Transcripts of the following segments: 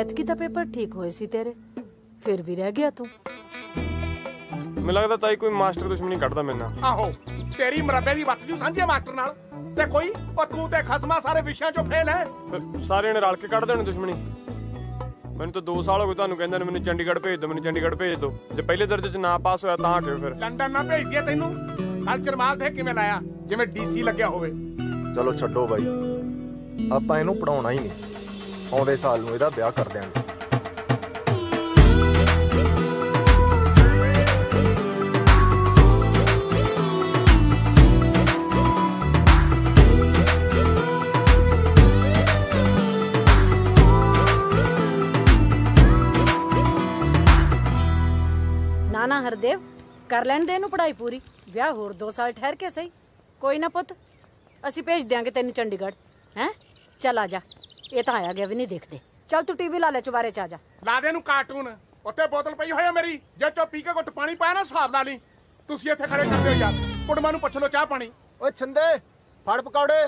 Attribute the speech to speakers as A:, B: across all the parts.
A: ਐਤਕੀ ਤਾਂ ਪੇਪਰ ਠੀਕ ਹੋਏ ਸੀ ਤੇਰੇ, ਫਿਰ ਵੀ ਰਹਿ ਗਿਆ ਤੂੰ।
B: ਮੈਨੂੰ ਲੱਗਦਾ ਤਾਈ ਕੋਈ ਮਾਸਟਰ ਦੁਸ਼ਮਣੀ ਕੱਢਦਾ ਮੇਰੇ ਨਾਲ।
C: ਆਹੋ ਤੇਰੀ ਮਰੱਬੇ ਦੀ ਵੱਟ ਜੂ ਸਾਂਝੇ ਮਾਸਟਰ ਨਾਲ ਤੇ ਕੋਈ ਉਹ ਤੂੰ ਤੇ ਖਸਮਾ ਸਾਰੇ ਵਿਸ਼ਿਆਂ ਚੋਂ ਫੇਲ ਹੈ।
B: ਸਾਰਿਆਂ ਨੇ ਰਲ ਕੇ ਕੱਢ ਦੇਣੀ ਦੁਸ਼ਮਣੀ। ਮੈਨੂੰ ਤਾਂ 2 ਸਾਲ ਹੋ ਗਏ ਤੁਹਾਨੂੰ ਕਹਿੰਦੇ ਨੇ ਮੈਨੂੰ ਚੰਡੀਗੜ੍ਹ ਭੇਜ ਦਿਓ, ਮੈਨੂੰ ਚੰਡੀਗੜ੍ਹ ਭੇਜ ਦਿਓ। ਜੇ ਪਹਿਲੇ ਦਰਜੇ 'ਚ ਨਾ ਪਾਸ ਹੋਇਆ ਤਾਂ ਹਟਿਓ ਫਿਰ।
C: ਲੰਡਨ ਨਾ ਭੇਜ ਦਿਆ ਤੈਨੂੰ। ਕਲਚਰ ਮਾਲ ਦੇਖ ਕਿਵੇਂ ਲਾਇਆ, ਜਿਵੇਂ ਡੀਸੀ ਲੱਗਿਆ ਹੋਵੇ।
D: ਚਲੋ ਛੱਡੋ ਬਾਈ, ਆਪਾਂ ਇਹਨੂੰ ਪੜਾਉਣਾ ਹੀ ਨਹੀਂ। ਆਉਂਦੇ ਸਾਲ ਨੂੰ ਇਹਦਾ ਵਿਆਹ ਕਰ ਦਿਆਂਗੇ।
A: ਨਾ ਹਰਦੇਵ, ਕਰ ਲੈਣ ਦੇ ਇਹਨੂੰ ਪੜ੍ਹਾਈ ਪੂਰੀ। ਵਿਆਹ ਹੋਰ 2 ਸਾਲ ਠਹਿਰ ਕੇ ਸਹੀ। ਕੋਈ ਨਾ ਪੁੱਤ, ਅਸੀਂ ਭੇਜ ਦਿਆਂਗੇ ਤੈਨੂੰ ਚੰਡੀਗੜ੍ਹ। ਹੈਂ, ਚੱਲ ਆ ਜਾ। ਇਹ ਤਾਂ ਆਇਆ ਗਿਆ ਵੀ ਨਹੀਂ ਦੇਖਦੇ। ਚੱਲ ਤੂੰ ਟੀਵੀ ਲਾ ਲੈ, ਚੁਬਾਰੇ ਚ ਆ ਜਾ।
C: ਲਾ ਦੇ ਇਹਨੂੰ ਕਾਰਟੂਨ। ਉੱਥੇ ਬੋਤਲ ਪਈ ਹੋਈ ਆ ਮੇਰੀ, ਜੇ ਚੋ ਪੀ ਕੇ ਘੁੱਟ ਪਾਣੀ ਪਾਇਆ ਨਾ ਹਿਸਾਬ ਲਾ ਲਈ। ਤੁਸੀਂ ਇੱਥੇ ਖੜੇ ਕਰਦੇ ਹੋ ਯਾਰ, ਕੁੜਮਾਂ ਨੂੰ ਪੁੱਛ ਲਓ ਚਾਹ ਪਾਣੀ।
D: ਓਏ ਛਿੰਦੇ ਫੜ ਪਕੌੜੇ।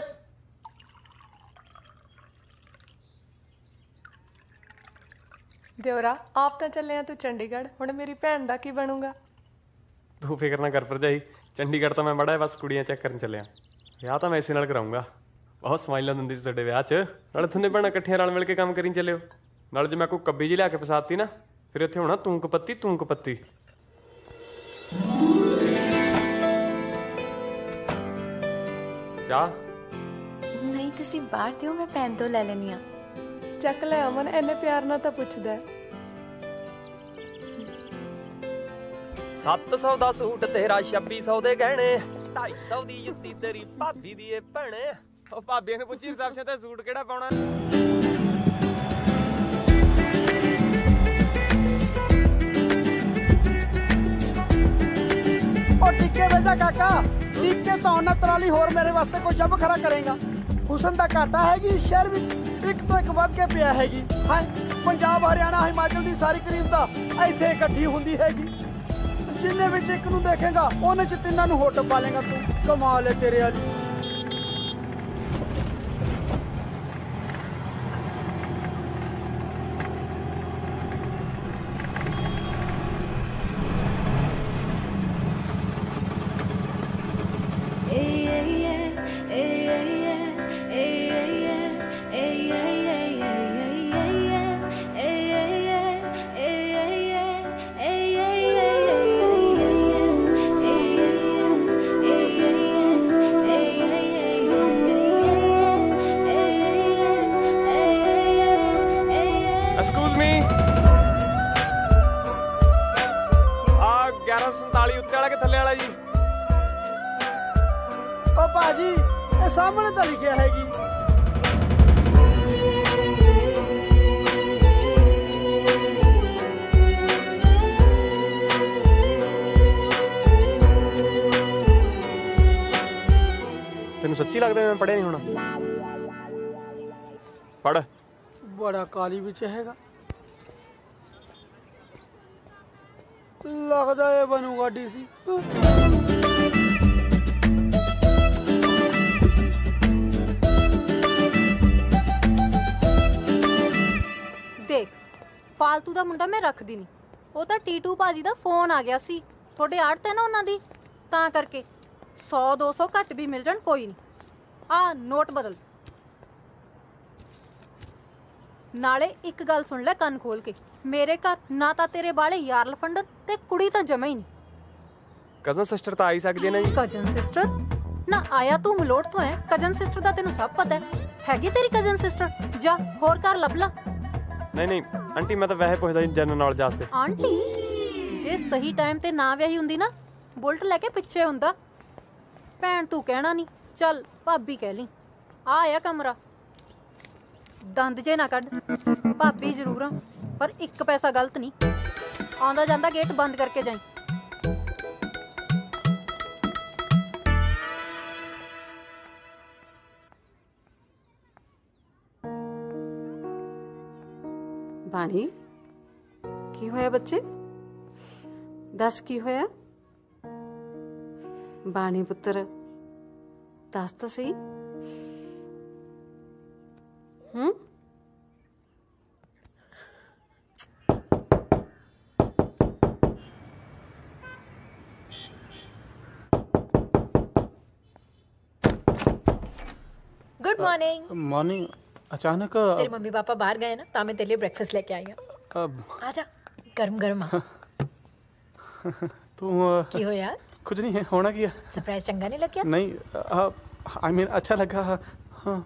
E: ਦਿਓਰਾ ਆਪ ਤਾਂ ਚੱਲੇ ਆ ਤੂੰ ਚੰਡੀਗੜ੍ਹ, ਹੁਣ ਮੇਰੀ ਭੈਣ ਦਾ ਕੀ ਬਣੂਗਾ?
B: ਤੂੰ ਫਿਕਰ ਨਾ ਕਰ ਭਰਜਾਈ, ਚੰਡੀਗੜ੍ਹ ਤਾਂ ਮੈਂ ਮੜਾ ਬਸ ਕੁੜੀਆਂ ਚੈੱਕ ਕਰਨ ਚੱਲਿਆ। ਵਿਆਹ ਤਾਂ ਮੈਂ ਇਸੇ ਨਾਲ ਕਰਾਉਂਗਾ। ਬਹੁਤ ਸਮਾਈਲਾਂ ਦਿੰਦੀ ਸੀ ਤੁਹਾਡੇ ਵਿਆਹ 'ਚ। ਨਾਲੇ ਥੁੰਨੇ ਭੈਣਾਂ ਇਕੱਠੀਆਂ ਰਲ ਮਿਲ ਕੇ ਕੰਮ ਕਰੀ ਚੱਲਿਓ। ਨਾਲੇ ਜੇ ਮੈਂ ਕੋਈ ਕੱਬੀ ਜੀ ਲਿਆ ਕੇ ਫਸਾਤੀ ਨਾ, ਫਿਰ ਇੱਥੇ ਹੋਣਾ ਤੂੰ ਕਪੱਤੀ ਤੂੰ ਕਪੱਤੀ। ਚਾਹ
F: ਨਹੀਂ ਤੁਸੀਂ ਬਾਹਰ ਦਿਓ, ਮੈਂ ਭੈਣ ਤੋਂ ਲੈ ਲੈਣੀ ਆ।
E: ਚੱਕ ਲੈ ਅਮਨ, ਇੰਨੇ ਪਿਆਰ ਨਾਲ ਤਾਂ ਪੁੱਛਦਾ।
G: 700 ਦਾ ਸੂਟ ਤੇਰਾ, 2600 ਦੇ ਗਹਿਣੇ, 250 ਦੀ ਜੁੱਤੀ ਤੇਰੀ ਭਾਬੀ ਦੀ ਏ ਭੈਣੇ।
B: ਉਹ ਭਾਬੀ ਨੂੰ ਪੁੱਛੀ ਰਿਸੈਪਸ਼ਨ ਤੇ ਸੂਟ ਕਿਹੜਾ ਪਾਉਣਾ।
H: ओ टिक्के बेचा काका, टिक्के तो ना तराली होर मेरे वास्ते कोई जब खरा करेगा। हुसन दा घाटा हैगी शहर विच, एक तो एक वध के पिया हैगी। हां पंजाब हरियाणा हिमाचल दी सारी करीब दा इत्थे इकट्ठी हुंदी हैगी। जिन्ने विच एक नूं देखेगा ओने च तिन्नां नूं होट पा लेगा तू। कमाल है तेरे वाली।
B: Excuse me, 1147 ਉੱਤੇ ਵਾਲਾ ਕਿ ਥੱਲੇ ਵਾਲਾ ਜੀ?
H: ओ भाजी ये सामने तो लिखा हैगी।
B: ਤੈਨੂੰ ਸੱਚੀ ਲੱਗਦਾ ਮੈਂ ਪੜ੍ਹਿਆ ਨਹੀਂ ਹੋਣਾ? ਪੜ੍ਹ।
H: बड़ा काली विच हैगा, लगदा ये बनूगा डीसी।
I: देख फालतू ਦਾ ਮੁੰਡਾ ਮੈਂ ਰੱਖਦੀ ਨਹੀਂ। ਉਹ ਤਾਂ ਟੀਟੂ ਭਾਜੀ ਦਾ ਫੋਨ ਆ ਗਿਆ ਸੀ, ਤੁਹਾਡੇ ਆੜਤ ਹੈ ਨਾ ਉਹਨਾਂ ਦੀ, ਤਾਂ ਕਰਕੇ 100-200 ਘੱਟ ਵੀ ਮਿਲ ਜਾਣ ਕੋਈ ਨਹੀਂ। ਆ ਨੋਟ ਬਦਲ। ਨਾਲੇ ਇੱਕ ਗੱਲ ਸੁਣ ਲੈ ਕੰਨ ਖੋਲ ਕੇ, ਮੇਰੇ ਘਰ ਨਾ ਤਾਂ ਤੇਰੇ ਬਾਲੇ ਯਾਰ ਲਫੰਡਨ ਤੇ ਕੁੜੀ ਤਾਂ ਜਮਾ ਹੀ ਨਹੀਂ।
B: ਕਜ਼ਨ ਸਿਸਟਰ ਤਾਂ ਆ ਹੀ ਸਕਦੀ ਹੈ ਨਾ ਜੀ।
I: ਕਜ਼ਨ ਸਿਸਟਰ ਨਾ ਆਇਆ ਤੂੰ ਮਲੋਟ ਤੋਂ ਹੈ, ਕਜ਼ਨ ਸਿਸਟਰ ਦਾ ਤੈਨੂੰ ਸਭ ਪਤਾ ਹੈ। ਹੈਗੀ ਤੇਰੀ ਕਜ਼ਨ ਸਿਸਟਰ? ਜਾ ਹੋਰ ਘਰ ਲੱਭ ਲਾ।
B: ਨਹੀਂ ਆਂਟੀ, ਮੈਂ ਤਾਂ ਵੈਸੇ ਪੁੱਛਦਾ ਜੀ ਜਨਰਲ ਨੌਲੇਜ ਵਾਸਤੇ।
I: ਆਂਟੀ ਜੇ ਸਹੀ ਟਾਈਮ ਤੇ ਨਾ ਵਿਆਹੀ ਹੁੰਦੀ ਨਾ, ਬੁਲਟ ਲੈ ਕੇ ਪਿੱਛੇ ਹੁੰਦਾ। ਭੈਣ ਤੂੰ ਕਹਿਣਾ ਨਹੀਂ, ਚੱਲ ਭਾਬੀ ਕਹਿ ਲਈ। ਆ ਆਇਆ ਕਮਰਾ, ਦੰਦ ਜੇ ਨਾ ਕੱਢ। ਭਾਬੀ ਜ਼ਰੂਰ ਆ ਪਰ 1 ਪੈਸਾ ਗਲਤ ਨਹੀਂ। ਆਉਂਦਾ ਜਾਂਦਾ ਗੇਟ ਬੰਦ ਕਰਕੇ ਜਾਈਂ।
A: ਬਾਣੀ ਕੀ ਹੋਇਆ ਬੱਚੇ? ਦੱਸ ਕੀ ਹੋਇਆ? ਬਾਣੀ ਪੁੱਤਰ ਦੱਸ ਤਾਂ ਸਹੀ।
J: Good morning.
K: मॉर्निंग। अचानक
J: तेरे मम्मी पापा बाहर गए ना, तो मैं तेरे लिए ब्रेकफास्ट लेके आई हूं। आजा, गरम गरम आ।
K: तू
J: की हो यार?
K: कुछ नहीं है, होना क्या?
J: सरप्राइज चंगा नहीं लग गया?
K: नहीं, आई मीन अच्छा लगा। हाँ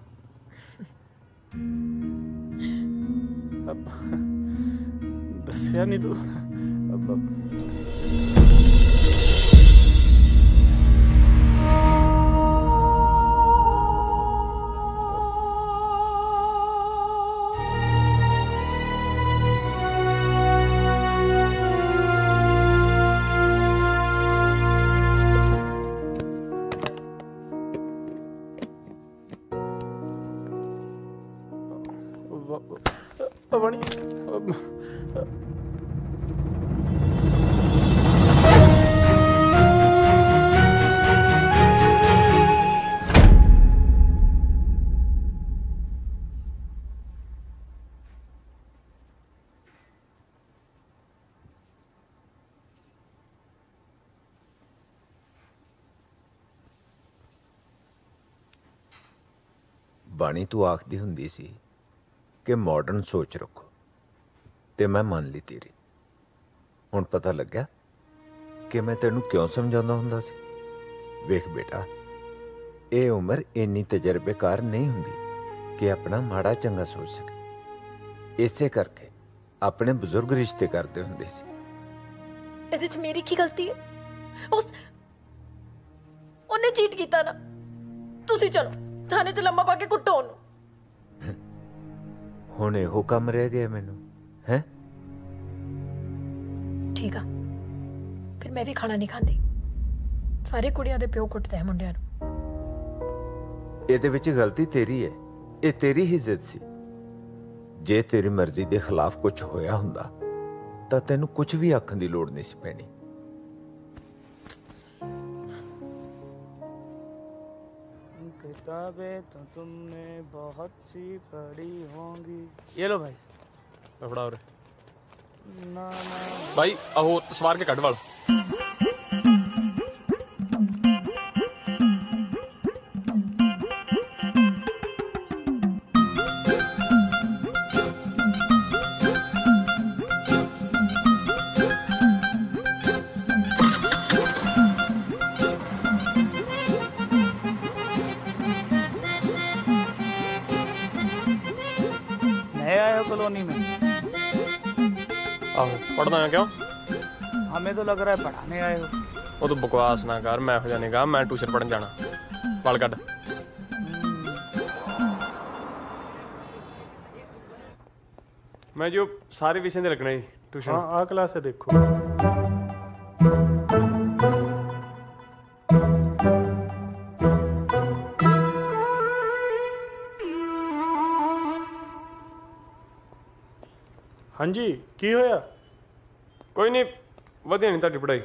K: दसिया नहीं तू।
L: ਬਾਣੀ ਤੂੰ ਆਖਦੀ ਹੁੰਦੀ ਸੀ ਕਿ ਮਾਡਰਨ ਸੋਚ ਰੱਖੋ ਤੇ ਮੈਂ ਮੰਨ ਲਈ ਤੇਰੀ। ਹੁਣ ਪਤਾ ਲੱਗਿਆ ਕਿ ਮੈਂ ਤੈਨੂੰ ਕਿਉਂ ਸਮਝਾਉਂਦਾ ਹੁੰਦਾ ਸੀ। ਵੇਖ ਬੇਟਾ, ਇਹ ਉਮਰ ਇੰਨੀ ਤਜਰਬੇਕਾਰ ਨਹੀਂ ਹੁੰਦੀ ਕਿ ਆਪਣਾ ਮਾੜਾ ਚੰਗਾ ਸੋਚ ਸਕੇ। ਇਸੇ ਕਰਕੇ ਆਪਣੇ ਬਜ਼ੁਰਗ ਰਿਸ਼ਤੇ ਕਰਦੇ ਹੁੰਦੇ ਸੀ।
J: ਇਹਦੇ ਚ ਮੇਰੀ ਕੀ ਗਲਤੀ ਹੈ? ਉਹਨੇ ਚੀਟ ਕੀਤਾ ਨਾ। ਤੁਸੀਂ ਚਲੋ थाने च लम्मा पाके कुट्टो ओनू।
L: हुण इहो काम रह गया मैनू है।
J: ठीक आ, फिर मैं भी खाना नहीं खाती। सारे कुड़ियां दे प्यो कुटदे मुंडियां नू।
L: ਇਹਦੇ ਵਿੱਚ ਗਲਤੀ ਤੇਰੀ ਹੈ। ਇਹ ਤੇਰੀ ਹੀ ਜ਼ਿੱਦ ਸੀ। ਜੇ ਤੇਰੀ ਮਰਜ਼ੀ ਦੇ ਖਿਲਾਫ ਕੁਝ ਹੋਇਆ ਹੁੰਦਾ ਤਾਂ ਤੈਨੂੰ ਕੁਝ ਵੀ ਆਖਣ ਦੀ ਲੋੜ ਨਹੀਂ ਸੀ ਪੈਣੀ।
K: किताबें तो तुमने बहुत सी पढ़ी होंगी। ये लो भाई।
B: फड़ा और
K: ना ना
B: भाई आहो सवार के कट वाल।
K: कॉलोनी में
B: आहो पढ़ना है क्यों?
K: हमें तो लग रहा है पढ़ाने आए हो।
B: वो तो बकवास ना कर, मैं हो जाने का, मैं ट्यूशन पढ़ने जाना। बाल कट। मैं जो सारे विषय दे रखना है ट्यूशन।
K: हाँ आ क्लास है देखो। हाँ जी की होया?
B: कोई नहीं, वधिया नहीं ताड़ी पढ़ाई।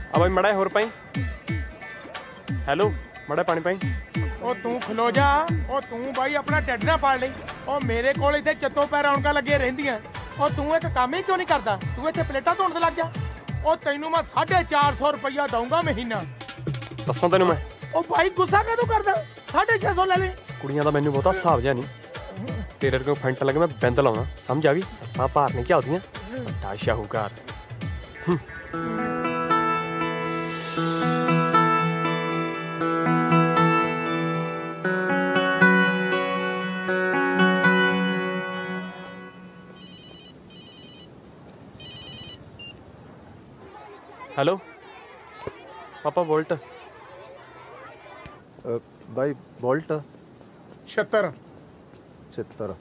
B: अब भाई मड़ा होर पाई। हेलो मड़ा पानी पाई।
C: ਉਹ ਤੂੰ ਖਲੋ ਜਾ। ਉਹ ਤੂੰ ਬਾਈ ਆਪਣਾ ਢਿੱਡ ਨਾ ਪਾੜ ਲਈ। ਉਹ ਮੇਰੇ ਕੋਲ ਇੱਥੇ ਚੱਤੋ ਪੈ ਰੌਣਕਾਂ ਲੱਗੇ ਰਹਿੰਦੀਆਂ। ਉਹ ਤੂੰ ਇੱਕ ਕੰਮ ਹੀ ਕਿਉਂ ਨਹੀਂ ਕਰਦਾ? ਤੂੰ ਇੱਥੇ ਪਲੇਟਾਂ ਧੋਣ ਤੇ ਲੱਗ ਜਾ। ਉਹ ਤੈਨੂੰ ਮੈਂ 450 ਰੁਪਇਆ ਦਊਂਗਾ ਮਹੀਨਾ।
B: ਦੱਸਾਂ ਤੈਨੂੰ ਮੈਂ।
C: ਉਹ ਭਾਈ ਗੁੱਸਾ ਕਾਹਦੋਂ ਕਰਦਾ? 650 ਲੈ ਲੈ।
B: ਕੁੜੀਆਂ ਦਾ ਮੈਨੂੰ ਬਹੁਤਾ ਹਿਸਾਬ ਜਿਹਾ ਨਹੀਂ। ਤੇਰੇ ਵਰਗੇ ਫੈਂਟਣ ਲੱਗੇ ਮੈਂ ਬਿੰਦ ਲਾਉਣਾ, ਸਮਝ ਆ ਗਈ? ਆਪਾਂ ਭਾਰ ਨਹੀਂ ਝੱਲਦੀਆਂ। ਵੱਡਾ ਸ਼ਾਹੂਕਾਰ। हेलो पापा बोल्ट।
D: भाई बोल्ट
C: 76
D: 76।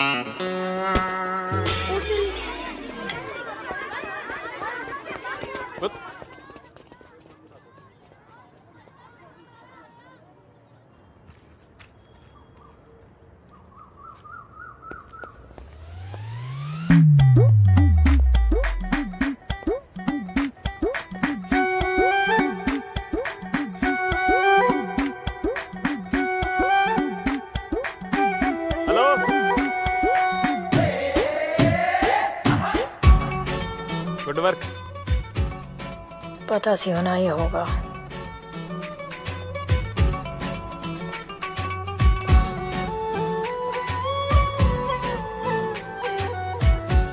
B: Good work.
J: पता सी होना ही होगा।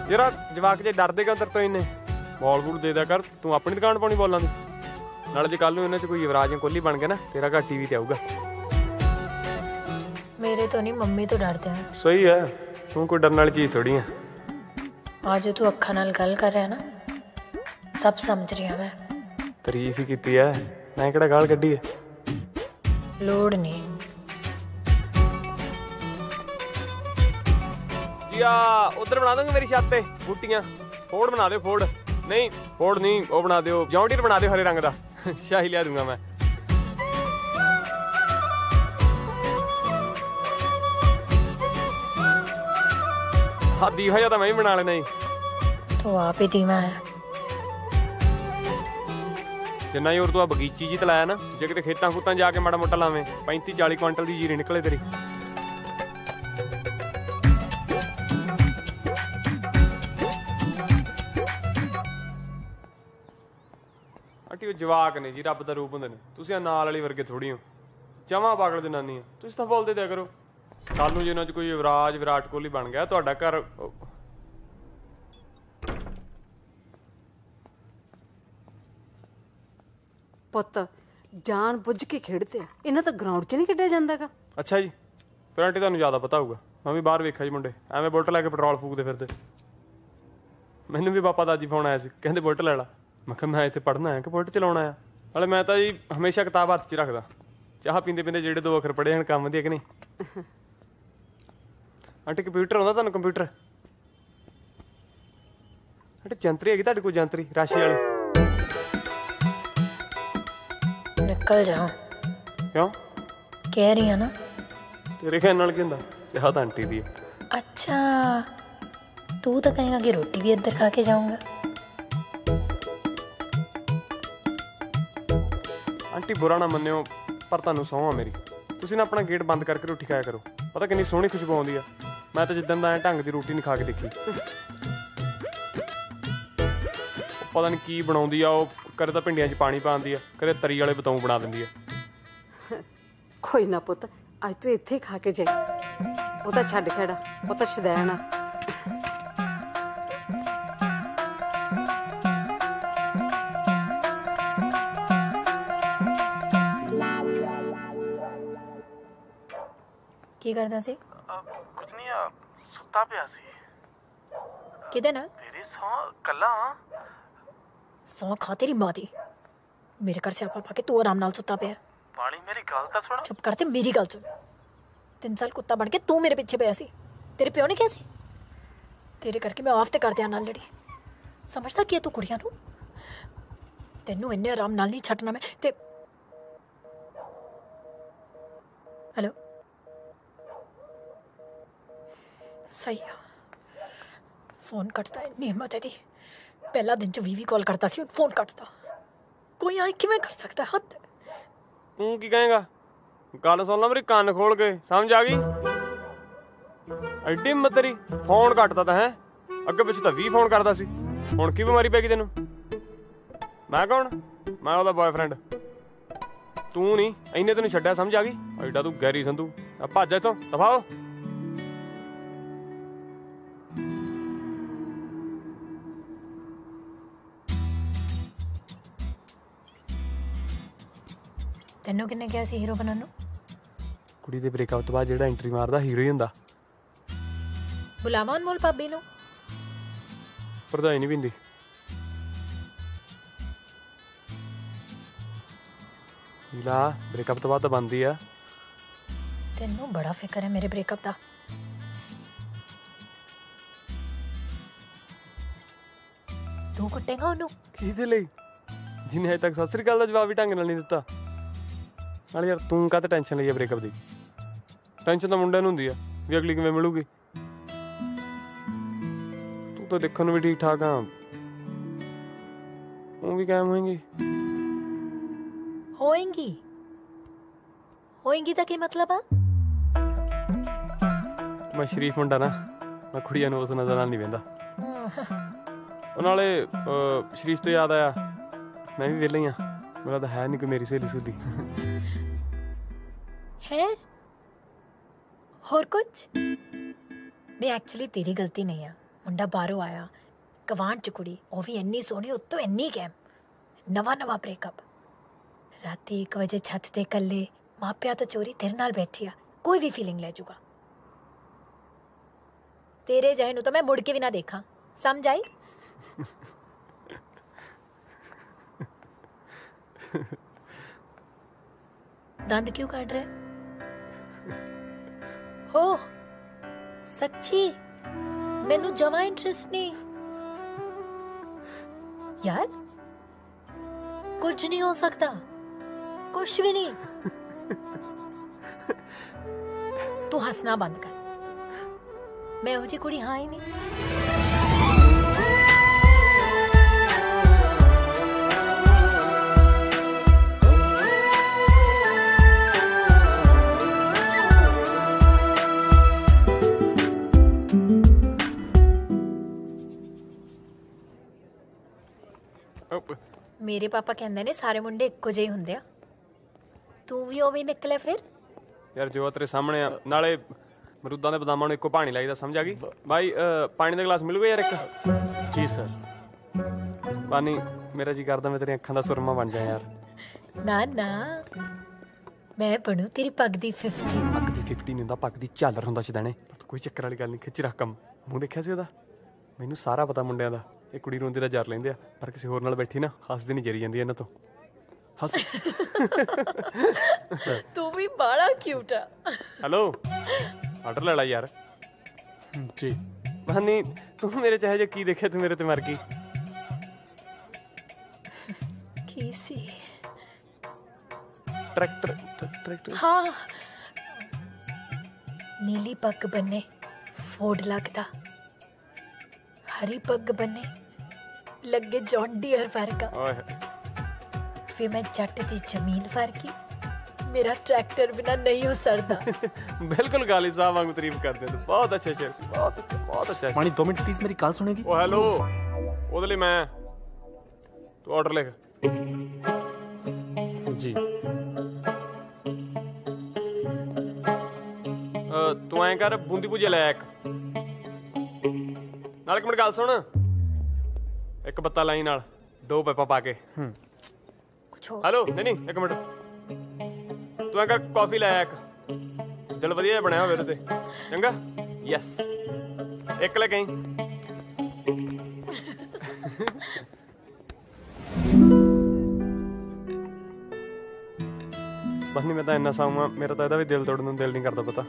B: ਯਾਰ ਜਵਾਕ ਜੇ ਡਰਦੇ ਕਾ ਤੇਰੇ ਤੋਂ ਇੰਨੇ ਬੋਲ ਬੂਲ ਦੇ ਦਿਆ ਕਰ, ਤੂੰ ਆਪਣੀ ਦੁਕਾਨ ਪਾਉਣੀ ਬੋਲਾਂ ਦੀ। ਨਾਲੇ ਜੇ ਕੱਲ ਨੂੰ ਇਹਨਾਂ 'ਚ ਕੋਈ ਯੁਵਰਾਜ ਜਾਂ ਕੋਹਲੀ ਬਣ ਗਿਆ ਨਾ, ਤੇਰਾ ਘਰ ਟੀਵੀ ਤੇ ਆਊਗਾ।
J: मेरे तो नहीं, मम्मी तो डरते हैं।
B: सही है, तू कोई डरने वाली चीज थोड़ी है।
J: आज जो तू अखा नाल गल कर रहा है ना, सब समझ रही हूं मैं।
B: तारीफ ही की है, मैं केड़ा गाल कड्डी है।
J: लोड़ नहीं
B: जी। उधर बना दोगे मेरी छत पे बूटियां? फोड़ बना दो, फोड़ नहीं, फोड़ नहीं, वो बना दो, जॉन्डीर बना दो हरे रंग का। शाही लिया दूंगा मैं। हाँ दीवा या तो मैं ही बना लेना ही।
J: तो आप ही धीमा है।
B: जिन्ना ही और तू बगीची जी तलाया ना, जे किते खेतां खूतां जाके माड़ा मोटा लावें 35-40 क्विंटल दी जीरी निकले तेरी। आंटी जवाक ने जी, रब दा रूप हुंदे ने। तुसीं नाल वाली वर्गे थोड़ी हो, जमां पागल जनानी है। तुसीं तां बोलदे दिया करो। ਕੱਲ ਨੂੰ ਜੇ ਇਹਨਾਂ 'ਚ ਕੋਈ ਯੁਵਰਾਜ ਵਿਰਾਟ ਕੋਹਲੀ ਬਣ ਗਿਆ, ਤੁਹਾਡਾ ਘਰ।
A: ਪੁੱਤ ਜਾਣ ਬੁੱਝ ਕੇ ਖੇਡਦੇ ਆ, ਇਹਨਾਂ ਤਾਂ ਗਰਾਊਂਡ 'ਚ ਨਹੀਂ ਖੇਡਿਆ ਜਾਂਦਾਗਾ।
B: ਅੱਛਾ ਜੀ, ਫਿਰ ਆਂਟੀ ਤੁਹਾਨੂੰ ਜ਼ਿਆਦਾ ਪਤਾ ਹੋਊਗਾ। ਮੈਂ ਵੀ ਬਾਹਰ ਵੇਖਿਆ ਜੀ ਮੁੰਡੇ ਐਵੇਂ ਬੁਲਟ ਲੈ ਕੇ ਪੈਟਰੋਲ ਫੂਕਦੇ ਫਿਰਦੇ। ਮੈਨੂੰ ਵੀ ਪਾਪਾ ਦਾ ਜੀ ਫੋਨ ਆਇਆ ਸੀ, ਕਹਿੰਦੇ ਬੁਲਟ ਲੈ ਲਾ। ਮੈਂ ਕਿਹਾ ਮੈਂ ਇੱਥੇ ਪੜ੍ਹਨਾ ਆਇਆ ਕਿ ਬੁਲਟ ਚਲਾਉਣਾ ਆ। ਨਾਲੇ ਮੈਂ ਤਾਂ ਜੀ ਹਮੇਸ਼ਾ ਕਿਤਾਬ ਹੱਥ 'ਚ ਰੱਖਦਾ, ਚਾਹ ਪੀਂਦੇ ਪੀਂਦੇ ਜਿਹੜੇ 2 ਅੱਖਰ ਪੜ੍ਹੇ ਹਨ ਕੰਮ ਦੀ ਕਿ ਨਹੀਂ। ਆਂਟੀ ਕੰਪਿਊਟਰ ਆਉਂਦਾ ਤੁਹਾਨੂੰ? ਕੰਪਿਊਟਰ ਆਂਟੀ ਜੰਤਰੀ ਹੈਗੀ ਤੁਹਾਡੇ ਕੋਲ? ਜੰਤਰੀ ਰਾਸ਼ੀ ਵਾਲੀ?
J: निकल जाओ।
B: क्यों?
J: कह रही है ना
B: तेरे कहने नाल की हुंदा? चाह तां आंटी दी है।
J: अच्छा तू तो कहेगा कि रोटी भी इधर खा के जाऊंगा।
B: आंटी बुरा ना मन्नियो, पर तुहानूं सौं आ मेरी, तुसीं ना अपना गेट बंद करके रोटी खाया करो। पता किन्नी सोहनी खुशबू आउंदी आ। मैं तो जिद्दन दा ढंग दी रोटी नहीं खा के देखी। पता नहीं की बनाउंदी आ ਉਹ, ਕਦੇ ਤਾਂ ਭਿੰਡੀਆਂ 'ਚ ਪਾਣੀ ਪਾਉਂਦੀ ਆ, ਕਦੇ ਤਰੀ ਵਾਲੇ ਬਤਾਊ ਬਣਾ ਦਿੰਦੀ ਆ।
A: ਕੋਈ ਨਾ ਪੁੱਤ, ਅੱਜ ਤੂੰ ਇੱਥੇ ਖਾ ਕੇ ਜਾਈ। ਉਹ ਤਾਂ ਛੱਡ ਖੇੜਾ, ਉਹ ਤਾਂ ਸ਼ਦੈਣ ਆ।
J: ਕੀ ਕਰਦਾ ਸੀ?
K: ਕੁਝ ਨਹੀਂ ਆ, ਸੁੱਤਾ ਪਿਆ ਸੀ।
J: ਕਿਹਦੇ ਨਾਲ?
K: ਤੇਰੀ ਸੌਂ ਕੱਲਾ।
J: ਸੌਂ ਖਾ ਤੇਰੀ ਮਾਂ ਦੀ। ਮੇਰੇ ਘਰ ਸਿਆਪਾ ਪਾ ਕੇ ਤੂੰ ਆਰਾਮ ਨਾਲ ਸੁੱਤਾ ਪਿਆ।
K: ਪਾਣੀ ਮੇਰੀ ਗੱਲ ਤਾਂ ਸੁਣ।
J: ਚੁੱਪ ਕਰ ਤੇ ਮੇਰੀ ਗੱਲ ਸੁਣ। 3 ਸਾਲ ਕੁੱਤਾ ਬਣ ਕੇ ਤੂੰ ਮੇਰੇ ਪਿੱਛੇ ਪਿਆ ਸੀ। ਤੇਰੇ ਪਿਓ ਨੇ ਕਿਹਾ ਸੀ? ਤੇਰੇ ਕਰਕੇ ਮੈਂ ਆਫ ਤੇ ਕਰਦਿਆਂ ਨਾਲ ਲੜੀ। ਸਮਝਦਾ ਕੀ ਹੈ ਤੂੰ ਕੁੜੀਆਂ ਨੂੰ? ਤੈਨੂੰ ਇੰਨੇ ਆਰਾਮ ਨਾਲ ਨਹੀਂ ਛੱਡਣਾ ਮੈਂ। ਤੇ ਹੈਲੋ, ਸਹੀ ਆ। ਫੋਨ ਕੱਟਦਾ ਹੈ, ਨਿਯਮਤ ਇਹਦੀ। ਪਹਿਲਾ ਦਿਨ 'ਚ 20 ਕਾਲ ਕਰਦਾ ਸੀ, ਹੁਣ ਫੋਨ ਕੱਟਦਾ। ਕੋਈ ਆਏ ਕਿਵੇਂ ਕਰ ਸਕਦਾ? ਹੱਦ।
B: ਤੂੰ ਕੀ ਕਹੇਗਾ? ਗੱਲ ਸੁਣ ਲੈ ਮੇਰੀ, ਕੰਨ ਖੋਲ ਕੇ, ਸਮਝ ਆ ਗਈ? ਐਡੀ ਹਿੰਮਤ ਤੇਰੀ, ਫੋਨ ਕੱਟਦਾ ਤਾਂ ਹੈ। ਅੱਗੇ ਪਿੱਛੇ ਤਾਂ 20 ਫੋਨ ਕਰਦਾ ਸੀ, ਹੁਣ ਕੀ ਬਿਮਾਰੀ ਪੈ ਗਈ ਤੈਨੂੰ? ਮੈਂ ਕੌਣ? ਮੈਂ ਉਹਦਾ ਬॉयਫ੍ਰੈਂਡ। ਤੂੰ ਨਹੀਂ, ਇੰਨੇ ਤੈਨੂੰ ਛੱਡਿਆ, ਸਮਝ ਆ ਗਈ? ਐਡਾ ਤੂੰ ਗੈਰੀ ਸੰਧੂ। ਆ ਭੱਜ ਇੱਥੋਂ, ਦਫਾਓ।
J: ਤੈਨੂੰ ਕਿੰਨੇ ਕਿਹਾ ਸੀ ਹੀਰੋ ਬਣਨ ਨੂੰ?
B: ਕੁੜੀ ਦੇ ਬ੍ਰੇਕਅਪ ਤੋਂ ਬਾਅਦ ਜਿਹੜਾ ਐਂਟਰੀ ਮਾਰਦਾ ਹੀਰੋ ਹੀ ਹੁੰਦਾ।
J: ਬੁਲਾਵਾਂ ਅਨਮੋਲ ਭਾਬੀ ਨੂੰ?
B: ਭਰਜਾਈ ਨਹੀਂ ਪੀਂਦੀ। ਹੀਲਾ ਬ੍ਰੇਕਅਪ ਤੋਂ ਬਾਅਦ ਤਾਂ ਬਣਦੀ ਆ।
J: ਤੈਨੂੰ ਬੜਾ ਫਿਕਰ ਹੈ ਮੇਰੇ ਬ੍ਰੇਕਅਪ ਦਾ। ਤੂੰ ਕੁੱਟੇਗਾ ਉਹਨੂੰ?
B: ਕਿਹਦੇ ਲਈ? ਜਿਹਨੇ ਅਜੇ ਤੱਕ ਸਤਿ ਸ੍ਰੀ ਅਕਾਲ ਦਾ ਜਵਾਬ ਵੀ ਢੰਗ ਨਾਲ ਨਹੀਂ ਦਿੱਤਾ। ਨਾਲੇ ਯਾਰ ਤੂੰ ਕਾਹਤੇ ਟੈਨਸ਼ਨ ਲਈ ਆ ਬ੍ਰੇਕਅਪ ਦੀ? ਟੈਨਸ਼ਨ ਤਾਂ ਮੁੰਡਿਆਂ ਨੂੰ ਹੁੰਦੀ ਆ ਵੀ ਅਗਲੀ ਕਿਵੇਂ ਮਿਲੂਗੀ। ਤੂੰ ਤਾਂ ਦੇਖਣ ਨੂੰ ਵੀ ਠੀਕ ਠਾਕ ਆ, ਉਹ ਵੀ ਕਾਇਮ ਹੋਏਗੀ।
J: ਹੋਏਗੀ? ਹੋਏਗੀ ਤਾਂ ਕੀ ਮਤਲਬ ਆ?
B: ਮੈਂ ਸ਼ਰੀਫ ਮੁੰਡਾ ਨਾ, ਮੈਂ ਕੁੜੀਆਂ ਨੂੰ ਉਸ ਨਜ਼ਰ ਨਾਲ ਨਹੀਂ ਵੇਂਦਾ। नाले शरीफ तो याद आया मैं भी वेला ही हाँ मेरा तो है नहीं कोई मेरी सहेली सुली
J: है होर कुछ नहीं एक्चुअली तेरी गलती नहीं है मुंडा बाहरों आया गवांढ च कुड़ी वो भी इन्नी सोहनी उत्तों इन्नी गैम नवा ब्रेकअप राती 1 बजे छत ते कल्ले मापिया तो चोरी तेरे नाल बैठी आ कोई भी फीलिंग ले जूगा तेरे जहे नु तो मैं मुड़ के भी ना देखा समझ आई दंद क्यों काट रहे हो सच्ची मैनू जमा इंटरेस्ट नहीं यार कुछ नहीं हो सकता कुछ भी नहीं तू हंसना बंद कर मैं वो जी कुड़ी हाँ ही नहीं मेरे पापा कहंदे ने सारे मुंडे इक्को ਜਿਹੇ ਹੁੰਦੇ ਆ ਤੂੰ ਵੀ ਉਵੇਂ ਨਿਕਲੇ ਫਿਰ
B: यार जो तेरे सामने आ नाले मरूदां दे बदामां नूं इक्को पानी लाईदा समझ आ गई भाई पानी दा गिलास मिलूगा यार एक
K: जी सर
B: पानी मेरा जी करदा मैं तेरी अखां दा सुरमा बन जा यार
J: ना ना मैं बनू तेरी पग दी 50
B: पग दी 50 नहीं हुंदा पग दी झालर हुंदा छदाने कोई चक्कर वाली गल नहीं खिच रख कम मूंह देखिया सी ओदा ਮੈਨੂੰ ਸਾਰਾ ਪਤਾ ਮੁੰਡਿਆਂ ਦਾ ਇਹ ਕੁੜੀ ਰੋਂਦੀ ਦਾ ਜਰ ਲੈਂਦੇ ਆ ਪਰ ਕਿਸੇ ਹੋਰ ਨਾਲ ਬੈਠੀ ਨਾ ਹੱਸਦੀ ਨਹੀਂ ਜਰੀ ਜਾਂਦੀ ਇਹਨਾਂ ਤੋਂ ਹੱਸ
J: ਤੂੰ ਵੀ ਬੜਾ ਕਿਊਟ ਆ
B: ਹੈਲੋ ਆਰਡਰ ਲੈ ਲੈ ਯਾਰ
K: जी
B: ਮਾਨੀ ਤੂੰ ਮੇਰੇ ਚਾਹੇ ਜੇ ਕੀ ਦੇਖਿਆ ਤੂੰ ਮੇਰੇ ਤੇ ਮਰ ਗਈ
J: ਕੀ ਸੀ
B: ट्रैक्टर
J: हाँ नीली पग बने फोड़ लगता हरी पग बने लगे जॉन डियर फरका फिर मैं जट दी जमीन फरकी मेरा ट्रैक्टर बिना नहीं हो सरदा
B: बिल्कुल गाली साहब वांगू तारीफ करदे तू बहुत अच्छा शेर सी बहुत अच्छा
K: पानी 2 मिनट प्लीज मेरी कॉल सुनेगी
B: ओ हेलो ओदे लिए मैं तू ऑर्डर लिख
K: जी
B: तू ऐ कर बूंदी भुजिया ले एक नाल एक मिनट गल सुन एक बत्ता लाई नाल 2 पैपा पा के
J: कुछ हो
B: हेलो नहीं एक मिनट तू ऐ कर कॉफी ले एक दिल वधिया बनया होवे ते चंगा यस एक ले गई बस नहीं मैं तो इन्ना साऊंगा मेरा तो ਇਹਦਾ ਵੀ ਦਿਲ ਤੋੜਨ ਨੂੰ ਦਿਲ ਨਹੀਂ ਕਰਦਾ ਪਤਾ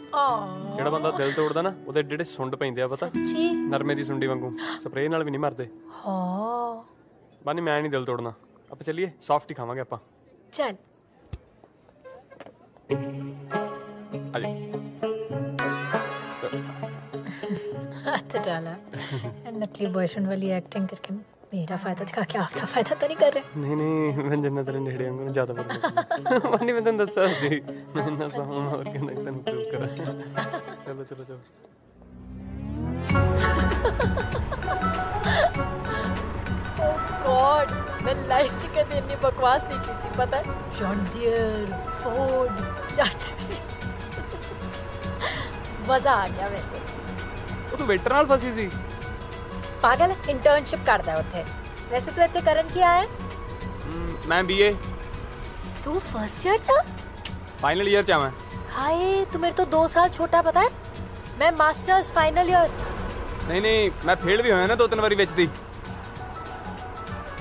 B: ਜਿਹੜਾ ਬੰਦਾ ਦਿਲ ਤੋੜਦਾ ਨਾ ਉਹਦੇ ਜਿਹੜੇ ਸੁੰਡ ਪੈਂਦੇ ਆ ਪਤਾ
J: ਸੱਚੀ
B: ਨਰਮੇ ਦੀ ਸੁੰਡੀ ਵਾਂਗੂ ਸਪਰੇਅ ਨਾਲ ਵੀ ਨਹੀਂ ਮਰਦੇ
J: ਹਾਂ
B: ਬਾਨੀ ਮੈਂ ਨਹੀਂ ਦਿਲ ਤੋੜਨਾ ਆਪਾਂ ਚੱਲੀਏ ਸੌਫਟ ਹੀ ਖਾਵਾਂਗੇ ਆਪਾਂ
J: ਚੱਲ
B: ਆ ਜਾ
J: हाथ डाला नकली बॉयफ्रेंड वाली एक्टिंग करके मेरा फायदा दिखा के आपका फायदा तो नहीं कर रहे
B: नहीं मैं जिन्ना तेरे नेड़े आऊंगा ज्यादा बोल मानी मैं तन्ने दस्सा सी मैं ना साऊं और के नक तन प्रूव करा चलो चलो चलो
J: गॉड मैं लाइफ च कदे इतनी बकवास नहीं की थी पता है जॉन डियर फोर्ड जट मजा आ गया वैसे
B: ਉਹ ਤੂੰ ਵੇਟਰ ਨਾਲ ਫਸੀ ਸੀ
J: पागल इंटर्नशिप करता है उत्थे वैसे तू इत्थे करन की आया
B: मैं बीए
J: तू फर्स्ट ईयर चा
B: फाइनल ईयर चा मैं
J: हाय तू मेरे तो 2 साल छोटा पता है मैं मास्टर्स फाइनल ईयर
B: नहीं मैं फेल भी होया ना 2-3 बारी विच दी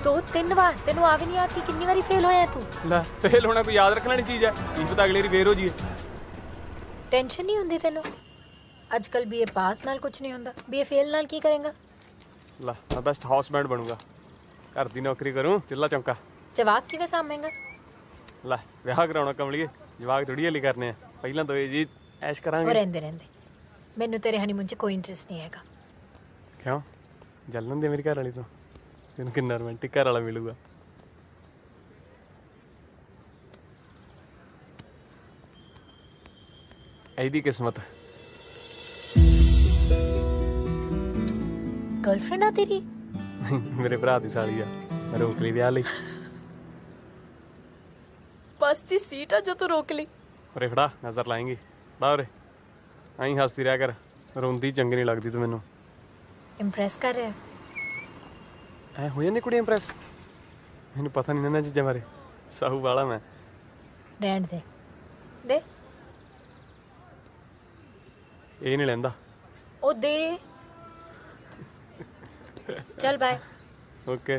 J: 2-3 बार तेनू आ भी नहीं याद कि कितनी बारी फेल होया तू
B: ਲੈ ਫੇਲ ਹੋਣਾ ਕੋਈ ਯਾਦ ਰੱਖਣ ਵਾਲੀ ਚੀਜ਼ ਹੈ ਕੀ ਪਤਾ ਅਗਲੀ ਵਾਰੀ ਫੇਰ ਹੋ ਜੀਏ
J: टेंशन नहीं हुंदी तेनू आजकल बीए पास नाल कुछ नहीं हुंदा बीए फेल नाल की करेगा
B: ਲੈ ਮੈਂ ਬੈਸਟ ਹਾਊਸਮੈਨ ਬਣੂੰਗਾ ਘਰ ਦੀ ਨੌਕਰੀ ਕਰੂੰ ਚੁੱਲ੍ਹਾ ਚੌਂਕਾ
J: जवाब किवें सामेगा
B: ਲੈ ਵਿਆਹ ਕਰਾਉਣਾ ਕਮਲੀਏ ਜਵਾਕ ਥੋੜੀ ਹਲੀ ਕਰਨੇ ਆ ਪਹਿਲਾਂ ਤੋਂ ਇਹ ਜੀ ਐਸ਼ ਕਰਾਂਗੇ
J: और रहंदे रहंदे मैनू तेरे हनीमून च कोई इंटरेस्ट नहीं हैगा
B: ਕਿਉਂ ਜਲਨ ਦੇ ਮੇਰੀ ਘਰ ਵਾਲੀ ਤੋਂ ਤੈਨੂੰ ਕਿੰਨਾ ਰੋਮਾਂਟਿਕ ਘਰ ਵਾਲਾ ਮਿਲੂਗਾ ਇਹਦੀ ਕਿਸਮਤ
J: गर्लफ्रेंड आ तेरी
B: ਨਹੀਂ ਮੇਰੇ ਭਰਾ ਦੀ ਸਾਲੀ ਆ, ਮੈਂ ਰੋਕ ਲਈ ਵਿਆਹ ਲਈ।
J: बस दी सीट है जो तू रोक ली।
B: ਉਰੇ ਫੜਾ, ਨਜ਼ਰ ਲਾਏਂਗੀ। ਫੜਾ ਉਰੇ, ਐਂ ਹੱਸਦੀ ਰਿਹਾ ਕਰ, ਰੋਂਦੀ ਚੰਗੀ ਨਹੀਂ ਲੱਗਦੀ ਤੂੰ ਮੈਨੂੰ।
J: इंप्रेस कर रहा है।
B: ਐ ਹੋ ਜਾਂਦੀ ਕੁੜੀ ਇੰਪ੍ਰੈਸ? ਮੈਨੂੰ ਪਤਾ ਨਹੀਂ ਇਹਨਾਂ ਚੀਜ਼ਾਂ ਬਾਰੇ, ਸਾਹੂ ਵਾਲਾ ਮੈਂ।
J: रहने दे दे
B: ਇਹ ਨਹੀਂ ਲੈਂਦਾ।
J: ओ दे चल बाय।
B: ਓਕੇ।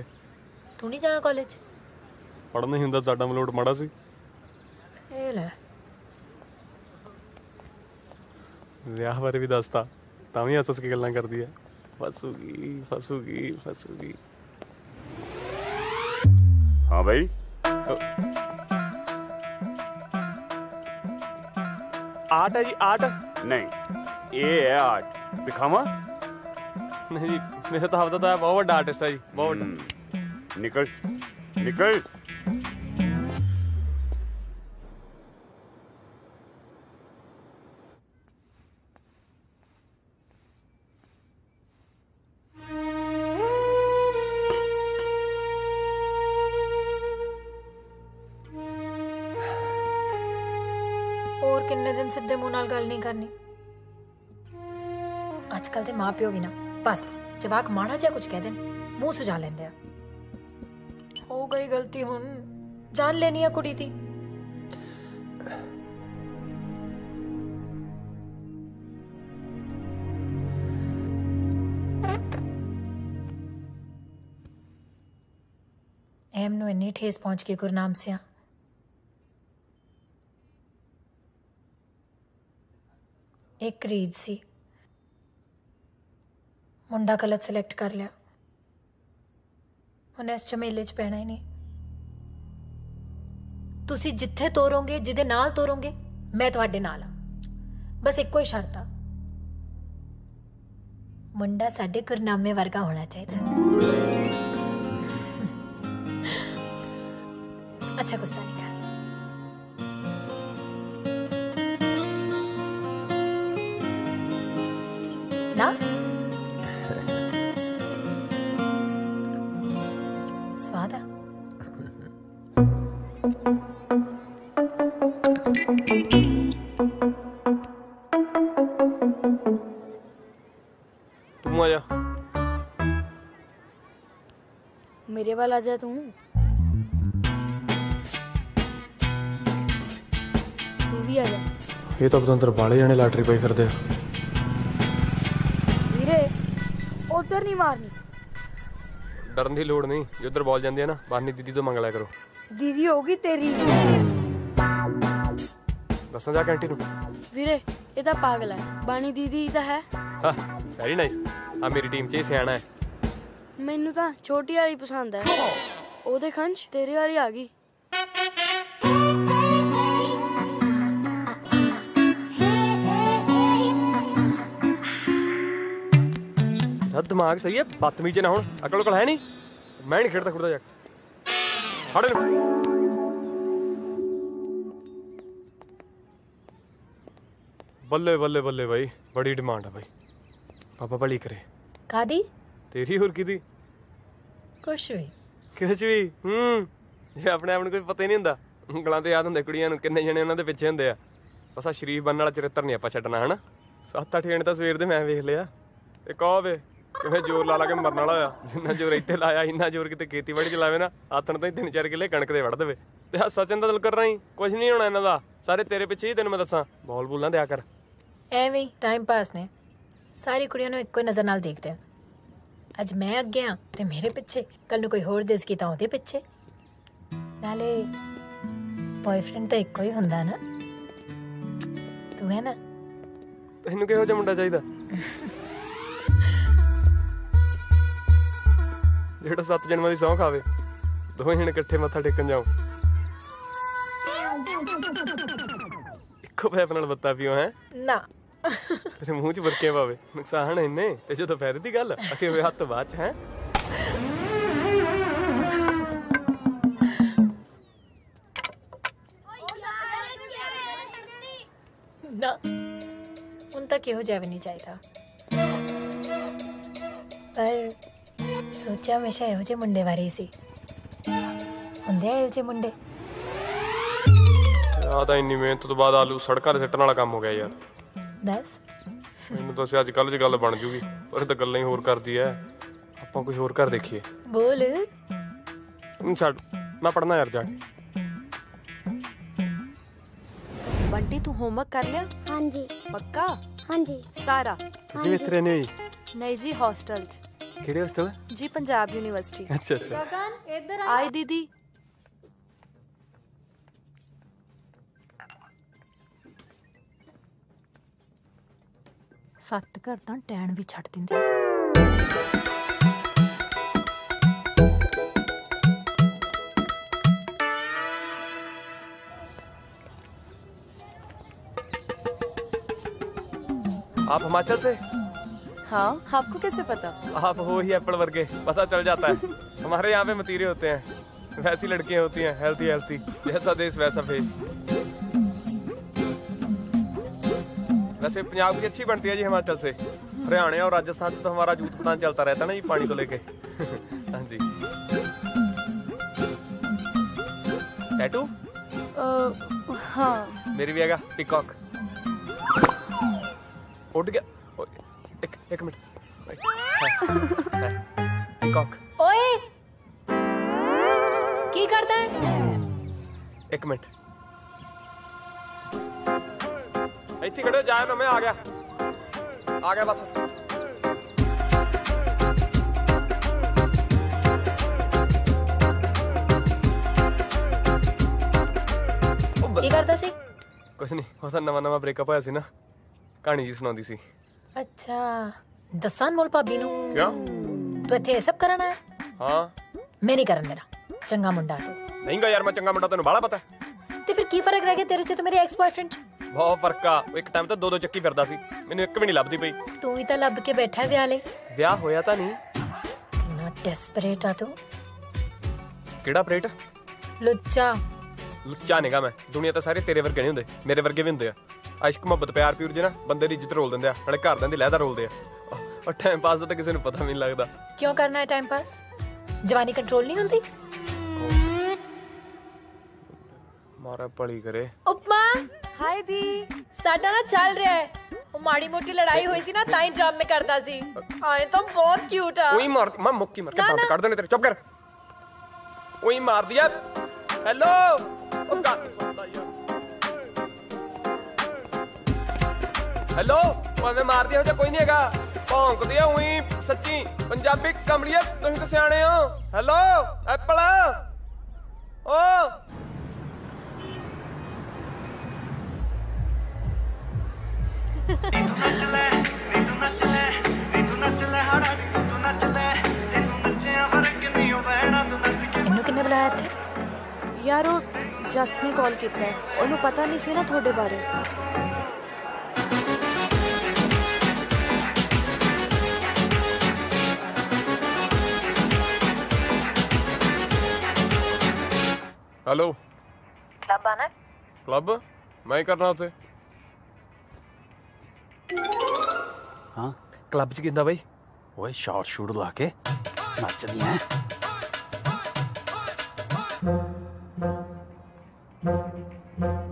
J: तू नहीं जाना कॉलेज?
B: ਪੜ੍ਹਨਾ ਨਹੀਂ ਹੁੰਦਾ, ਸਾਡਾ ਮਲੋਟ ਮਾੜਾ ਸੀ।
J: ए ले
B: ਵਿਆਹ ਬਾਰੇ ਵੀ ਦੱਸਤਾ, ਤਾਂ ਵੀ ਹੱਸ ਕੇ ਗੱਲਾਂ ਕਰਦੀ ਹੈ। ਫਸੂਗੀ ਫਸੂਗੀ ਫਸੂਗੀ।
M: हाँ भाई,
B: आर्ट है जी, आर्ट
M: नहीं ये है आर्ट। दिखावा?
B: नहीं जी, मेरा तो हफ्ता तो है, बहुत बड़ा आर्टिस्ट है जी, बहुत बड़ा।
M: निकल निकल।
J: और किन्ने दिन सीधे मुंह नाल गल नहीं करनी। आजकल ते मां प्यो भी ना बस जवाक माड़ा जिहा कुछ कह देन मुंह सुझा लेंदे आ। हो गई गलती, हुन जान लेनी है कुड़ी दी। एम नु इन्नी ठेस पहुंच गई गुरनाम सिया। एक रीड सी, मुंडा गलत सिलेक्ट कर लिया, उन्हें इस झमेले च पैना ही नहीं। तुसी जिथे तोरोगे, जिदे नाल तोरोगे, मैं तुहाडे नाल आ। बस इक्को ही शर्त आ, मुंडा साडे गुरनामे वर्गा होना चाहिए। अच्छा गुस्सा नहीं कर ना? स्वाद आ?
B: तू आ जा।
N: मेरे वाल आ जा तू। तू भी आ जा।
B: ये तो पतंतर बाले जाने लॉटरी पाई फिरदे।
N: ਵੀਰੇ ਉਧਰ ਨਹੀਂ ਮਾਰਨੀ।
B: ਡਰਨ ਦੀ ਲੋੜ ਨਹੀਂ, ਜਿੱਧਰ ਬਾਲ ਜਾਂਦੀ ਹੈ ਨਾ, ਬਾਨੀ ਦੀਦੀ ਤੋਂ ਮੰਗ ਲਿਆ ਕਰੋ।
N: ਦੀਦੀ ਹੋਗੀ ਤੇਰੀ।
B: ਦੱਸਾਂ ਜਾ ਕੈਂਟੀ ਨੂੰ।
N: ਵੀਰੇ ਇਹ ਤਾਂ ਪਾਗਲ ਹੈ, ਬਾਣੀ ਦੀਦੀ ਤਾਂ ਹੈ।
B: ਹਾਂ ਵੈਰੀ ਨਾਈਸ, ਆ ਮੇਰੀ ਟੀਮ 'ਚ ਹੀ ਸਿਆਣਾ ਹੈ।
N: ਮੈਨੂੰ ਤਾਂ ਛੋਟੀ ਵਾਲੀ ਪਸੰਦ ਹੈ, ਉਹਦੇ ਖੰਚ ਤੇਰੇ ਵਾਲੀ ਆ ਗਈ।
B: दिमाग सही है, बदतमीज ना हो, अकल उकल है नहीं। मैं नहीं खेड़ता खुड़ता जाके हट। बल्ले बल्ले बल्ले भाई, बड़ी डिमांड है भाई। पापा भली करे।
J: कादी?
B: तेरी और की दी?
J: कुछ भी
B: कुछ भी। जे अपने आप को पता ही नहीं हुंदा, ਉਂਗਲਾਂ ਤੇ ਯਾਦ ਹੁੰਦੇ ਕੁੜੀਆਂ ਨੂੰ ਕਿੰਨੇ ਜਣੇ ਉਹਨਾਂ ਦੇ ਪਿੱਛੇ ਹੁੰਦੇ ਆ। ਬਸ ਆ ਸ਼ਰੀਫ ਬਣਨ ਵਾਲਾ ਚਰਿੱਤਰ ਨਹੀਂ ਆਪਾਂ ਛੱਡਣਾ, ਹਨਾ। 7-8 ਜਣੇ ਤਾਂ ਸਵੇਰ ਦੇ ਮੈਂ ਵੇਖ ਲਿਆ। ਇੱਕ ਆ ਵੇ ਕਿਵੇਂ ਜ਼ੋਰ ਲਾ ਲਾ ਕੇ ਮਰਨ ਵਾਲਾ ਹੋਇਆ। ਜਿੰਨਾ ਜ਼ੋਰ ਇੱਥੇ ਲਾਇਆ, ਇੰਨਾ ਜ਼ੋਰ ਕਿਤੇ ਖੇਤੀਬਾੜੀ 'ਚ ਲਾਵੇ ਨਾ, ਆਥਣ ਤਾਂ ਹੀ 3-4 ਕਿੱਲੇ ਕਣਕ ਦੇ ਵੜ ਦੇਵੇ। ਤੇ ਆ ਸਚਨ ਦਾ ਦਿਲ ਕਰ ਰਹੀ, ਕੁਝ ਨਹੀਂ ਹੋਣਾ ਇਹਨਾਂ ਦਾ, ਸਾਰੇ ਤੇਰੇ ਪਿੱਛੇ ਹੀ। ਤੈਨੂੰ ਮੈਂ ਦੱਸਾਂ, ਬੋਲ ਬੋਲ ਨਾ ਦਿਆ ਕਰ।
J: ਐਵੇਂ ਹੀ ਟਾਈਮ ਪਾਸ ਨੇ, ਸਾਰੀ ਕੁੜੀਆਂ ਨੂੰ ਇੱਕੋ ਨਜ਼ਰ ਨਾਲ ਦੇਖਦੇ ਆ। ਅੱਜ ਮੈਂ ਅੱਗੇ ਆ ਤੇ ਮੇਰੇ ਪਿੱਛੇ, ਕੱਲ ਨੂੰ ਕੋਈ ਹੋਰ ਦਿਸ ਕੀਤਾ ਉਹਦੇ ਪਿੱਛੇ। ਨਾਲੇ ਬॉयਫ੍ਰੈਂਡ ਤਾਂ ਇੱਕੋ ਹੀ ਹੁੰਦਾ ਨਾ, ਤੂੰ ਹੈ ਨਾ।
B: ਤੈਨੂੰ ਕਿਹੋ ਜਿਹਾ ਮੁੰਡਾ ਚਾਹੀਦਾ ਜਿਹੜਾ 7 ਜਨਮਾਂ ਦੀ ਸਹੁੰ ਖਾਵੇ, ਦੋਵੇਂ ਜਣੇ ਇਕੱਠੇ ਮੱਥਾ ਟੇਕਣ ਜਾਓ, ਇੱਕੋ ਪੈਪ ਨਾਲ ਬੱਤਾ ਪੀਓ। ਹੈ
J: ਨਾ
B: ਤੇਰੇ ਮੂੰਹ 'ਚ ਬੁਰਕੇ ਪਾਵੇ, ਨੁਕਸਾਨ ਇੰਨੇ। ਤੇ ਜਦੋਂ ਫਾਇਦੇ ਦੀ ਗੱਲ ਅਕੇ ਹੋਏ ਹੱਥ ਬਾਅਦ 'ਚ। ਹੈ
J: ਨਾ, ਹੁਣ ਤੱਕ ਇਹੋ ਜਿਹਾ ਵੀ ਨਹੀਂ ਚਾਹੀਦਾ। ਪਰ ਸੋਚਿਆ ਹਮੇਸ਼ਾ ਇਹੋ ਜਿਹੇ ਮੁੰਡੇ ਬਾਰੇ ਹੀ ਸੀ। ਹੁੰਦੇ ਆ ਇਹੋ ਜਿਹੇ ਮੁੰਡੇ।
B: ਆ ਤਾਂ ਇੰਨੀ ਮਿਹਨਤ ਤੋਂ ਬਾਅਦ ਆਲੂ ਸੜਕਾਂ 'ਤੇ ਸਿੱਟਣ ਵਾਲਾ ਕੰਮ ਹੋ ਗਿਆ ਯਾਰ।
J: ਦੱਸ
B: ਮੈਨੂੰ ਤਾਂ ਅੱਜ ਕੱਲ੍ਹ 'ਚ ਗੱਲ ਬਣ ਜੂਗੀ, ਪਰ ਇਹ ਤਾਂ ਗੱਲਾਂ ਹੀ ਹੋਰ ਕਰਦੀ ਐ। ਆਪਾਂ ਕੁਝ ਹੋਰ ਘਰ ਦੇਖੀਏ।
J: ਬੋਲ।
B: ਛੱਡ, ਮੈਂ ਪੜ੍ਹਨਾ ਯਾਰ ਜਾ ਕੇ।
O: ਬੰਟੀ ਤੂੰ ਹੋਮਵਰਕ ਕਰ ਲਿਆ?
P: ਹਾਂਜੀ।
O: ਪੱਕਾ?
P: ਹਾਂਜੀ।
O: ਸਾਰਾ?
B: ਤੁਸੀਂ ਵੀ ਇੱਥੇ ਰਹਿੰਦੇ ਹੋ ਜੀ?
O: ਨਹੀਂ ਜੀ, ਹੌਸਟਲ 'ਚ।
B: ਕਿਹੜੇ ਹੌਸਟਲ?
O: ਜੀ ਪੰਜਾਬ ਯੂਨੀਵਰਸਿਟੀ।
B: ਅੱਛਾ ਅੱਛਾ।
I: ਗਗਨ ਇੱਧਰ ਆ।
O: ਆਈ ਦੀਦੀ।
J: ਸੱਤ ਘਰ ਤਾਂ ਟੈਣ ਵੀ ਛੱਡ ਦਿੰਦੀ।
B: आप हिमाचल से?
O: हाँ, आपको कैसे पता?
B: आप हो ही एप्पल वर्गे, पता चल जाता है। हमारे यहाँ पे मतीरे होते हैं, वैसी लड़कियां होती हैं, हेल्थी हेल्थी, जैसा देश वैसा फेस। वैसे पंजाब की अच्छी बनती है जी हिमाचल से। हरियाणा और राजस्थान से तो हमारा जूत पटान चलता रहता है ना जी, पानी को लेके। हाँ जी। टैटू?
O: हाँ।
B: मेरी भी आएगा पिकॉक। उठ गया। एक मिनट। पिकॉक।
J: ओए की करता है?
B: एक मिनट। ਇੱਥੇ ਖੜੇ ਹੋ ਜਾਏ ਨਾ, ਮੈਂ ਆ ਗਿਆ ਬਸ।
J: ਕੀ ਕਰਦਾ ਸੀ?
B: ਕੁਛ ਨਹੀਂ, ਉਹ ਤਾਂ ਨਵਾਂ ਬ੍ਰੇਕਅਪ ਹੋਇਆ ਸੀ ਨਾ, ਕਹਾਣੀ ਜੀ ਸੁਣਾਉਂਦੀ ਸੀ।
J: ਅੱਛਾ, ਦੱਸਾਂ ਅਨਮੋਲ ਭਾਬੀ ਨੂੰ?
B: ਕਿਉਂ?
J: ਤੂੰ ਇੱਥੇ ਇਹ ਸਭ ਕਰਨ ਆਇਆ?
B: ਹਾਂ।
J: ਮੈਂ ਨਹੀਂ ਕਰਨ ਦੇਣਾ, ਚੰਗਾ ਮੁੰਡਾ ਤੂੰ।
B: ਨਹੀਂ ਗਾ ਯਾਰ, ਮੈਂ ਚੰਗਾ ਮੁੰਡਾ, ਤੈਨੂੰ ਬਾਹਲਾ ਪਤਾ।
J: ਤੇ ਫਿਰ ਕੀ ਫਰਕ ਰਹਿ ਗਿਆ ਤੇਰੇ 'ਚ ਤੇ ਮੇਰੇ ਐਕਸ ਬॉयਫ੍ਰੈਂਡ 'ਚ?
B: ਬਹੁਤ ਫਰਕ ਆ। ਇੱਕ ਟਾਈਮ ਤਾਂ ਦੋ ਚੱਕੀ ਫਿਰਦਾ ਸੀ, ਮੈਨੂੰ ਇੱਕ ਵੀ ਨਹੀਂ ਲੱਭਦੀ ਪਈ।
J: ਤੂੰ ਹੀ ਤਾਂ ਲੱਭ ਕੇ ਬੈਠਾ ਵਿਆਹ ਲਈ।
B: ਵਿਆਹ ਹੋਇਆ ਤਾਂ ਨਹੀਂ।
J: ਕਿੰਨਾ ਡੈਸਪਰੇਟ ਆ ਤੂੰ।
B: ਕਿਹੜਾ ਪਰੇਟ?
J: ਲੁੱਚਾ
B: ਨਿਗਾ ਮੈਂ। ਦੁਨੀਆ ਤਾਂ ਸਾਰੇ ਤੇਰੇ ਵਰਗੇ ਨਹੀਂ ਹੁੰਦੇ, ਮੇਰੇ ਵਰਗੇ ਵੀ ਹੁੰਦੇ ਆ। ਇਸ਼ਕ ਮੁਹੱਬਤ ਪਿਆਰ ਪਿਉਰ ਜੇ ਨਾ ਬੰਦੇ ਦੀ ਇੱਜ਼ਤ ਰੋਲ ਦਿੰਦੇ ਆ, ਨਾਲੇ ਘਰਦਿਆਂ ਦੀ ਲਹਿਦਾ ਰੋਲਦੇ ਆ। ਔਰ ਟਾਈਮ ਪਾਸ ਦਾ ਤਾਂ ਕਿਸੇ ਨੂੰ ਪਤਾ ਵੀ ਨਹੀਂ ਲੱਗਦਾ।
J: ਕਿਉਂ ਕਰਨਾ ਹੈ ਟਾਈਮ ਪਾਸ? ਜਵਾਨੀ ਕੰਟਰੋਲ ਨਹੀਂ ਹੁੰਦੀ?
B: ਮਾਰਾ ਭਲੀ ਕਰੇ।
J: ਉਪਮਾ
O: ਹਾਏ ਦੀ।
J: ਸਾਡਾ ਨਾ ਚੱਲ ਰਿਹਾ ਹੈ। ਉਹ ਮਾੜੀ ਮੋਟੀ ਲੜਾਈ ਹੋਈ ਸੀ ਨਾ, ਤਾਂ ਹੀ ਡਰਾਮੇ ਕਰਦਾ ਸੀ। ਆਏ ਤਾਂ ਬਹੁਤ ਕਿਊਟ ਆ।
B: ਉਹੀ ਮਾਰ, ਮੈਂ ਮੁੱਕੀ ਮਾਰ ਕੇ ਦੰਦ ਕੱਢ ਦੇਣੇ ਤੇਰੇ। ਚੁੱਪ ਕਰ। ਉਹੀ ਮਾਰਦੀ ਆ। ਹੈਲੋ, ਉਹ ਗੱਲ ਨਹੀਂ ਸੁਣਦਾ ਯਾਰ। ਹੈਲੋ, ਉਹ ਐਵੇਂ ਮਾਰਦੀ ਹੋ ਜਾਂ ਕੋਈ ਨਹੀਂ ਹੈਗਾ। ਭੌਂਕਦੀ ਆ ਉਹੀ, ਸੱਚੀ ਪੰਜਾਬੀ ਕਮਲੀਏ, ਤੁਸੀਂ ਤਾਂ ਸਿਆਣੇ ਹੋ। Hello Apple. ਓ
J: ਇਹਨੂੰ ਕਿੰਨੇ ਬੁਲਾਇਆ ਇੱਥੇ?
O: ਯਾਰ ਉਹ ਜਸ ਨੇ ਕਾਲ ਕੀਤਾ ਹੈ, ਉਹਨੂੰ ਪਤਾ ਨਹੀਂ ਸੀ ਨਾ ਤੁਹਾਡੇ ਬਾਰੇ।
B: हेलो,
J: क्लब आना है?
B: क्लब मैं ही करना उसे।
K: हाँ
B: क्लब च किंदा भाई?
K: ओए शॉर्ट शूट ला के नचदी हैं।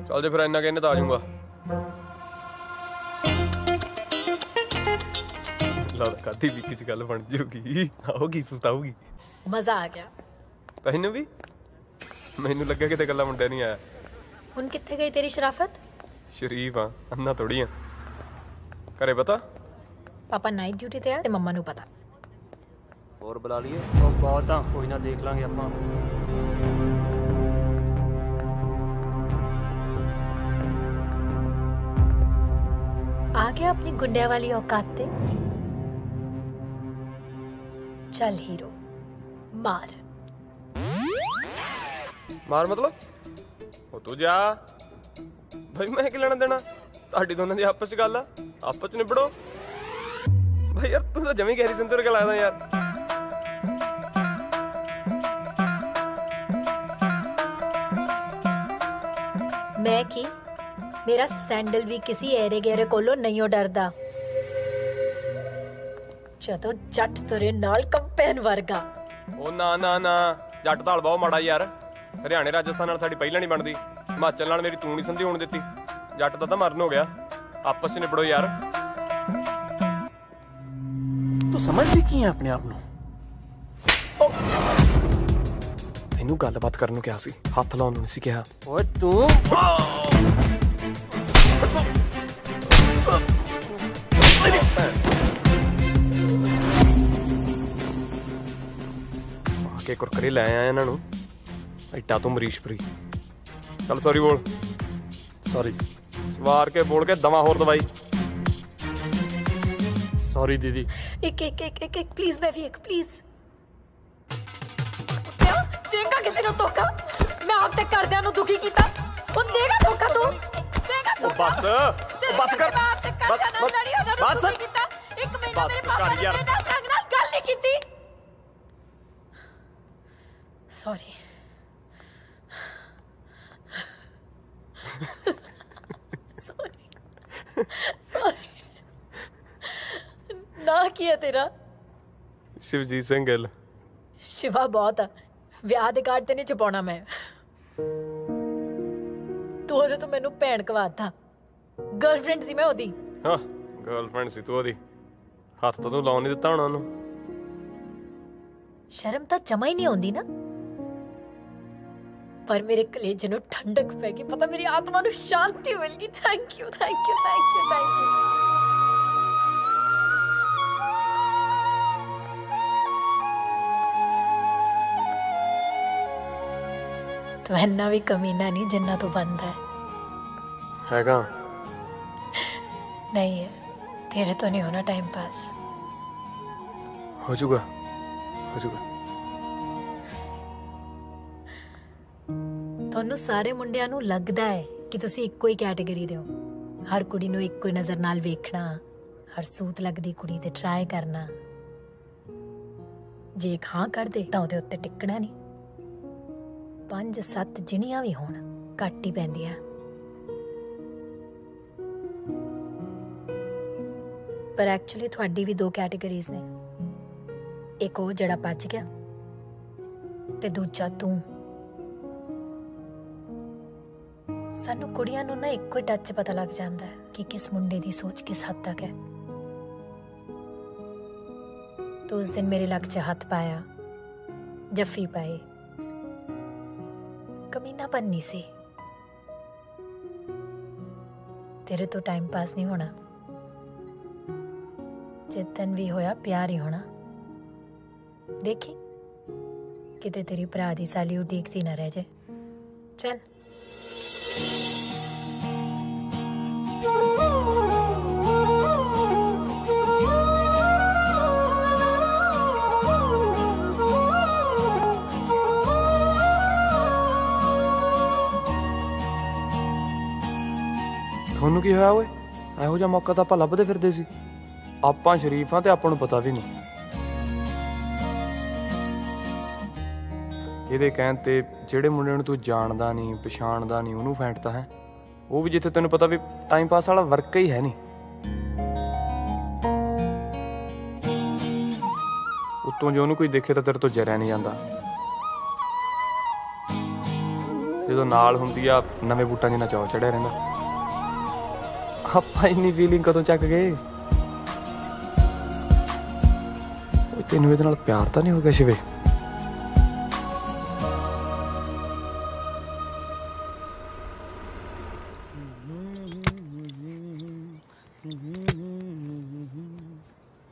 B: चल जे फिर इन्ना कहने तो आ जाऊंगा। कदी बीती च गल बन जूगी, आओगी सुताऊगी।
J: मजा आ गया।
B: तैनू भी? मैनू लगा कि गल्ला मुंडा नहीं आया।
J: हुण कित्थे गई तेरी शराफत?
B: शरीफ हाँ, अन्ना थोड़ी हाँ। घरे पता?
J: पापा नाइट ड्यूटी ते आ ते मम्मा नू पता।
K: और बुला लिए? बहुत हाँ, कोई ना देख लांगे आपां।
J: आ गया अपनी गुंडिया वाली औकात ते। चल हीरो मार।
B: मार मतलब? ओ तू जा भाई, मैं की लेना देना? ਤੁਹਾਡੀ ਦੋਨਾਂ ਦੀ ਆਪਸ ਚ ਗੱਲ ਆ, ਆਪਸ ਚ ਨਿਬੜੋ ਭਾਈ। ਯਾਰ ਤੂੰ ਤਾਂ ਜਮੀ ਗਹਿਰੀ ਸੰਤੁਰ ਕੇ ਲੱਗਦਾ ਯਾਰ।
J: मैं की मेरा सैंडल भी किसी एरे गेरे कोलो नहीं डरदा। जदों जट तेरे नाल कंपे ਭੈਣ ਵਰਗਾ।
B: ਉਹ ਨਾ ਨਾ ਨਾ, ਜੱਟ ਦਾ ਹਾਲ ਬਹੁਤ ਮਾੜਾ ਯਾਰ। ਹਰਿਆਣੇ ਰਾਜਸਥਾਨ ਨਾਲ ਸਾਡੀ ਪਹਿਲਾਂ ਨਹੀਂ ਬਣਦੀ, ਹਿਮਾਚਲ ਨਾਲ ਮੇਰੀ ਤੂੰ ਨਹੀਂ ਸੰਧੀ ਹੋਣ ਦਿੱਤੀ। ਜੱਟ ਦਾ ਤਾਂ ਮਰਨ ਹੋ ਗਿਆ, ਆਪਸ 'ਚ ਨਿਬੜੋ ਯਾਰ।
K: ਤੂੰ ਸਮਝਦੀ ਕੀ ਹੈ ਆਪਣੇ ਆਪ ਨੂੰ?
B: ਤੈਨੂੰ ਗੱਲਬਾਤ ਕਰਨ ਨੂੰ ਕਿਹਾ ਸੀ, ਹੱਥ ਲਾਉਣ ਨੂੰ ਨਹੀਂ ਸੀ ਕਿਹਾ।
K: ਓਏ ਤੂੰ
B: ਕੇ ਕੁਰਕਰੇ ਲੈ ਆਇਆ ਇਹਨਾਂ ਨੂੰ, ਐਡਾ ਤੂੰ ਮਰੀਸ਼ ਫਰੀ। ਚੱਲ ਸੌਰੀ ਬੋਲ।
K: ਸੌਰੀ
B: ਸਵਾਰ ਕੇ ਬੋਲ ਕੇ ਦਵਾ ਹੋਰ ਦਵਾਈ।
K: ਸੌਰੀ ਦੀਦੀ।
J: ਇੱਕ ਪਲੀਜ਼ ਮੈਂ ਵੀ ਇੱਕ ਪਲੀਜ਼। ਦੇਗਾ ਕਿਸੇ ਨੂੰ ਧੋਖਾ? ਮੈਂ ਆਪ ਤੇ ਘਰਦਿਆਂ ਨੂੰ ਦੁਖੀ ਕੀਤਾ, ਹੁਣ ਦੇਗਾ ਧੋਖਾ ਤੂੰ? ਦੇਗਾ ਧੋਖਾ?
B: ਬਸ ਕਰ
J: ਬਸ। ਇੱਕ ਮਹੀਨਾ ਮੇਰੇ ਪਾਪਾ ਨੇ ਮੇਰੇ ਨਾਲ ਢੰਗ ਨਾਲ ਗੱਲ ਨਹੀਂ ਕੀਤੀ। ਸੌਰੀ। ਸੌਰੀ। ਨਾ ਕੀ ਹੈ ਤੇਰਾ?
B: ਸ਼ਿਵਜੀਤ ਸਿੰਘ ਗਿੱਲ।
J: ਸ਼ਿਵਾ ਬਹੁਤ ਆ, ਵਿਆਹ ਦੇ ਕਾਰਡ ਤੇ ਨਹੀਂ ਛਪਾਉਣਾ ਮੈਂ। ਤੂੰ ਉਹਦੇ ਤੋਂ ਮੈਨੂੰ ਭੈਣ ਕਵਾਤਾ। ਗਰਲਫ੍ਰੈਂਡ ਸੀ ਮੈਂ ਉਹਦੀ।
B: ਹਾਂ ਗਰਲਫ੍ਰੈਂਡ ਸੀ ਤੂੰ ਉਹਦੀ, ਹੱਥ ਤਾਂ ਤੂੰ ਲਾਉਣ ਨਹੀਂ ਦਿੱਤਾ ਹੋਣਾ ਉਹਨੂੰ।
J: ਸ਼ਰਮ ਤਾਂ ਜਮਾ ਹੀ ਨਹੀਂ ਆਉਂਦੀ ਨਾ। ਪਰ ਮੇਰੇ ਕਲੇਜੇ ਨੂੰ ਠੰਡਕ ਪੈ ਗਈ, ਪਤਾ ਮੇਰੀ ਆਤਮਾ ਨੂੰ ਸ਼ਾਂਤੀ ਮਿਲ ਗਈ। Thank you thank you thank you thank you. ਤੂੰ ਇੰਨਾ ਵੀ ਕਮੀਨਾ ਨਹੀਂ ਜਿੰਨਾ ਤੂੰ ਬਣਦਾ ਹੈ।
B: ਹੈਗਾ
J: ਨਹੀਂ ਹੈ, ਤੇਰੇ ਤੋਂ ਨਹੀਂ ਹੋਣਾ ਟਾਈਮ ਪਾਸ।
B: ਹੋ ਜਾਊਗਾ ਹੋ ਜਾਊਗਾ।
J: ਤੁਹਾਨੂੰ ਸਾਰੇ ਮੁੰਡਿਆਂ ਨੂੰ ਲੱਗਦਾ ਹੈ ਕਿ ਤੁਸੀਂ ਇੱਕੋ ਹੀ ਕੈਟੇਗਰੀ ਦੇ ਹੋ। ਹਰ ਕੁੜੀ ਨੂੰ ਇੱਕੋ ਹੀ ਨਜ਼ਰ ਨਾਲ ਵੇਖਣਾ, ਹਰ ਸੂਤ ਲੱਗਦੀ ਕੁੜੀ ਤੇ ਟਰਾਈ ਕਰਨਾ। ਜੇ ਖਾਂ ਕਰਦੇ ਤਾਂ ਉਹਦੇ ਉੱਤੇ ਟਿਕਣਾ ਨਹੀਂ। 5-7 ਜਿਣੀਆਂ ਵੀ ਹੋਣ ਘੱਟ ਹੀ ਪੈਂਦੀਆਂ। ਪਰ ਐਕਚੁਅਲੀ ਤੁਹਾਡੀ ਵੀ 2 ਕੈਟੇਗਰੀਜ਼ ਨੇ। ਇੱਕ ਉਹ ਜਿਹੜਾ ਬਚ ਗਿਆ ਤੇ ਦੂਜਾ ਤੂੰ। ਸਾਨੂੰ ਕੁੜੀਆਂ ਨੂੰ ਨਾ ਇੱਕੋ ਹੀ ਟੱਚ ਪਤਾ ਲੱਗ ਜਾਂਦਾ ਹੈ ਕਿ ਕਿਸ ਮੁੰਡੇ ਦੀ ਸੋਚ ਕਿਸ ਹੱਦ ਤੱਕ ਹੈ। ਤੂੰ ਉਸ ਦਿਨ ਮੇਰੇ ਲੱਕ 'ਚ ਹੱਥ ਪਾਇਆ, ਜੱਫੀ ਪਾਈ, ਕਮੀਨਾਪਨ ਨਹੀਂ ਸੀ। ਤੇਰੇ ਤੋਂ ਟਾਈਮ ਪਾਸ ਨਹੀਂ ਹੋਣਾ। ਜਿੱਦਨ ਵੀ ਹੋਇਆ ਪਿਆਰ ਹੀ ਹੋਣਾ। ਦੇਖੀ ਕਿਤੇ ਤੇਰੀ ਭਰਾ ਦੀ ਸਾਲੀ ਉਡੀਕਦੀ ਨਾ ਰਹਿ ਜਾਏ। ਚੱਲ।
B: ਤੁਹਾਨੂੰ ਕੀ ਹੋਇਆ ਓਏ? ਇਹੋ ਜਿਹਾ ਮੌਕਾ ਤਾਂ ਆਪਾਂ ਲੱਭਦੇ ਫਿਰਦੇ ਸੀ। ਆਪਾਂ ਸ਼ਰੀਫ ਆ ਤੇ ਆਪਾਂ ਨੂੰ ਪਤਾ ਵੀ ਨਹੀਂ। ਇਹਦੇ ਕਹਿਣ ਤੇ ਜਿਹੜੇ ਮੁੰਡੇ ਨੂੰ ਤੂੰ ਜਾਣਦਾ ਨਹੀਂ ਪਛਾਣਦਾ ਨਹੀਂ ਉਹਨੂੰ ਫੈਂਟਦਾ ਹੈ, ਉਹ ਵੀ ਜਿੱਥੇ ਤੈਨੂੰ ਪਤਾ ਵੀ ਟਾਈਮ ਪਾਸ ਵਾਲਾ ਵਰਕ ਹੀ ਹੈ ਨਹੀਂ। ਉੱਤੋਂ ਜੇ ਉਹਨੂੰ ਕੋਈ ਦੇਖੇ ਤਾਂ ਤੇਰੇ ਤੋਂ ਜਰਿਆ ਨਹੀਂ ਜਾਂਦਾ। ਜਦੋਂ ਨਾਲ ਹੁੰਦੀ ਆ ਨਵੇਂ ਬੂਟਾਂ ਜਿੰਨਾ ਚਾਅ ਚੜਿਆ ਰਹਿੰਦਾ। ਆਪਾਂ ਇੰਨੀ ਫੀਲਿੰਗ ਕਦੋਂ ਚੱਕ ਗਏ? ਤੈਨੂੰ ਇਹਦੇ ਨਾਲ ਪਿਆਰ ਤਾਂ ਨਹੀਂ ਹੋ ਗਿਆ ਸ਼ਿਵੇ?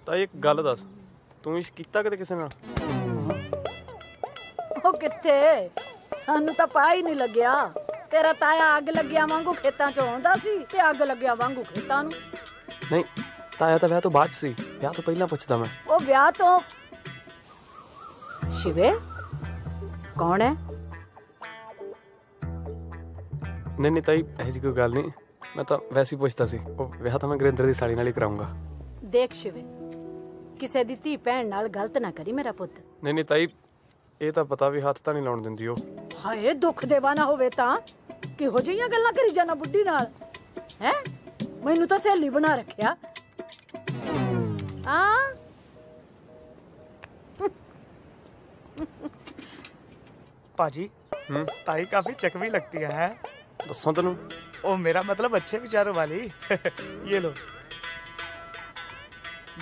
B: ਤਾਂ ਇੱਕ ਗੱਲ ਦੱਸ, ਤੂੰ ਇਸ਼ਕ ਕੀਤਾ ਕਦੇ ਕਿਸੇ ਨਾਲ?
A: ਉਹ ਕਿੱਥੇ, ਸਾਨੂੰ ਤਾਂ ਪਾ ਹੀ ਨਹੀਂ ਲੱਗਿਆ। ਤੇਰਾ ਤਾਇਆ ਅੱਗ ਲੱਗਿਆ ਵਾਂਗੂ ਖੇਤਾਂ 'ਚ ਆਉਂਦਾ ਸੀ ਤੇ ਅੱਗ ਲੱਗਿਆ ਵਾਂਗੂ ਖੇਤਾਂ ਨੂੰ।
B: ਨਹੀਂ, ਤਾਇਆ ਤਾਂ ਵਿਆਹ ਤੋਂ ਬਾਅਦ ਸੀ, ਵਿਆਹ ਤੋਂ ਪਹਿਲਾਂ ਪੁੱਛਦਾ ਮੈਂ।
A: ਉਹ ਵਿਆਹ ਤੋਂ ਸ਼ਿਵੇ ਕੌਣ ਹੈ?
B: ਨਹੀਂ ਤਾਈ, ਇਹੋ ਜਿਹੀ ਕੋਈ ਗੱਲ ਨਹੀਂ। ਮੈਂ ਤਾਂ ਵੈਸੇ ਹੀ ਪੁੱਛਦਾ ਸੀ। ਉਹ ਵਿਆਹ ਤਾਂ ਮੈਂ ਗੁਰਿੰਦਰ ਦੀ ਸਾਲੀ ਨਾਲ ਹੀ ਕਰਾਉਂਗਾ।
A: ਦੇਖ ਸ਼ਿਵੇ, ਕਿਸੇ ਦੀ ਧੀ ਭੈਣ ਨਾਲ ਗਲਤ ਨਾ ਕਰੀ ਮੇਰਾ ਪੁੱਤ।
B: ਨਹੀਂ ਤਾਈ, ਇਹ ਤਾਂ ਪਤਾ ਵੀ ਹੱਥ ਤਾਂ ਨਹੀਂ ਲਾਉਣ ਦਿੰਦੀ ਉਹ।
A: ਹਾਏ ਦੁੱਖ ਦੇਵਾ ਨਾ ਹੋਵੇ ਤਾਂ ਕਿਹੋ ਜਿਹੀਆਂ ਗੱਲਾਂ ਕਰੀ ਜਾਣਾ ਬੁੱਢੀ ਨਾਲ ਹੈ? ਮੈਨੂੰ ਤਾਂ ਸਹੇਲੀ ਬਣਾ ਰੱਖਿਆ।
K: पाजी ताई काफी चकवी लगती है
B: दसो तेन
K: ओ मेरा मतलब अच्छे विचारों वाली ये लो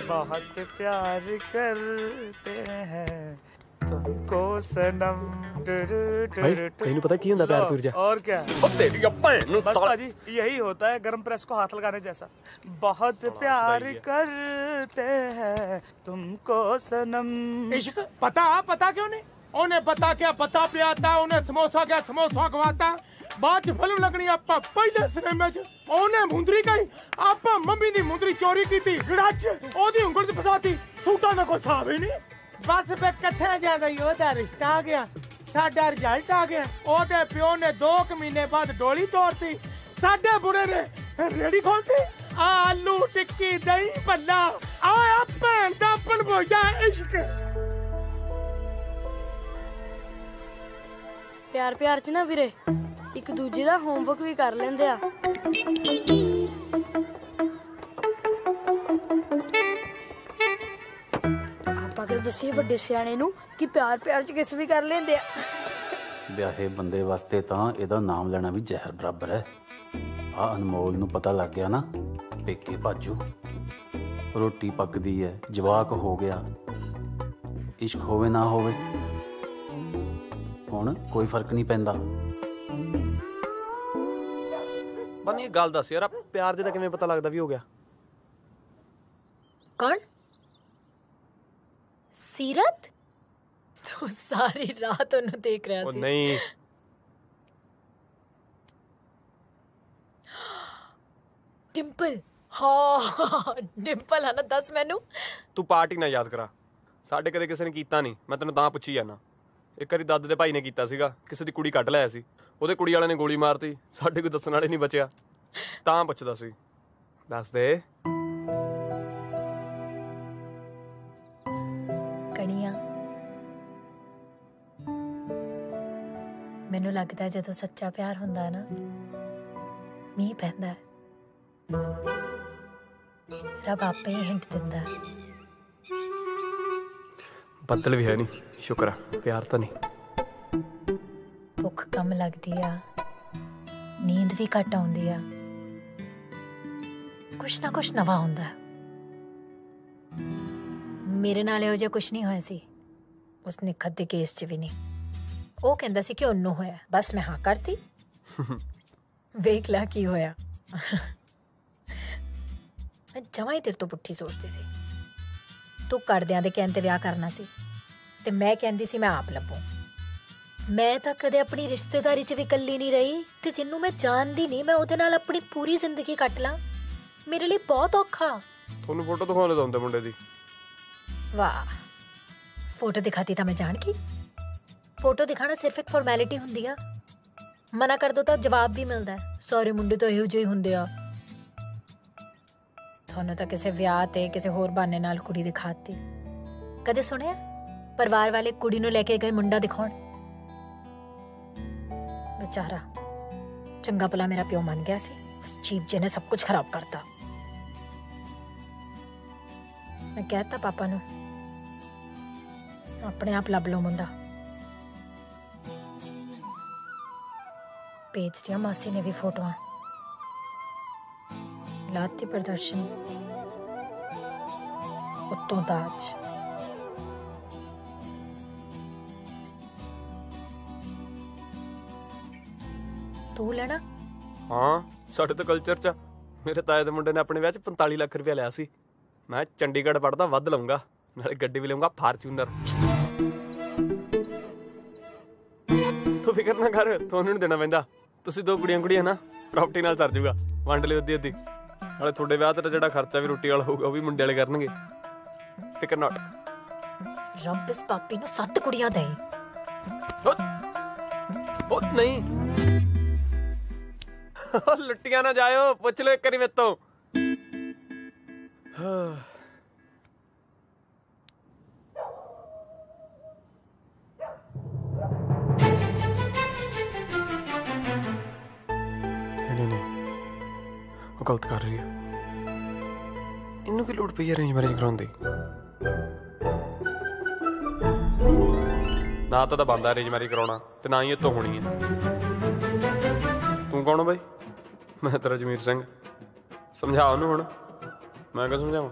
K: बहुत प्यार करते हैं तुमको सनम
B: भाई तेनू पता की हुंदा प्यार प्यार जा
K: और क्या
B: तेरी भैन
K: बस पाजी यही होता है गरम प्रेस को हाथ लगाने जैसा बहुत प्यार करते हैं तुमको सनम
C: इश्क पता क्यों नहीं उन्हें पता क्या पता पियाता उन्हें समोसा क्या समोसा खवाता बाद च फिल्म लगनी आपा पहले सिनेमे च उन्हें मुंदरी कही आपा मम्मी दी मुंदरी चोरी की थी गड़ाच ओदी उंगल च फसाती सूटां दा कोई हिसाब ही नहीं बस पे कट्ठे जादा ही ओदा रिश्ता आ गया साडा रिजल्ट आ गया ओदे प्यो ने 2 महीने बाद डोली तोड़ती साडे बुढ़े ने रेड़ी खोलती आलू टिक्की दही भल्ला आया भैन दा बनबोया इश्क
N: ਪਿਆਰ ਚ ਨਾ ਵੀਰੇ ਇੱਕ ਦੂਜੇ ਦਾ ਹੋਮਵਰਕ ਵੀ ਕਰ ਲੈਂਦੇ ਆ ਆਪਾਂ ਕਿ ਦੱਸੀਏ ਵੱਡੇ ਸਿਆਣੇ ਨੂੰ ਕਿ ਪਿਆਰ ਚ ਕਿਸ ਵੀ ਕਰ ਲੈਂਦੇ ਆ
P: ਵਿਆਹੇ ਬੰਦੇ ਵਾਸਤੇ ਤਾਂ ਇਹਦਾ ਨਾਮ ਲੈਣਾ ਵੀ ਜ਼ਹਿਰ ਬਰਾਬਰ ਹੈ ਆ ਅਨਮੋਲ ਨੂੰ ਪਤਾ ਲੱਗ ਗਿਆ ਨਾ ਪੇਕੇ ਭਾਜੂ ਰੋਟੀ ਪੱਕਦੀ ਹੈ ਜਵਾਕ ਹੋ ਗਿਆ ਇਸ਼ਕ ਹੋਵੇ ਨਾ ਹੋਵੇ ਹੁਣ ਕੋਈ ਫਰਕ ਨਹੀਂ ਪੈਂਦਾ
B: ਬਣੀ ਗੱਲ ਦੱਸ ਯਾਰ ਪਿਆਰ ਦੇ ਤਾਂ ਕਿਵੇਂ ਪਤਾ ਲੱਗਦਾ ਵੀ ਹੋ ਗਿਆ
J: कौन सीरत तो सारी रात उन्हें देख रहा सी
B: नहीं
J: डिंपल हाँ डिंपल है ना दस मैनू
B: तू पार्टी ना याद करा साडे कदे किसी ने कीता नहीं मैं तेन तां पुछी जाना एक बारी दादे दे भाई ने कीता सीगा किसी दी कुड़ी कढ लिया सी ओदे कुड़ी वाले ने गोली मारती साडे कोई दस्सण वाले नहीं बचिया तां पुछदा सी दस दे
J: कणिया मैनू लगता है जदों सच्चा प्यार हुंदा ना मीह पैंदा रब आपे ही हिंट दिंदा
B: बदल भी है नहीं शुक्र है प्यार तो नहीं
J: भुख कम लगती आ नींद भी घट आउंदी आ कुछ ना कुछ नवा हुंदा मेरे नाल इहो जिहा कुछ नहीं होया सी उस निखत दे केस च भी नहीं ਉਹ ਕਹਿੰਦਾ ਸੀ ਕਿ ਉਹਨੂੰ ਹੋਇਆ ਬਸ ਮੈਂ ਹਾਂ ਕਰਤੀ ਵੇਖ ਲਾ ਕੀ ਹੋਇਆ ਮੈਂ ਜਮਾਂ ਹੀ ਤੇਰੇ ਤੋਂ ਪੁੱਠੀ ਸੋਚਦੀ ਸੀ ਤੂੰ ਕਰਦਿਆਂ ਦੇ ਕਹਿਣ ਤੇ ਵਿਆਹ ਕਰਨਾ ਸੀ ਤੇ ਮੈਂ ਕਹਿੰਦੀ ਸੀ ਮੈਂ ਆਪ ਲੱਭੂ ਮੈਂ ਤਾਂ ਕਦੇ ਆਪਣੀ ਰਿਸ਼ਤੇਦਾਰੀ 'ਚ ਵੀ ਇਕੱਲੀ ਨਹੀਂ ਰਹੀ ਤੇ ਜਿੰਨੂੰ ਮੈਂ ਜਾਣਦੀ ਨਹੀਂ ਮੈਂ ਉਹਦੇ ਨਾਲ ਆਪਣੀ ਪੂਰੀ ਜ਼ਿੰਦਗੀ ਕੱਟ ਲਾਂ ਮੇਰੇ ਲਈ ਬਹੁਤ ਔਖਾ
B: ਤੁਹਾਨੂੰ ਫੋਟੋ ਦਿਖਾਉਣੇ ਤਾਂ ਹੁੰਦੇ ਮੁੰਡੇ ਦੀ
J: ਵਾਹ ਫੋਟੋ ਦਿਖਾਤੀ ਤਾਂ ਮੈਂ ਜਾਣ ਗਈ फोटो दिखाना सिर्फ एक फॉर्मैलिटी हुंदी आ मना कर दो तो जवाब भी मिलता है सारे मुंडे तो इहो ਜਿਹੇ ਹੁੰਦੇ ਆ ਤੁਹਾਨੂੰ ਤਾਂ ਕਿਸੇ ਵਿਆਹ ਤੇ ਕਿਸੇ ਹੋਰ ਬਹਾਨੇ ਨਾਲ ਕੁੜੀ ਦਿਖਾਤੀ ਕਦੇ ਸੁਣਿਆ ਪਰਿਵਾਰ ਵਾਲੇ ਕੁੜੀ ਨੂੰ ਲੈ ਕੇ ਗਏ ਮੁੰਡਾ ਦਿਖਾਉਣ ਵਿਚਾਰਾ ਚੰਗਾ ਭਲਾ ਮੇਰਾ ਪਿਓ ਮੰਨ ਗਿਆ ਸੀ ਉਸ ਚੀਪ ਜਿਹਨੇ ਸਭ ਕੁਝ ਖਰਾਬ ਕਰਤਾ ਮੈਂ ਕਹਿਤਾ ਪਾਪਾ ਨੂੰ ਆਪਣੇ ਆਪ ਲੱਭ ਲਓ ਮੁੰਡਾ भेज दिया मासी ने भी फोटो लाती प्रदर्शन उत्तों दाज तू लेना
B: हाँ साडे तो कल्चर च मेरे ताए दे मुंडे ने अपने विआह च 45 लाख रुपया लिया सी मैं चंडीगढ़ पढ़दा वध लऊंगा नाले गड्डी भी लऊंगा फार्चूनर तू फिक्र ना कर ਤੁਹਾਨੂੰ ਨਹੀਂ ਦੇਣਾ ਪੈਂਦਾ ਤੁਸੀਂ ਦੋ ਕੁੜੀਆਂ ਨਾ ਪ੍ਰਾਪਰਟੀ ਨਾਲ ਸਰ ਜੂਗਾ ਵੰਡ ਲਿਓ ਅੱਧੀ ਅੱਧੀ ਨਾਲੇ ਤੁਹਾਡੇ ਵਿਆਹ ਤੇ ਜਿਹੜਾ ਖਰਚਾ ਵੀ ਰੋਟੀ ਵਾਲਾ ਹੋਊਗਾ ਉਹ ਵੀ ਮੁੰਡੇ ਵਾਲੇ ਕਰਨਗੇ ਫਿਕਰ ਨਾਟ
J: ਰੱਬ ਇਸ ਪਾਪੀ ਨੂੰ 7 ਕੁੜੀਆਂ ਦੇ
B: ਉਹ ਨਹੀਂ ਲੁੱਟੀਆਂ ਨਾ ਜਾਇਓ ਪੁੱਛ ਲਓ ਇੱਕ ਵਾਰੀ ਮੇਰੇ ਤੋਂ गलत कर रही है इन्नू की लोड़ पई अरेंज मैरिज कराउण दी ਨਾ ਤਾਂ ਬੰਦਾ ਅਰੇਂਜ ਮੈਰਿਜ ਕਰਾਉਣਾ ਤੇ ਨਾ ਹੀ ਇੱਥੋਂ ਹੋਣੀ ਹੈ। ਤੂੰ ਕੌਣ ਹੋ ਬਾਈ? ਮੈਂ ਤੇਰਾ ਜਮੀਰ ਸਿੰਘ। ਸਮਝਾ ਉਹਨੂੰ ਹੁਣ। ਮੈਂ ਕਿਉਂ ਸਮਝਾਵਾਂ?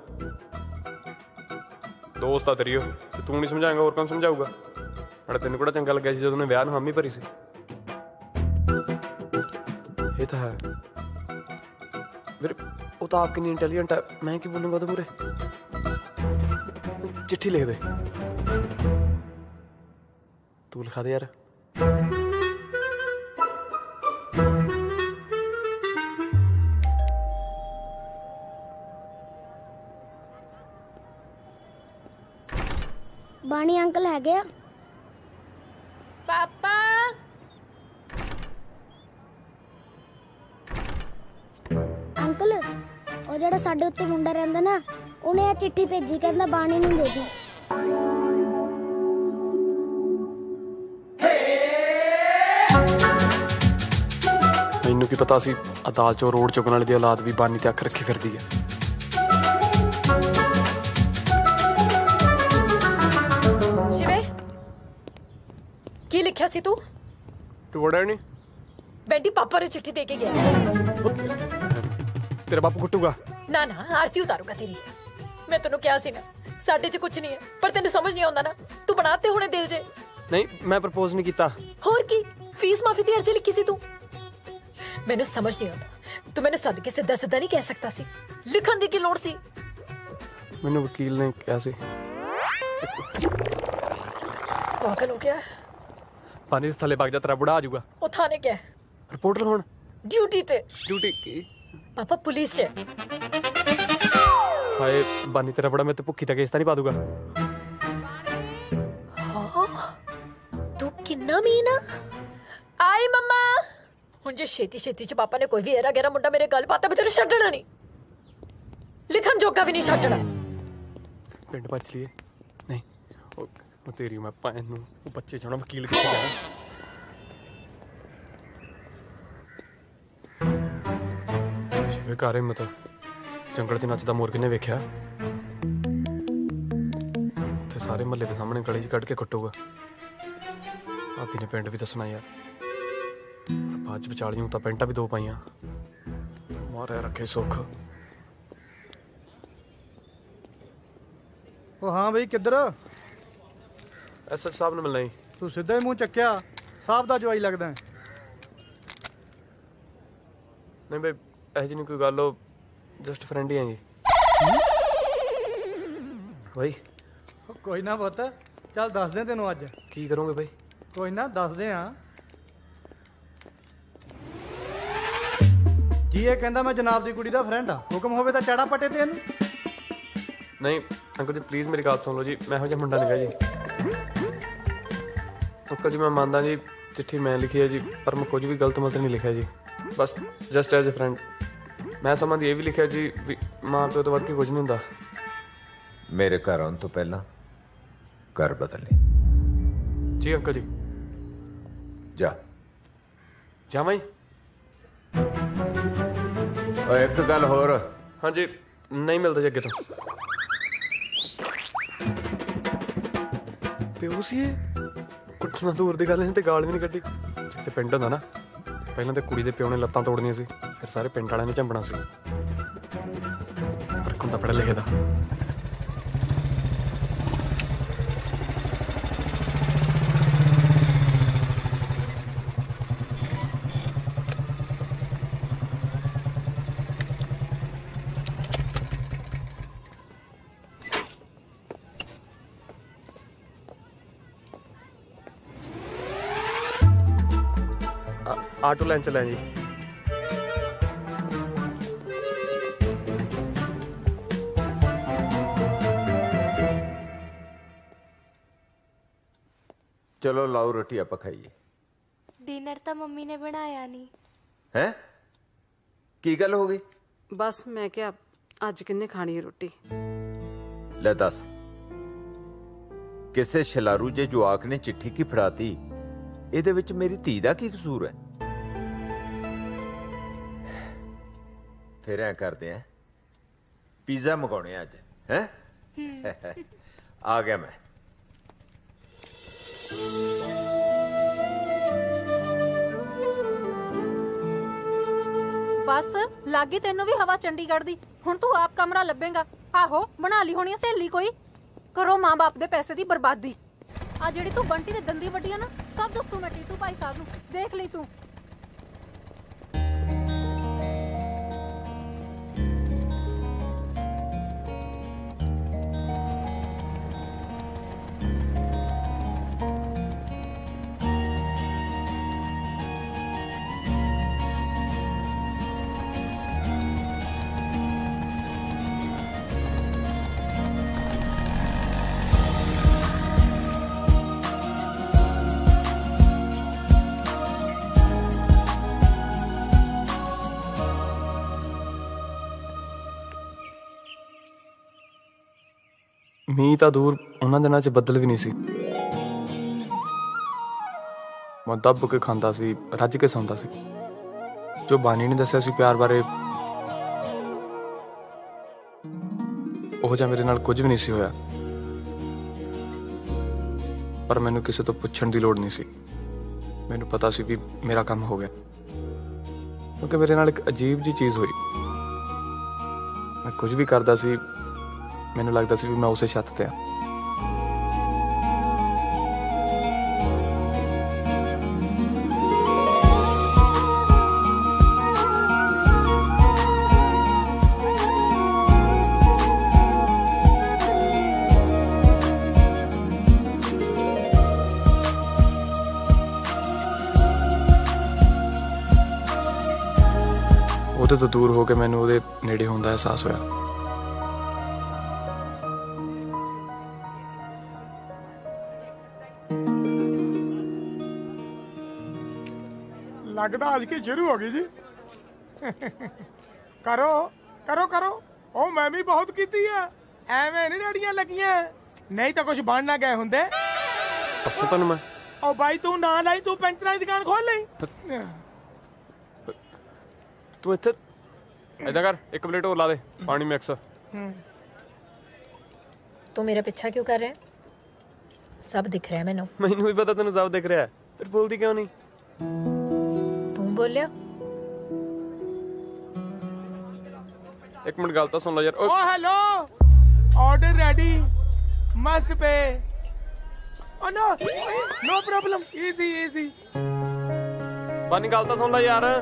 B: ਦੋਸਤ ਆ ਤੇਰੀ ਉਹ, ਤੇ ਤੂੰ ਨਹੀਂ ਸਮਝਾਏਂਗਾ ਹੋਰ ਕੌਣ ਸਮਝਾਊਗਾ? ਨਾਲੇ ਤੈਨੂੰ ਕਿਹੜਾ ਚੰਗਾ ਲੱਗਿਆ ਸੀ ਜਦੋਂ ਉਹਨੇ ਵਿਆਹ ਨੂੰ ਹਾਮੀ ਭਰੀ ਸੀ? ਇਹ ਤਾਂ ਹੈ ਵੀਰੇ, ਉਹ ਤਾਂ ਆਪ ਕਿੰਨੀ ਇੰਟੈਲੀਜੈਂਟ ਹੈ, ਮੈਂ ਕੀ ਬੋਲੂੰਗਾ ਉਹਦੇ ਮੂਹਰੇ? चिट्ठी लिख दे, तू लिखा दे यार।
Q: बानी अंकल है गया
J: पापा।
Q: अंकल ਉਹ ਜਿਹੜਾ ਸਾਡੇ ਉੱਤੇ ਮੁੰਡਾ ਰਹਿੰਦਾ ਨਾ, ਉਹਨੇ ਇਹ ਚਿੱਠੀ ਭੇਜੀ, ਕਹਿੰਦਾ ਬਾਣੀ ਨੂੰ ਦੇ ਦੀ।
B: ਮੈਨੂੰ ਕੀ ਪਤਾ ਸੀ ਅਦਾਲਤ ਚੋਂ ਰੋਡ ਚੁੱਕਣ ਵਾਲੀ ਦੀ ਔਲਾਦ ਵੀ ਬਾਨੀ ਤੇ ਅੱਖ ਰੱਖੀ ਫਿਰਦੀ ਹੈ।
J: शिवे की लिखा सी तू?
B: तू बड़ा नहीं
J: बेटी पापा ने चिट्ठी दे के गया।
B: तेरा बापू कुटूगा?
J: ना ना आरती उतारूंगा तेरी। मैं तेनों क्या सी ना साडे च कुछ नहीं है, पर तेनू समझ नहीं आउंदा ना, तू बनाते हुणे दिल जे।
B: नहीं मैं प्रपोज नहीं कीता।
J: होर की फीस माफी दी अर्जी लिखी सी तू? मैनू समझ नहीं आउंदा, तू मैनू सद के सीधा सीधा नहीं कह सकता सी, लिखण दी की लोड़ सी?
B: मैनू वकील ने कहा सी।
J: पागल हो गया?
B: पानी से थले भाग जा, तेरा बुढ़ा आ जाऊगा।
J: ओ थाने क्या है?
B: रिपोर्टर होण
J: ड्यूटी ते।
B: ड्यूटी की?
J: पापा पुलिस च।
B: हाय बानी तेरा बड़ा, मैं तो भुखी तक केस नहीं पा दूंगा।
J: हाँ तू किन्ना मीना आई मम्मा। हुण जे छेती छेती च पापा ने कोई भी एरा गेरा मुंडा मेरे गल पाता, मैं तेरे छड्डना नहीं, लिखण जोगा भी नहीं छड्डना।
B: पिंड भज लिए नहीं वो तेरी मैं भैन नूं वो बच्चे जाना वकील किथे जाना। शिवे घर हिम्मत जंगल च नचदा मोर किने वेख्या? उत्थे सारे महल्ले दे सामने गली च कढ के कुੱਟੂਗਾ। भाभी ने पिंड भी दसना यार, बाद च विचालियों तां पेंटां भी दो पाइयां। मारे रखे सुख।
R: ओ हाँ बई किधर?
B: एसएच साहब ने मिलना ही।
R: तू सीधा ही मुंह चक्या, साहब दा जवाई लगदा है।
B: नहीं भाई ऐ जी नहीं कोई गल, जस्ट फ्रेंड ही हैं जी। भाई
R: कोई ना पुत, चल दस दे तेनों अज।
B: की करोगे भाई?
R: कोई ना दस दे। हाँ जी, ये कहंदा मैं जनाब दी कुड़ी दा फ्रेंड हाँ, हुक्म होवे तां चढ़ा पटे ते इहनूं।
B: नहीं अंकल जी प्लीज़ मेरी गल सुन लो जी, मैं हो जा मुंडा नहीं जी। अंकल जी मैं मानदा जी चिट्ठी मैं लिखी है जी, पर मैं कुछ भी गलत मलत नहीं लिखा जी, बस जस्ट एज ए फ्रेंड। मैं समझ ये भी लिखा जी भी माँ प्यो तो बाद के कुछ नहीं होंदा।
L: मेरे घर आने तो पहला घर बदल ले।
B: जी अंकल जी।
L: जा
B: जा भाई।
L: एक गल होर।
B: हाँ जी नहीं मिलता जी अगे तो। प्यो सी कुट्टना दूर की गल नहीं, तो गाल भी नहीं कड्डी। जिथे पिंड होंदा ना, पहले तो कुड़ी दे प्यो ने लत्तां तोड़नियां सी, फिर सारे पिंड वालियां ने झंबना सी। फर्क हुंदा पढ़े लिखे दा। ऑटो लाइन चले जी।
L: चलो लाओ रोटी आप खाइए।
O: डिनर तो मम्मी ने बनाया नहीं
L: है। की गल हो गई?
S: बस मैं क्या अज किन्ने खानी है रोटी?
L: ले दस, किसे शलारू जे जवाक ने चिट्ठी की फड़ाती, ਇਹਦੇ ਵਿੱਚ ਮੇਰੀ ਧੀ ਦਾ ਕੀ ਕਸੂਰ ਹੈ? ਫਿਰ ਐ ਕਰਦੇ ਆ, ਪੀਜ਼ਾ ਮੰਗਾਉਣੇ ਅੱਜ ਹੈ। ਆ ਗਿਆ ਮੈਂ।
I: बस लागी तेनू भी हवा चंडीगढ़ दी। हुण तू आप कमरा लभेगा। आहो बना ली होनी सहेली कोई। करो मां बाप दे पैसे दी बर्बादी। आ जेड़ी तू बंटी दे दंदी वड्डी ना सब दस्सू मैं टीटू भाई साहब नू। देख ली तू।
B: ਮੀਂਹ ਤਾਂ ਦੂਰ ਉਹਨਾਂ ਦਿਨਾਂ 'ਚ ਬੱਦਲ ਵੀ ਨਹੀਂ ਸੀ। ਮੈਂ ਦੱਬ ਕੇ ਖਾਂਦਾ ਸੀ, ਰੱਜ ਕੇ ਸੌਂਦਾ ਸੀ। ਜੋ ਬਾਣੀ ਨੇ ਦੱਸਿਆ ਸੀ ਪਿਆਰ ਬਾਰੇ, ਉਹ ਜਿਹਾ ਮੇਰੇ ਨਾਲ ਕੁਝ ਵੀ ਨਹੀਂ ਸੀ ਹੋਇਆ। ਪਰ ਮੈਨੂੰ ਕਿਸੇ ਤੋਂ ਪੁੱਛਣ ਦੀ ਲੋੜ ਨਹੀਂ ਸੀ। ਮੈਨੂੰ ਪਤਾ ਸੀ ਵੀ ਮੇਰਾ ਕੰਮ ਹੋ ਗਿਆ, ਕਿਉਂਕਿ ਮੇਰੇ ਨਾਲ ਇੱਕ ਅਜੀਬ ਜਿਹੀ ਚੀਜ਼ ਹੋਈ। ਮੈਂ ਕੁਝ ਵੀ ਕਰਦਾ ਸੀ, ਮੈਨੂੰ ਲੱਗਦਾ ਸੀ ਵੀ ਮੈਂ ਉਸੇ ਛੱਤ ਤੇ ਆ। ਉਹਦੇ ਤੋਂ ਦੂਰ ਹੋ ਕੇ ਮੈਨੂੰ ਉਹਦੇ ਨੇੜੇ ਹੋਣ ਦਾ ਅਹਿਸਾਸ ਹੋਇਆ।
C: लगता आज की शुरू हो गई जी। करो करो करो। ओ मैं भी बहुत की है। एवें नहीं रेड़ियां लगियां, नहीं तो कुछ बन ना गए होंगे।
B: मैं
C: ओ भाई तू ना लाई, तू पेंचर की दुकान खोल ली।
B: तू इत्थे ऐसा कर, एक प्लेट और ला दे पानी मिक्स।
J: तू मेरा पीछा क्यों कर रहा है? सब दिख रहा है मैनू।
B: मैनू भी पता तेनू सब दिख रहा है, फिर बोलती क्यों नहीं?
J: बोलिया
B: एक मिनट गल तो सुन लो यार।
C: Oh hello, order ready, must pay. Oh no no problem, easy easy.
B: पानी गल तो सुन लो यार।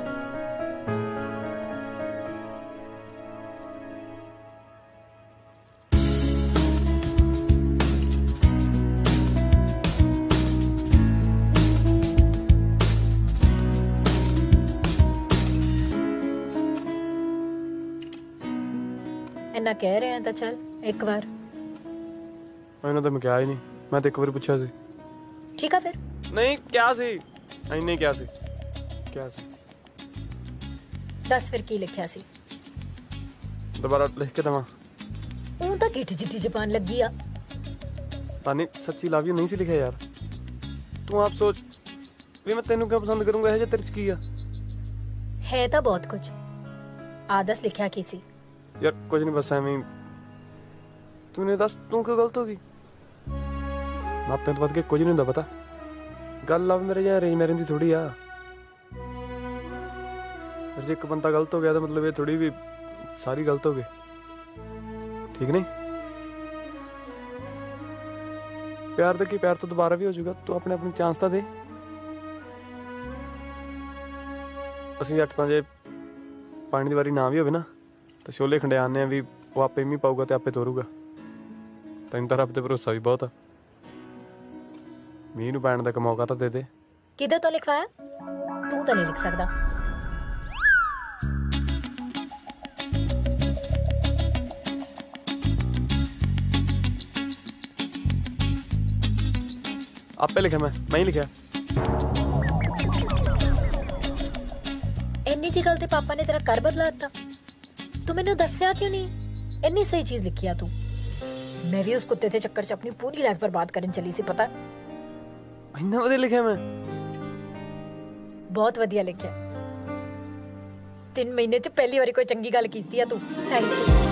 J: इन्ना कह रहे हैं तो चल एक बार।
B: मैंने तो मैं क्या ही नहीं, मैं तो एक बार पूछा सी।
J: ठीक है फिर।
B: नहीं क्या सी, नहीं क्या सी, क्या सी।
J: दस फिर की लिखिया सी?
B: दोबारा लिख के दवा।
J: ऊं तो गिठी जिठी जबान लगी आ।
B: तानी सच्ची लव यू नहीं सी लिखा यार। तू आप सोच भी मैं तेनू क्यों पसंद करूंगा, है जे तेरे च की आ?
J: है तो बहुत कुछ। आदस लिखिया की सी?
B: यार कुछ नहीं, बस एवं तूने दस तू क्यों गलत होगी? मापे तो बस के कुछ नहीं होंदा पता। गल लव मेरे या अरेंज मैरिज दी थोड़ी आ। फिर जे एक बंदा गलत हो गया तो मतलब ये थोड़ी भी सारी गलत हो गई, ठीक नहीं? प्यार तो की, प्यार तो दोबारा भी हो जाएगा। तू अपने अपनी चांस तो दे। ਅਸੀਂ ਜੱਟ ਤਾਂ ਜੇ ਪਾਣੀ ਦੀ ਵਾਰੀ ਨਾ ਵੀ ਹੋਵੇ ਨਾ ਤਾਂ ਛੋਲੇ ਖੰਡਿਆਨੇ ਆ ਵੀ ਉਹ ਆਪੇ ਮੀਂਹ ਪਾਊਗਾ ਤੇ ਆਪੇ ਤੋਰੂਗਾ। ਤੈਨੂੰ ਤਾਂ ਰੱਬ ਤੇ ਭਰੋਸਾ ਵੀ ਬਹੁਤ ਆ। ਮੀਂਹ ਨੂੰ ਪੈਣ ਦਾ ਇੱਕ ਮੌਕਾ ਤਾਂ ਦੇ ਦੇ।
J: ਕਿਹਦੇ ਤੋਂ ਲਿਖਵਾਇਆ? ਤੂੰ ਤਾਂ ਨਹੀਂ ਲਿਖ ਸਕਦਾ।
B: आपे लिखा, मैं ही लिखा।
J: इन्नी जी गल ते पापा ने तेरा घर बदला दिता। तू मैनू दस्या क्यों नहीं? इन्नी सही चीज लिखी आ तू। मैं भी उस कुत्ते के चक्कर च अपनी पूरी लाइफ बर्बाद करन चली सी, पता?
B: इन्ना वधिया लिखा मैं।
J: बहुत वधिया लिखा। 3 महीने च पहली बारी कोई चंगी गल कीती आ तू। Thank you.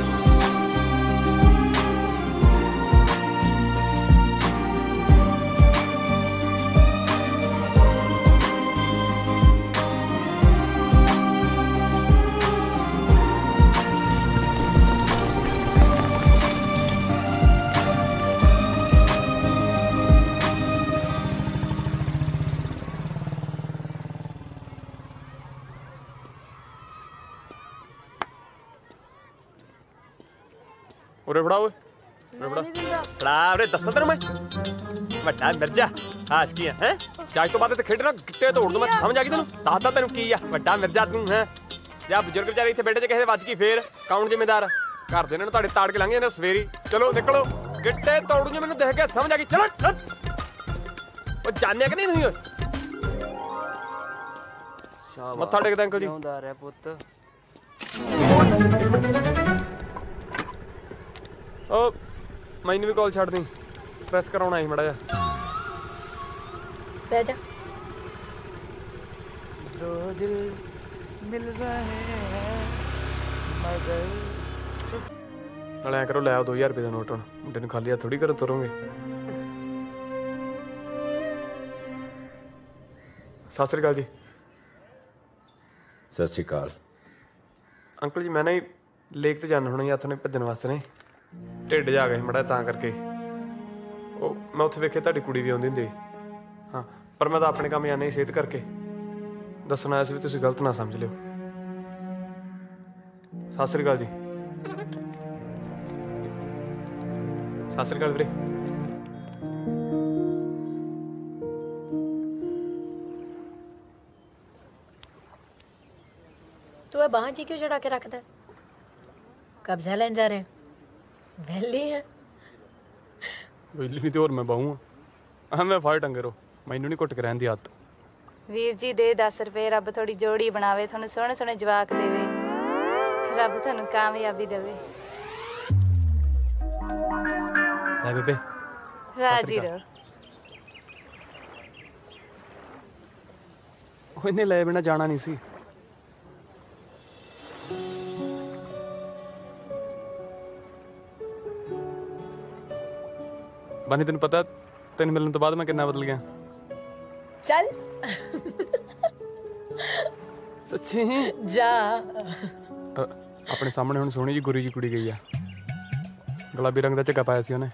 B: ਉਰੇ ਫੜਾ ਓਏ ਉਰੇ ਫੜਾ ਫੜਾ ਉਰੇ ਦੱਸਾਂ ਤੈਨੂੰ ਮੈਂ ਵੱਡਾ ਮਿਰਜ਼ਾ ਆਸ਼ਕੀ ਹੈ ਚਾਹ ਤੋਂ ਬਾਅਦ ਤੇ ਖੇਡਣਾ ਕਿੱਤੇ ਤੋੜ ਦੂੰ ਮੈਂ ਸਮਝ ਆ ਗਈ ਤੈਨੂੰ ਦੱਸਦਾ ਤੈਨੂੰ ਕੀ ਆ ਵੱਡਾ ਮਿਰਜ਼ਾ ਤੂੰ ਹੈ ਜਾਂ ਬਜ਼ੁਰਗ ਵਿਚਾਰੇ ਇੱਥੇ ਬੈਠੇ ਚ ਕਿਸੇ ਦੇ ਵੱਜ ਗਈ ਫੇਰ ਕੌਣ ਜ਼ਿੰਮੇਦਾਰ ਘਰ ਦੇ ਇਹਨਾਂ ਨੂੰ ਤੁਹਾਡੇ ਤਾੜ ਕੇ ਲੰਘ ਜਾਂਦੇ ਸਵੇਰੀ ਚਲੋ ਨਿਕਲੋ ਗਿੱਟੇ ਤੋੜੂ ਜੇ ਮੈਨੂੰ ਦੇਖ ਕੇ ਸਮਝ ਆ ਗਈ ਚਲੋ ਉਹ ਜਾਣਿਆ ਕਿ ਨਹੀਂ ਤੁਸੀਂ ਮੱਥਾ ਟੇਕਦਾ ਅੰਕਲ ਜੀ
T: ਆਉਂਦਾ ਰਹਿ ਪੁੱਤ
B: ਉਹ ਮੈਨੂੰ ਵੀ ਕਾਲ ਛੱਡ ਦੀ ਪ੍ਰੈਸ ਕਰਾਉਣਾ ਸੀ ਮੜਾ ਜਾ
J: ਬਹਿ ਜਾ
K: दो दिल मिल रहे हैं मगर
B: ਨਾਲੇ ਐ ਕਰੋ ਲੈ ਆਓ 2000 ਰੁਪਏ ਦਾ ਨੋਟ ਹੁਣ ਮੁੰਡੇ ਨੂੰ ਖਾਲੀ ਹੱਥ ਥੋੜੀ ਕਰੋ ਤੁਰੋਗੇ ਸਤਿ ਸ੍ਰੀ ਅਕਾਲ ਜੀ
L: ਸਤਿ ਸ਼੍ਰੀ ਅਕਾਲ
B: ਅੰਕਲ ਜੀ ਮੈਂ ਨਾ ਲੇਕ ਤੇ ਜਾਣਾ ਹੁਣ ਹੱਥ ਨੇ ਭੱਜਣ ਵਾਸਤੇ ਨੇ ਢਿੱਡ ਜਾ ਗਿਆ ਸੀ ਮੜਾ ਤਾਂ ਕਰਕੇ ਉਹ ਮੈਂ ਉੱਥੇ ਵੇਖਿਆ ਤੁਹਾਡੀ ਕੁੜੀ ਵੀ ਆਉਂਦੀ ਹੁੰਦੀ ਹਾਂ ਪਰ ਮੈਂ ਤਾਂ ਆਪਣੇ ਕੰਮ ਜਾਣਾ ਹੀ ਸਿਹਤ ਕਰਕੇ ਦੱਸਣਾ ਆਇਆ ਸੀ ਵੀ ਤੁਸੀਂ ਗਲਤ ਨਾ ਸਮਝ ਲਿਓ ਸਤਿ ਸ੍ਰੀ ਅਕਾਲ ਜੀ ਸਤਿ ਸ੍ਰੀ ਅਕਾਲ ਵੀਰੇ
J: तू है बाहर जी क्यों चढ़ा के रखता है कब्जा लेने जा रहे हैं वैली है
B: ਵੇਲੀ ਨਹੀਂ ਤੇ ਹੋਰ ਮੈਂ ਬਾਹੂ ਆ ਮੈਂ ਫਾਇਰ ਟੰਗੇ ਰੋ ਮੈਨੂੰ ਨਹੀਂ ਘੁੱਟ ਕੇ ਰਹਿਣ ਦੀ ਆਦਤ
U: ਵੀਰ ਜੀ ਦੇ 10 ਰੁਪਏ ਰੱਬ ਥੋੜੀ ਜੋੜੀ ਬਣਾਵੇ ਤੁਹਾਨੂੰ ਸੋਹਣੇ ਸੋਹਣੇ ਜਵਾਕ ਦੇਵੇ ਰੱਬ ਤੁਹਾਨੂੰ ਕਾਮਯਾਬੀ ਦੇਵੇ
B: ਲੈ ਬੇਬੇ
U: ਰਾਜੀ ਰਹੋ
B: ਉਹ ਇਹਨੇ ਲੈ ਬਿਨਾ ਜਾਣਾ ਨਹੀਂ ਸੀ ਬਾਨੀ ਤੈਨੂੰ ਪਤਾ ਤੈਨੂੰ ਮਿਲਣ ਤੋਂ ਬਾਅਦ ਮੈਂ ਕਿੰਨਾ ਬਦਲ ਗਿਆ
J: चल
B: ਸੱਚੀ
J: जा
B: ਆਪਣੇ ਸਾਹਮਣੇ ਹੁਣ ਸੋਹਣੀ ਜੀ ਗੁਰੀ ਜੀ ਕੁੜੀ ਗਈ ਆ ਗੁਲਾਬੀ ਰੰਗ ਦਾ ਝੱਗਾ ਪਾਇਆ ਸੀ ਉਹਨੇ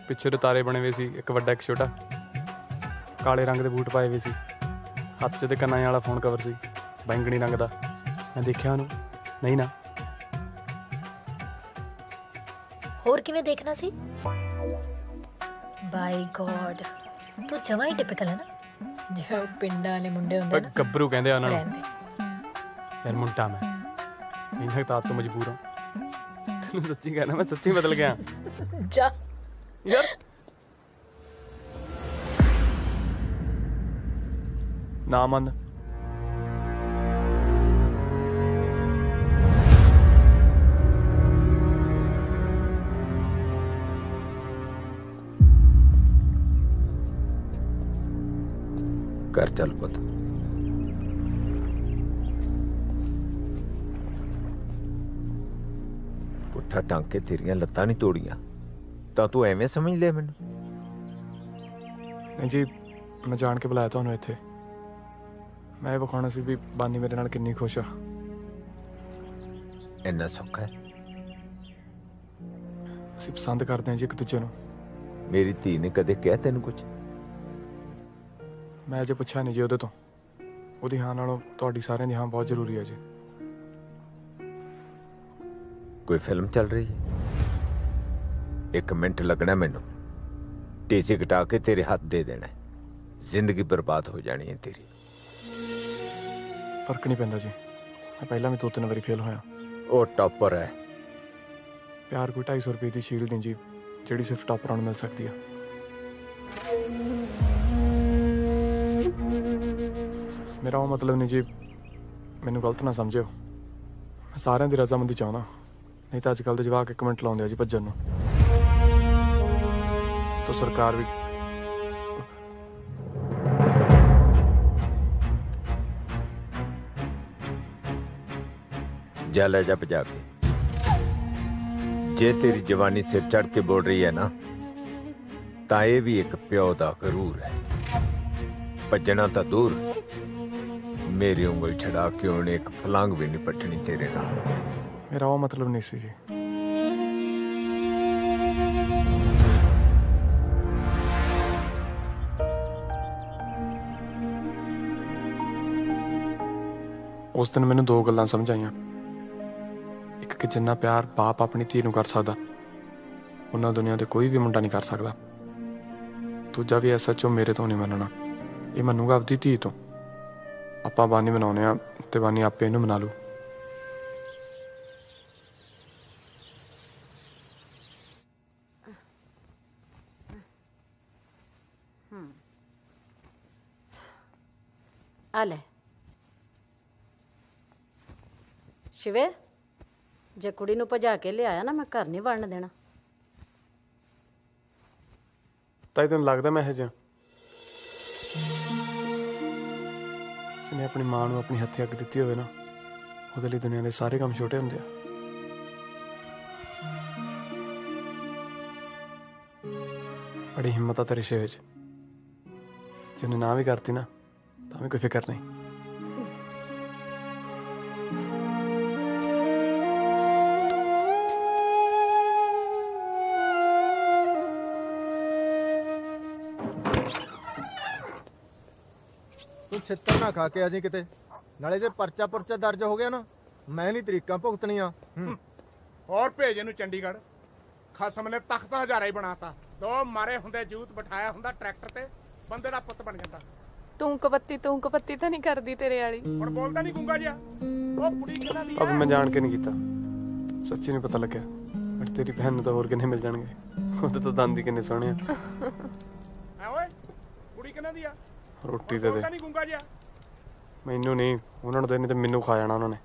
B: ਪਿੱਛੇ ਦੇ ਤਾਰੇ ਬਣੇ ਹੋਏ ਸੀ ਇੱਕ ਵੱਡਾ ਇੱਕ ਛੋਟਾ ਕਾਲੇ ਰੰਗ ਦੇ ਬੂਟ ਪਾਏ ਹੋਏ ਸੀ ਹੱਥ 'ਚ ਤੇ ਕੰਨਾਂ ਵਾਲਾ ਫੋਨ ਕਵਰ ਸੀ ਬੈਂਗਣੀ ਰੰਗ ਦਾ ਮੈਂ ਦੇਖਿਆ ਉਹਨੂੰ ਨਹੀਂ ਨਾ
J: ਹੋਰ ਕਿਵੇਂ ਦੇਖਣਾ ਸੀ ਬਾਈ ਗॉड ਤੂੰ ਜਮਾਂ ਹੀ ਟਿਪੀਕਲ ਹੈ ਨਾ ਜੋ ਪਿੰਡਾਂ ਵਾਲੇ ਮੁੰਡੇ ਹੁੰਦੇ ਨਾ
B: ਗੱਭਰੂ ਕਹਿੰਦੇ ਆ ਉਹਨਾਂ ਨੂੰ ਯਾਰ ਮੁੰਡਾ ਮੈਂ ਇਹਨਾਂ ਤਾਂ ਆਪ ਤੋਂ ਮਜਬੂਰ ਹਾਂ ਤੈਨੂੰ ਸੱਚੀ ਕਹਿਣਾ ਮੈਂ ਸੱਚੀ ਬਦਲ ਗਿਆ
J: ਜਾ
B: ਯਾਰ ਨਾ ਮੰਨ
L: कर चल पुत पुट्ठा टांग के तेरियां लत्तां नहीं तोड़ियां ਤਾਂ ਤੂੰ ਐਵੇਂ ਸਮਝ ਲਿਆ ਮੈਨੂੰ
B: ਨਹੀਂ ਜੀ ਮੈਂ ਜਾਣ ਕੇ ਬੁਲਾਇਆ ਤੁਹਾਨੂੰ ਇੱਥੇ ਮੈਂ ਇਹ ਵਿਖਾਉਣਾ ਸੀ ਵੀ ਬਾਨੀ ਮੇਰੇ ਨਾਲ ਕਿੰਨੀ ਖੁਸ਼ ਆ
L: ਇੰਨਾ ਸੌਖਾ ਹੈ
B: ਅਸੀਂ ਪਸੰਦ ਕਰਦੇ ਹਾਂ ਜੀ ਇੱਕ ਦੂਜੇ ਨੂੰ
L: ਮੇਰੀ ਧੀ ਨੇ ਕਦੇ ਕਿਹਾ ਤੈਨੂੰ ਕੁਝ
B: ਮੈਂ ਅਜੇ ਪੁੱਛਿਆ ਨਹੀਂ ਜੀ ਉਹਦੇ ਤੋਂ ਉਹਦੀ ਹਾਂ ਨਾਲੋਂ ਤੁਹਾਡੀ ਸਾਰਿਆਂ ਦੀ ਹਾਂ ਬਹੁਤ ਜ਼ਰੂਰੀ ਹੈ ਜੀ
L: ਕੋਈ ਫਿਲਮ ਚੱਲ ਰਹੀ ਹੈ 1 ਮਿੰਟ ਲੱਗਣਾ ਮੈਨੂੰ ਟੀਸੀ ਕਟਾ ਕੇ ਤੇਰੇ ਹੱਥ ਦੇ ਦੇਣਾ ਜ਼ਿੰਦਗੀ ਬਰਬਾਦ ਹੋ ਜਾਣੀ ਹੈ ਤੇਰੀ
B: ਫਰਕ ਨਹੀਂ ਪੈਂਦਾ ਜੀ ਮੈਂ ਪਹਿਲਾਂ ਵੀ 2-3 ਵਾਰੀ ਫੇਲ ਹੋਇਆ
L: ਉਹ ਟੌਪਰ ਹੈ
B: ਪਿਆਰ ਕੋਈ 250 ਰੁਪਏ ਦੀ ਸ਼ੀਲਡ ਨਹੀਂ ਜੀ ਜਿਹੜੀ ਸਿਰਫ ਟੌਪਰਾਂ ਨੂੰ ਮਿਲ ਸਕਦੀ ਆ ਮੇਰਾ ਉਹ ਮਤਲਬ ਨਹੀਂ ਜੀ ਮੈਨੂੰ ਗਲਤ ਨਾ ਸਮਝਿਓ ਮੈਂ ਸਾਰਿਆਂ ਦੀ ਰਜ਼ਾਮੰਦੀ ਚਾਹੁੰਦਾ ਨਹੀਂ ਤਾਂ ਅੱਜ ਕੱਲ੍ਹ ਦੇ ਜਵਾਕ 1 ਮਿੰਟ ਲਾਉਂਦੇ ਆ ਜੀ ਭੱਜਣ ਨੂੰ ਤਾਂ ਸਰਕਾਰ ਵੀ
L: ਜਾ ਲੈ ਜਾ ਭਜਾ ਕੇ ਜੇ ਤੇਰੀ ਜਵਾਨੀ ਸਿਰ ਚੜ ਕੇ ਬੋਲ ਰਹੀ ਹੈ ਨਾ ਤਾਂ ਇਹ ਵੀ ਇੱਕ ਪਿਓ ਦਾ ਗਰੂਰ ਹੈ ਭੱਜਣਾ ਤਾਂ ਦੂਰ ਮੇਰੀ ਉਂਗਲ ਛੜਾ ਕੇ ਉਹਨੇ ਇੱਕ ਪਲੰਗ ਵੀ ਨਹੀਂ ਪੱਟਣੀ ਤੇਰੇ ਨਾਲ
B: ਮੇਰਾ ਉਹ ਮਤਲਬ ਨਹੀਂ ਸੀ ਜੀ ਉਸ ਦਿਨ ਮੈਨੂੰ 2 ਗੱਲਾਂ ਸਮਝ ਆਈਆਂ ਇੱਕ कि जिन्ना प्यार बाप अपनी धी नूं कर सकदा उन्ना दुनिया दे कोई भी मुंडा नहीं कर सकदा। दूजा भी SHO मेरे तो नहीं मनना, ये मनूगा अपनी धी तो। आपां बानी बनाउने आ ते बानी आपे इहनूं मना लू।
A: आ ले शिवे, जे कुड़ी नूं भजा के लिआया ना, मैं घर नहीं वड़न देना।
B: ताई तैनूं लगदा मैं इहो जिहा जिन्हें अपनी मां नूं अपनी हत्थी अग दित्ती होवे ना, ਉਹਦੇ ਲਈ दुनिया के सारे काम छोटे ਹੁੰਦੇ ਆ। बड़ी हिम्मत आ तेरे शेवे च, जिन्हें ना भी करती ना तां भी कोई फिक्र नहीं।
D: ਤੂੰ ਛਿੱਤਰ ਨਾ ਖਾ ਕੇ ਆ ਜੀ ਕਿਤੇ, ਨਾਲੇ ਜੇ ਪਰਚਾ ਪੁਰਚਾ ਦਰਜ ਹੋ ਗਿਆ ਨਾ, ਮੈਂ ਨਹੀਂ ਤਰੀਕਾਂ ਭੁਗਤਣੀਆਂ।
C: और भेज इनू चंडीगढ़। खसम ने तख्त हजारा ही बनाता, दो मारे हुंदे जूत बिठाया हुंदा ट्रैक्टर ते, बंदे दा पुत्त बन जाता।
E: ਤੂੰ ਕਪੱਤੀ ਤਾਂ ਨਹੀਂ ਕਰਦੀ ਤੇਰੇ ਵਾਲੀ।
C: ਹੁਣ ਬੋਲਦਾ ਨਹੀਂ ਗੁੰਗਾ ਜਿਹਾ। ਉਹ ਕੁੜੀ ਕਿਹਨਾਂ ਦੀ
B: अब मैं जान के नहीं कीता, सच्ची नहीं पता लग्या। बट तेरी बहन नूं तां होर किन्ने मिल जाणगे, ਉਹਦੇ ਤਾਂ ਦੰਦ ਹੀ ਕਿੰਨੇ ਸੋਹਣੇ ਆ।
C: ਐ ਓਏ ਕੁੜੀ ਕਿਹਨਾਂ ਦੀ ਆ?
B: ਰੋਟੀ ਦੇ
C: ਬੋਲਦਾ ਨਹੀਂ ਗੁੰਗਾ ਜਿਹਾ।
B: ਮੈਨੂੰ ਨਹੀਂ, ਉਹਨਾਂ ਨੂੰ ਦੇਣੀ ਤੇ ਮੈਨੂੰ ਖਾ ਜਾਣਾ ਉਹਨਾਂ ਨੇ।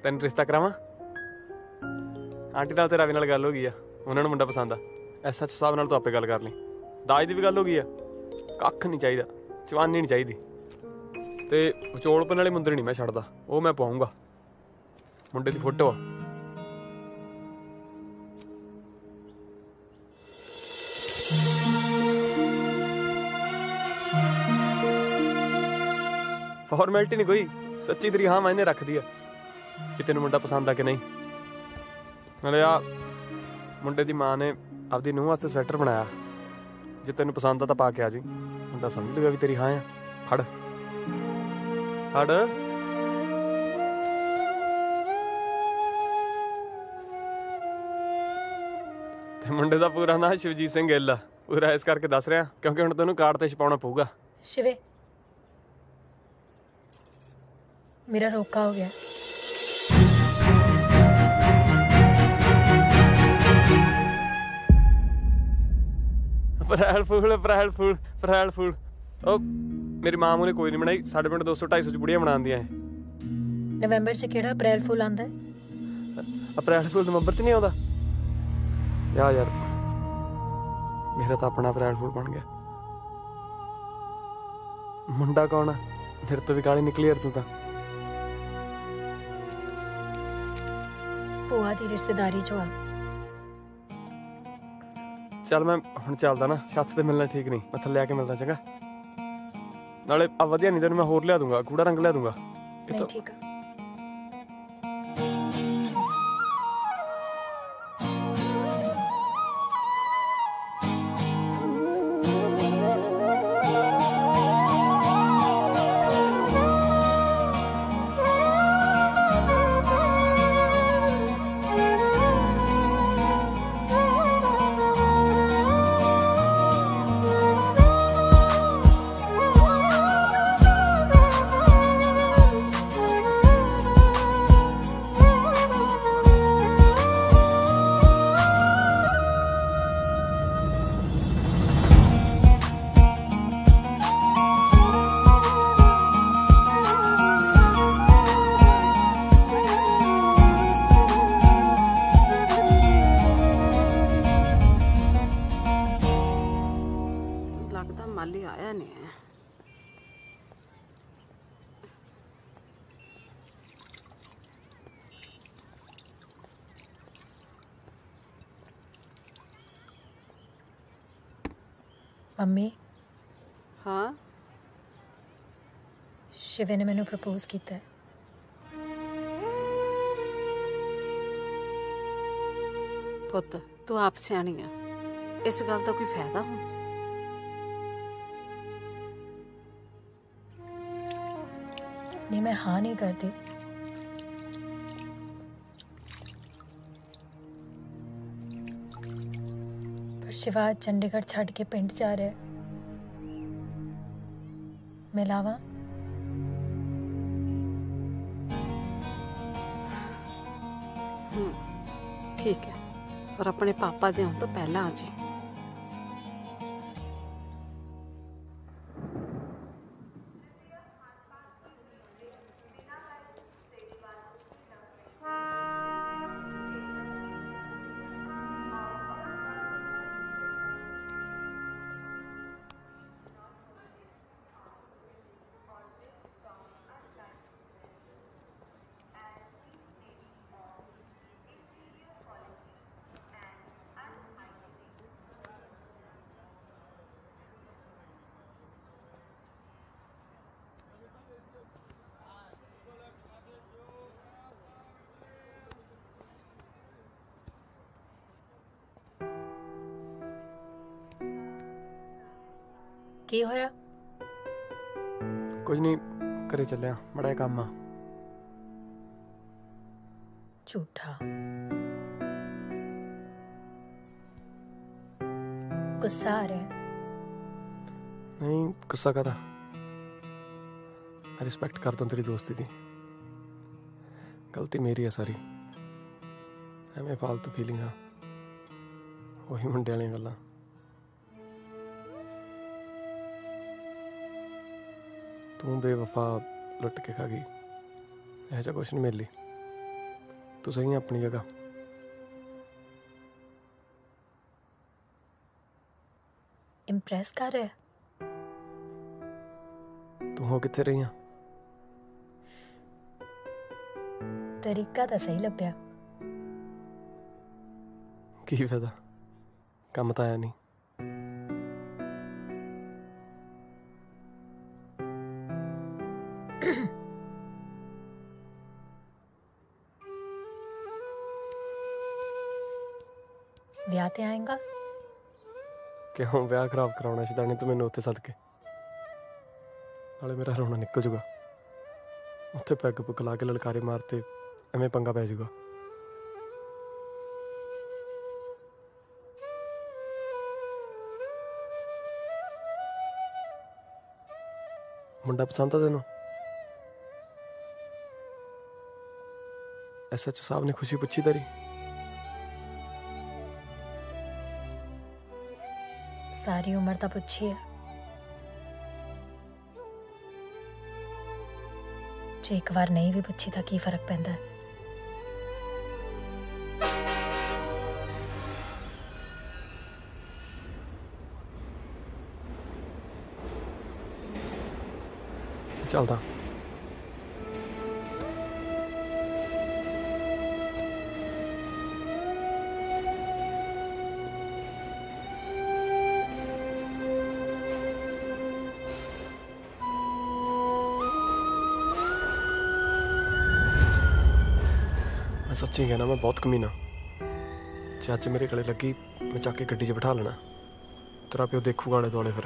B: ਤੈਨੂੰ ਰਿਸ਼ਤਾ ਕਰਾਵਾਂ? ਆਂਟੀ ਨਾਲ ਤੇ ਰਵੀ ਨਾਲ ਗੱਲ ਹੋ ਗਈ ਆ, ਉਹਨਾਂ ਨੂੰ ਮੁੰਡਾ ਪਸੰਦ ਆ। SHO ਸਾਹਿਬ ਨਾਲ ਤੂੰ ਆਪੇ ਗੱਲ ਕਰ ਲਈ। ਦਾਜ ਦੀ ਵੀ ਗੱਲ ਹੋ ਗਈ ਆ, ਕੱਖ ਨਹੀਂ ਚਾਹੀਦਾ, ਜਵਾਨੀ ਨਹੀਂ ਚਾਹੀਦੀ। ਤੇ ਵਿਚੋਲਪਨ ਵਾਲੀ ਮੁੰਦਰੀ ਨਹੀਂ ਮੈਂ ਛੱਡਦਾ, ਉਹ ਮੈਂ ਪਾਉਂਗਾ। ਮੁੰਡੇ ਦੀ ਫੋਟੋ ਆ। ਫਾਰਮੈਲਿਟੀ ਨਹੀਂ ਕੋਈ, ਸੱਚੀ ਤੇਰੀ ਹਾਂ ਮਾਇਨੇ ਰੱਖਦੀ ਆ ਕਿ ਤੈਨੂੰ ਮੁੰਡਾ ਪਸੰਦ ਆ ਕਿ ਨਹੀਂ। ਨਾਲੇ ਆ ਮੁੰਡੇ ਦੀ ਮਾਂ ਨੇ ਆਪਦੀ ਨੂੰਹ ਵਾਸਤੇ ਸਵੈਟਰ ਬਣਾਇਆ, ਜੇ ਤੈਨੂੰ ਪਸੰਦ ਆ ਤਾਂ ਪਾ ਕੇ ਆ ਜੀ। ਮੁੰਡਾ ਸਮਝ ਲੂਗਾ ਵੀ ਤੇਰੀ ਹਾਂ ਆ। ਫੜ ਫੜ। ਤੇ ਮੁੰਡੇ ਦਾ ਪੂਰਾ ਨਾਂ ਸ਼ਿਵਜੀਤ ਸਿੰਘ ਗਿੱਲ ਆ। ਪੂਰਾ ਇਸ ਕਰਕੇ ਦੱਸ ਰਿਹਾ ਕਿਉਂਕਿ ਹੁਣ ਤੈਨੂੰ ਕਾਰਡ ਤੇ ਛਪਾਉਣਾ ਪਊਗਾ।
J: शिवे, मेरा रोका हो गया।
B: ਅਪ੍ਰੈਲ ਫੂਲ ਅਪ੍ਰੈਲ ਫੂਲ ਅਪ੍ਰੈਲ ਫੂਲ। ਉਹ ਮੇਰੀ ਮਾਂ ਨੇ ਕੋਈ ਨਹੀਂ ਬਣਾਈ, ਸਾਡੇ ਪਿੰਡ 200-250 ਚ ਬੁੜੀਆਂ ਬਣਾਉਂਦੀਆਂ ਐ।
J: ਨਵੰਬਰ ਚ ਕਿਹੜਾ ਅਪ੍ਰੈਲ ਫੂਲ ਆਂਦਾ ਹੈ?
B: ਅਪ੍ਰੈਲ ਫੂਲ ਨਵੰਬਰ ਚ ਨਹੀਂ ਆਉਂਦਾ ਯਾਰ। ਮੇਰਾ ਤਾਂ ਆਪਣਾ ਅਪ੍ਰੈਲ ਫੂਲ ਬਣ ਗਿਆ। ਮੁੰਡਾ ਕੌਣ ਆ? ਮੇਰੇ ਤੋਂ ਵੀ ਕਾਲੀ ਨਿਕਲੀ ਯਾਰ ਤੂੰ ਤਾਂ।
J: ਭੂਆ ਦੀ ਰਿਸ਼ਤੇਦਾਰੀ ਚੋਂ ਆ।
B: ਚੱਲ ਮੈਂ ਹੁਣ ਚੱਲਦਾ ਨਾ, ਛੱਤ ਤੇ ਮਿਲਣਾ ਠੀਕ ਨਹੀਂ, ਮੈਂ ਥੱਲੇ ਆ ਕੇ ਮਿਲਦਾ ਚੰਗਾ। ਨਾਲੇ ਆ ਵਧੀਆ ਨਹੀਂ ਤੈਨੂੰ ਮੈਂ ਹੋਰ ਲਿਆ ਦੂੰਗਾ, ਗੂੜਾ ਰੰਗ ਲਿਆ ਦੂੰਗਾ।
J: ਨਹੀਂ ਠੀਕ ਆ। ਮੰਮੀ
S: ਹਾਂ
J: ਸ਼ਿਵੇ ਨੇ ਮੈਨੂੰ ਪ੍ਰਪੋਜ਼ ਕੀਤਾ ਹੈ।
S: ਪੁੱਤ ਤੂੰ ਆਪ ਸਿਆਣੀ ਆ, ਇਸ ਗੱਲ ਦਾ ਕੋਈ ਫਾਇਦਾ ਹੁਣ?
J: नहीं मैं हाँ नहीं करती, पर शिवा चंडीगढ़ छड़ के पिंड जा रहा है। मिलावा
S: ठीक है, और अपने पापा दे आउण तो पहला आ जी।
J: की होया?
B: कुछ नहीं, घरे चलिया, बड़ा काम आ।
J: झूठा गुस्सा आ रहा है?
B: नहीं, गुस्सा का था। मैं रिस्पेक्ट करता हूँ तेरी दोस्ती दी, गलती मेरी है सारी। एवें फालतू फीलिंग आ, वही मुंडे वाली गल्लां। तू बेवफा लुट के खा गई, ऐसा कुछ नहीं मेरे लिए। तू सही है अपनी जगह।
J: इम्प्रेस कर रहा है?
B: तू हो किथे रही है?
J: तरीका तो सही लभ्या।
B: की फायदा, काम तो आया नहीं।
J: ਵਿਆਹ ਤੇ ਆਏਗਾ?
B: क्यों ब्याह खराब कराना शैतानी तू मैनू उत्थे सद के, नाले मेरा रोना निकल जूगा। उत्थे पैग पुग ला के ललकारे मारते एवें पंगा पै जूगा। मुंडा पसंद आ तेनू? SHO साहब ने खुशी पुछी तेरी?
J: सारी उम्र तो पुछी है, जे एक बार नहीं भी पुछी तो की फर्क पैंदा है?
B: चलता सच्ची कहना, मैं बहुत कमीना। जे अज मेरे गले लगी मैं चक के गड्डी च बिठा लेना। तेरा प्यो देखूगा आले दुआले फिर।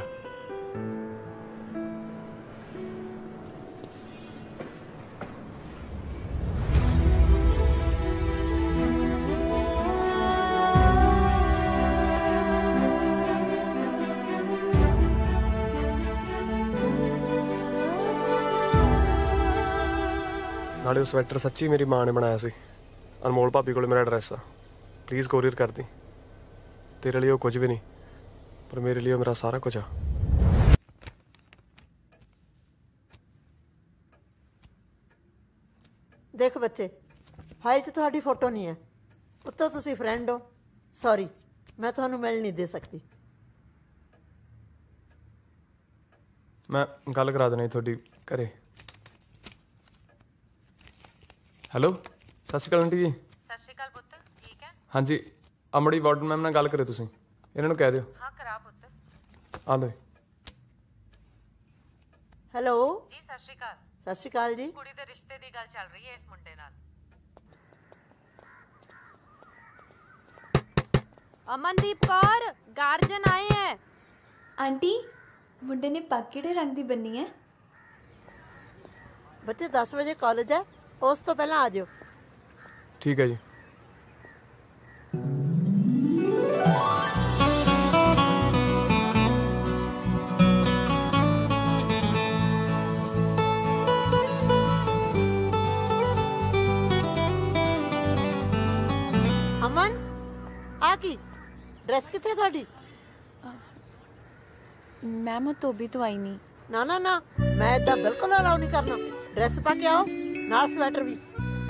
B: नाले वो स्वेटर सच्ची मेरी माँ ने बनाया सी। अनमोल भाभी को मेरा एड्रैस आ, प्लीज़ कोरियर कर दी। तेरे लिए वो कुछ भी नहीं, पर मेरे लिए मेरा सारा कुछ आ।
T: देख बच्चे, फाइल 'ਚ ਤੁਹਾਡੀ फोटो नहीं है, उत्तों तुसी फ्रेंड हो। सॉरी, मैं ਤੁਹਾਨੂੰ मिल नहीं दे सकती।
B: मैं गल करा देनी थोड़ी घरे। हेलो, सत श्री अकाल आंटी जी।
A: सत श्री अकाल पुੱਤ, ठीक है?
B: हाँ जी, अमड़ी वार्डन मैम नाल गल करो तुसीं, इन्हां नूं कह दिओ।
A: हाँ करा पुੱਤ।
B: ਆ ਲਓ।
T: ਹੈਲੋ
A: ਜੀ ਸਤਿ ਸ਼੍ਰੀ ਅਕਾਲ।
T: ਸਤਿ ਸ਼੍ਰੀ ਅਕਾਲ ਜੀ।
A: ਕੁੜੀ ਦੇ ਰਿਸ਼ਤੇ ਦੀ ਗੱਲ ਚੱਲ ਰਹੀ ਹੈ ਇਸ ਮੁੰਡੇ ਨਾਲ।
I: ਅਮਨਦੀਪ ਕੌਰ गार्जियन आए हैं।
F: आंटी मुंडे ने पग किहड़े रंग दी बन्नी है?
T: ਬੱਚੇ 10 ਵਜੇ ਕਾਲਜ ਹੈ, ਉਸ ਤੋਂ ਪਹਿਲਾਂ ਆ ਜਿਓ।
B: ਠੀਕ ਹੈ ਜੀ।
T: ਅਮਨ ਆ ਕੀ ਡਰੈਸ ਕਿੱਥੇ ਤੁਹਾਡੀ?
F: मैम वो धोबी तो आई नहीं।
T: ਨਾ ਨਾ ਨਾ, ਮੈਂ ਇਦਾਂ ਬਿਲਕੁਲ ਅਲਾਉ ਨਹੀਂ ਕਰਨਾ। ਡਰੈਸ ਪਾ ਕੇ ਆਓ, ਨਾਲ ਸਵੈਟਰ ਵੀ।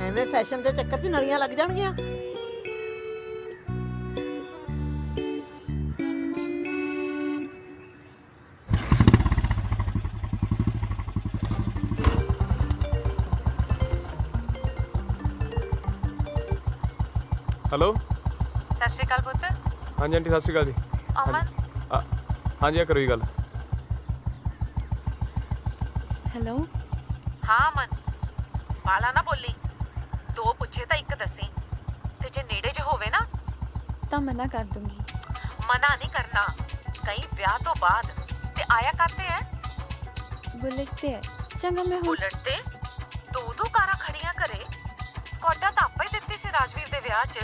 T: ਐਵੇਂ ਫੈਸ਼ਨ ਦੇ ਚੱਕਰ 'ਚ ਨਲੀਆਂ ਲੱਗ ਜਾਣਗੀਆਂ।
B: ਹੈਲੋ
A: ਸਤਿ ਸ਼੍ਰੀ ਅਕਾਲ ਪੁੱਤ।
B: ਹਾਂਜੀ ਆਂਟੀ ਸਤਿ ਸ਼੍ਰੀ ਅਕਾਲ ਜੀ।
A: ਅਮਨ
B: ਹਾਂਜੀ ਆ ਕਰੋ ਜੀ ਗੱਲ।
F: हेलो
A: ਹਾਂ ਅਮਨ, ਬਾਲਾ ਨਾ ਬੋਲੀ। ਦੋ ਪੁੱਛੇ ਤਾਂ ਇੱਕ ਦੱਸੀ, ਤੇ ਜੇ ਨੇੜੇ 'ਚ ਹੋਵੇ ਨਾ
F: ਤਾਂ ਮਨਾ ਕਰ ਦੂੰਗੀ।
A: ਮਨਾ ਨਹੀਂ ਕਰਨਾ। ਕਈ ਵਿਆਹ ਤੋਂ ਬਾਅਦ ਤੇ ਆਇਆ ਕਰਦੇ ਐ
F: बुलेट ते है। चंगा मैं
A: ਬੁਲਟ ਤੇ ਦੋ ਕਾਰਾਂ ਖੜੀਆਂ ਘਰੇ। ਸਕੌਡਾ ਤਾਂ ਆਪੇ ਦਿੱਤੀ ਸੀ ਰਾਜਵੀਰ ਦੇ ਵਿਆਹ 'ਚ,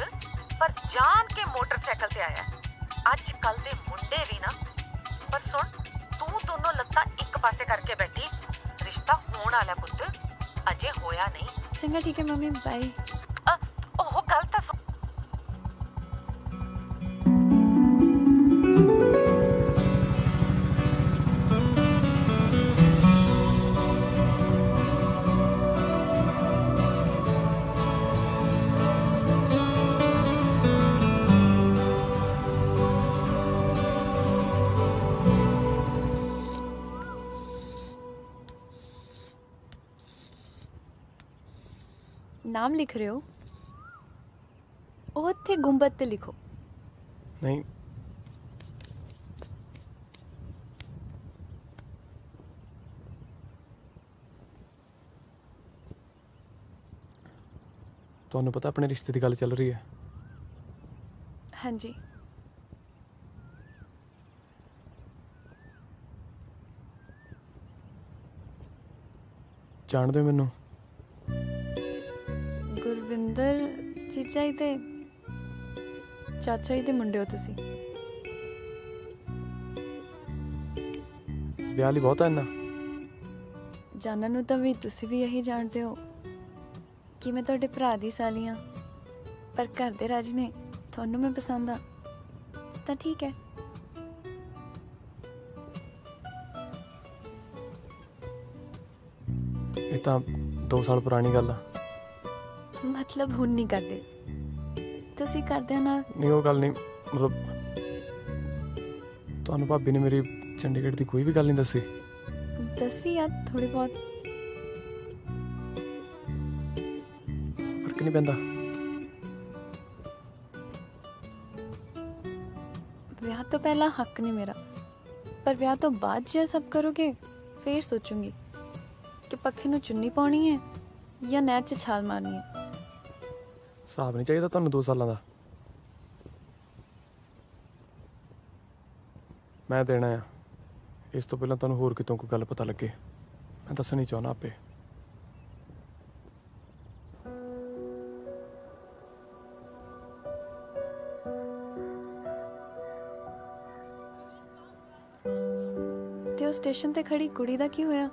A: ਪਰ ਜਾਣ ਕੇ ਮੋਟਰਸਾਈਕਲ ਤੇ ਆਇਆ। ਅੱਜ ਕੱਲ ਦੇ ਮੁੰਡੇ ਵੀ ਨਾ। ਪਰ ਸੁਣ, ਤੂੰ ਦੋਨੋਂ ਲੱਤਾਂ ਇੱਕ ਪਾਸੇ ਕਰਕੇ ਬੈਠੀ। ਰਿਸ਼ਤਾ ਹੋਣ ਵਾਲਾ ਪੁੱਤ, ਅਜੇ ਹੋਇਆ ਨਹੀਂ।
F: चंगा ठीक है मम्मी, बाय।
A: ਉਹ ਗੱਲ ਤਾਂ ਸੁਣ।
F: नाम लिख रहे हो? ਉਹ थे गुंबद ते लिखो।
B: ਨਹੀਂ ਤੁਹਾਨੂੰ ਪਤਾ ਆਪਣੇ ਰਿਸ਼ਤੇ ਦੀ ਗੱਲ ਚੱਲ ਰਹੀ ਹੈ।
F: हाँ जी।
B: ਜਾਣਦੇ ਹੋ ਮੈਨੂੰ?
F: ਗੁਰਵਿੰਦਰ ਚੀਚਾ ਜੀ ਤੇ ਚਾਚਾ ਜੀ ਦੇ ਮੁੰਡੇ ਹੋ ਤੁਸੀਂ।
B: ਵਿਆਹ ਲਈ ਬਹੁਤ ਹੈ ਇੰਨਾ?
F: ਜਾਣਨ ਨੂੰ ਤਾਂ ਵੀ ਤੁਸੀਂ ਵੀ ਇਹੀ ਜਾਣਦੇ ਹੋ ਕਿ ਮੈਂ ਤੁਹਾਡੇ ਭਰਾ ਦੀ ਸਾਲੀ ਹਾਂ, ਪਰ ਘਰ ਦੇ ਰਾਜੀ ਨੇ ਤੁਹਾਨੂੰ ਮੈਂ ਪਸੰਦ ਆ ਤਾਂ ਠੀਕ ਹੈ।
B: ਇਹ ਤਾਂ 2 ਸਾਲ ਪੁਰਾਣੀ ਗੱਲ ਆ।
F: ਮਤਲਬ ਹੁਣ ਨਹੀਂ ਕਰਦੇ ਤੁਸੀਂ ਕਰਦਿਆਂ ਨਾਲ?
B: ਨਹੀਂ ਉਹ ਗੱਲ ਨਹੀਂ, ਮਤਲਬ ਤੁਹਾਨੂੰ ਭਾਬੀ ਨੇ ਮੇਰੀ ਚੰਡੀਗੜ੍ਹ ਦੀ ਕੋਈ ਵੀ ਗੱਲ ਨਹੀਂ ਦੱਸੀ?
F: ਦੱਸੀ ਆ ਥੋੜੀ ਬਹੁਤ।
B: ਫਰਕ ਨਹੀਂ ਪੈਂਦਾ?
F: ਵਿਆਹ ਤੋਂ ਪਹਿਲਾਂ ਹੱਕ ਨਹੀਂ ਮੇਰਾ, ਪਰ ਵਿਆਹ ਤੋਂ ਬਾਅਦ ਜੇ ਸਭ ਕਰੋਗੇ ਫੇਰ ਸੋਚੂੰਗੀ ਕਿ ਪੱਖੇ ਨੂੰ ਚੁੰਨੀ ਪਾਉਣੀ ਹੈ ਜਾਂ ਨਹਿਰ 'ਚ ਛਾਲ ਮਾਰਨੀ ਹੈ।
B: ਹਿਸਾਬ ਨਹੀਂ ਚਾਹੀਦਾ ਤੁਹਾਨੂੰ 2 ਸਾਲਾਂ ਦਾ? ਮੈਂ ਦੇਣਾ ਆ। ਇਸ ਤੋਂ ਪਹਿਲਾਂ ਤੁਹਾਨੂੰ ਹੋਰ ਕਿਤੋਂ ਕੋਈ ਗੱਲ ਪਤਾ ਲੱਗੇ, ਮੈਂ ਦੱਸਣੀ ਚਾਹੁੰਦਾ ਆਪੇ।
F: ਤੇ ਉਹ ਸਟੇਸ਼ਨ ਤੇ ਖੜੀ ਕੁੜੀ ਦਾ ਕੀ ਹੋਇਆ?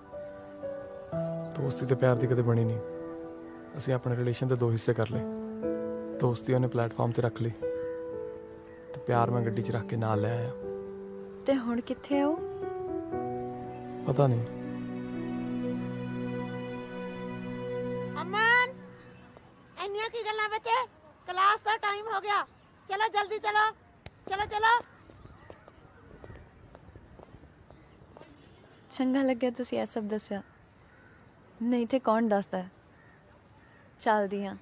B: ਦੋਸਤੀ ਤੇ ਪਿਆਰ ਦੀ ਕਦੇ ਬਣੀ ਨਹੀਂ। ਅਸੀਂ ਆਪਣੇ ਰਿਲੇਸ਼ਨ ਦੇ 2 ਹਿੱਸੇ ਕਰ ਲਏ। ਦੋਸਤੀ ਉਹਨੇ ਪਲੇਟਫਾਰਮ ਤੇ ਰੱਖ ਲਈ ਤੇ ਪਿਆਰ ਮੈਂ ਗੱਡੀ 'ਚ ਰੱਖ ਕੇ ਨਾਲ ਲੈ ਆਇਆ।
F: ਤੇ ਹੁਣ ਕਿੱਥੇ ਹੋ?
B: ਪਤਾ ਨਹੀਂ।
T: ਅਮਨ, ਇੰਨੀਆਂ ਕੀ ਗੱਲਾਂ ਬੱਚੇ? ਕਲਾਸ ਦਾ ਟਾਈਮ ਹੋ ਗਿਆ। ਚਲੋ ਜਲਦੀ ਚਲੋ, ਚਲੋ ਚਲੋ।
F: ਚੰਗਾ ਲੱਗਿਆ ਤੁਸੀਂ ਇਹ ਸਭ ਦੱਸਿਆ, ਨਹੀਂ ਤੇ ਕੌਣ ਦੱਸਦਾ। ਚੱਲਦੀ ਹਾਂ।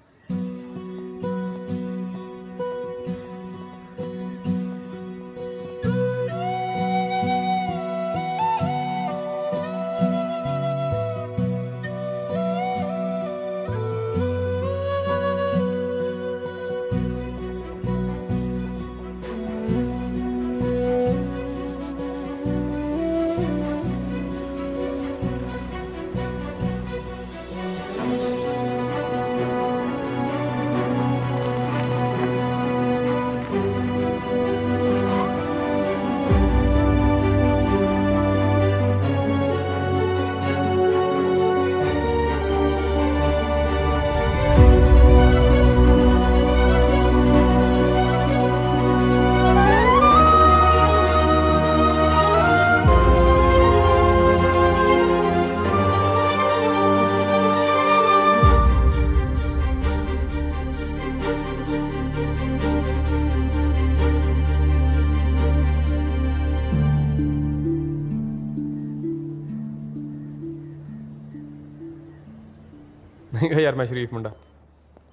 B: नहीं गा यार मैं शरीफ मुंडा,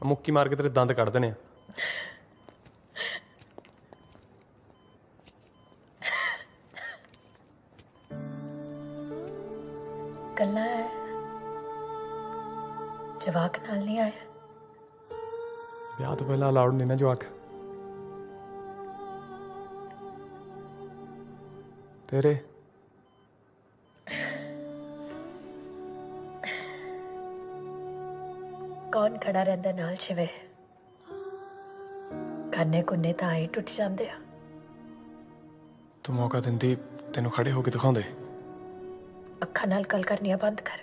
B: मुक्की मार के तेरे दंद कढ़ देने।
J: गल्ला है जवाक नाल नहीं आया।
B: ब्याह तो पहला अलाउड नहीं ना जवाक। तेरे
J: कौन खड़ा रहिंदा नाल शिवे? काने कुन्ने तां ही टुट जांदे आ।
B: तू मौका दिंदी तेनों खड़े होके दिखाउंदे।
J: अखा नाल गल करनी बंद कर।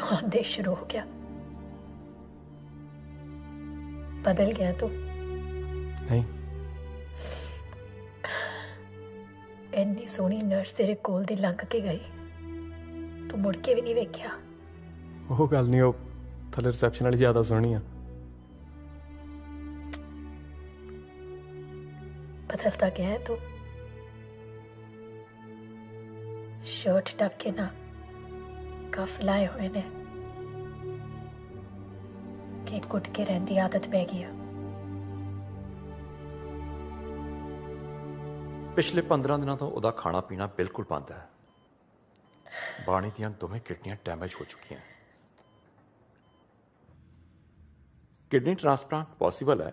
J: हाँ देश शुरू हो गया। बदल गया तू।
B: नहीं
J: इन्नी सोहनी नर्स तेरे कोल दी लंघ के गई, तू मुड़ के भी नहीं वेख्या।
B: वो गल नहीं, वो थले रिसेप्शन वाली ज्यादा सोहनी आ।
J: बदलता गया है तू। शर्ट ढक के ना कफ लाए हुए ने कि कुट के रहती आदत पै गई।
G: पिछले 15 दिनों तो ਉਹਦਾ खाना पीना बिल्कुल बंद है। बाणी ਦੀਆਂ ਦੋਵੇਂ ਕਿਡਨੀਆਂ डैमेज हो चुकी हैं। किडनी ट्रांसप्लांट पॉसिबल है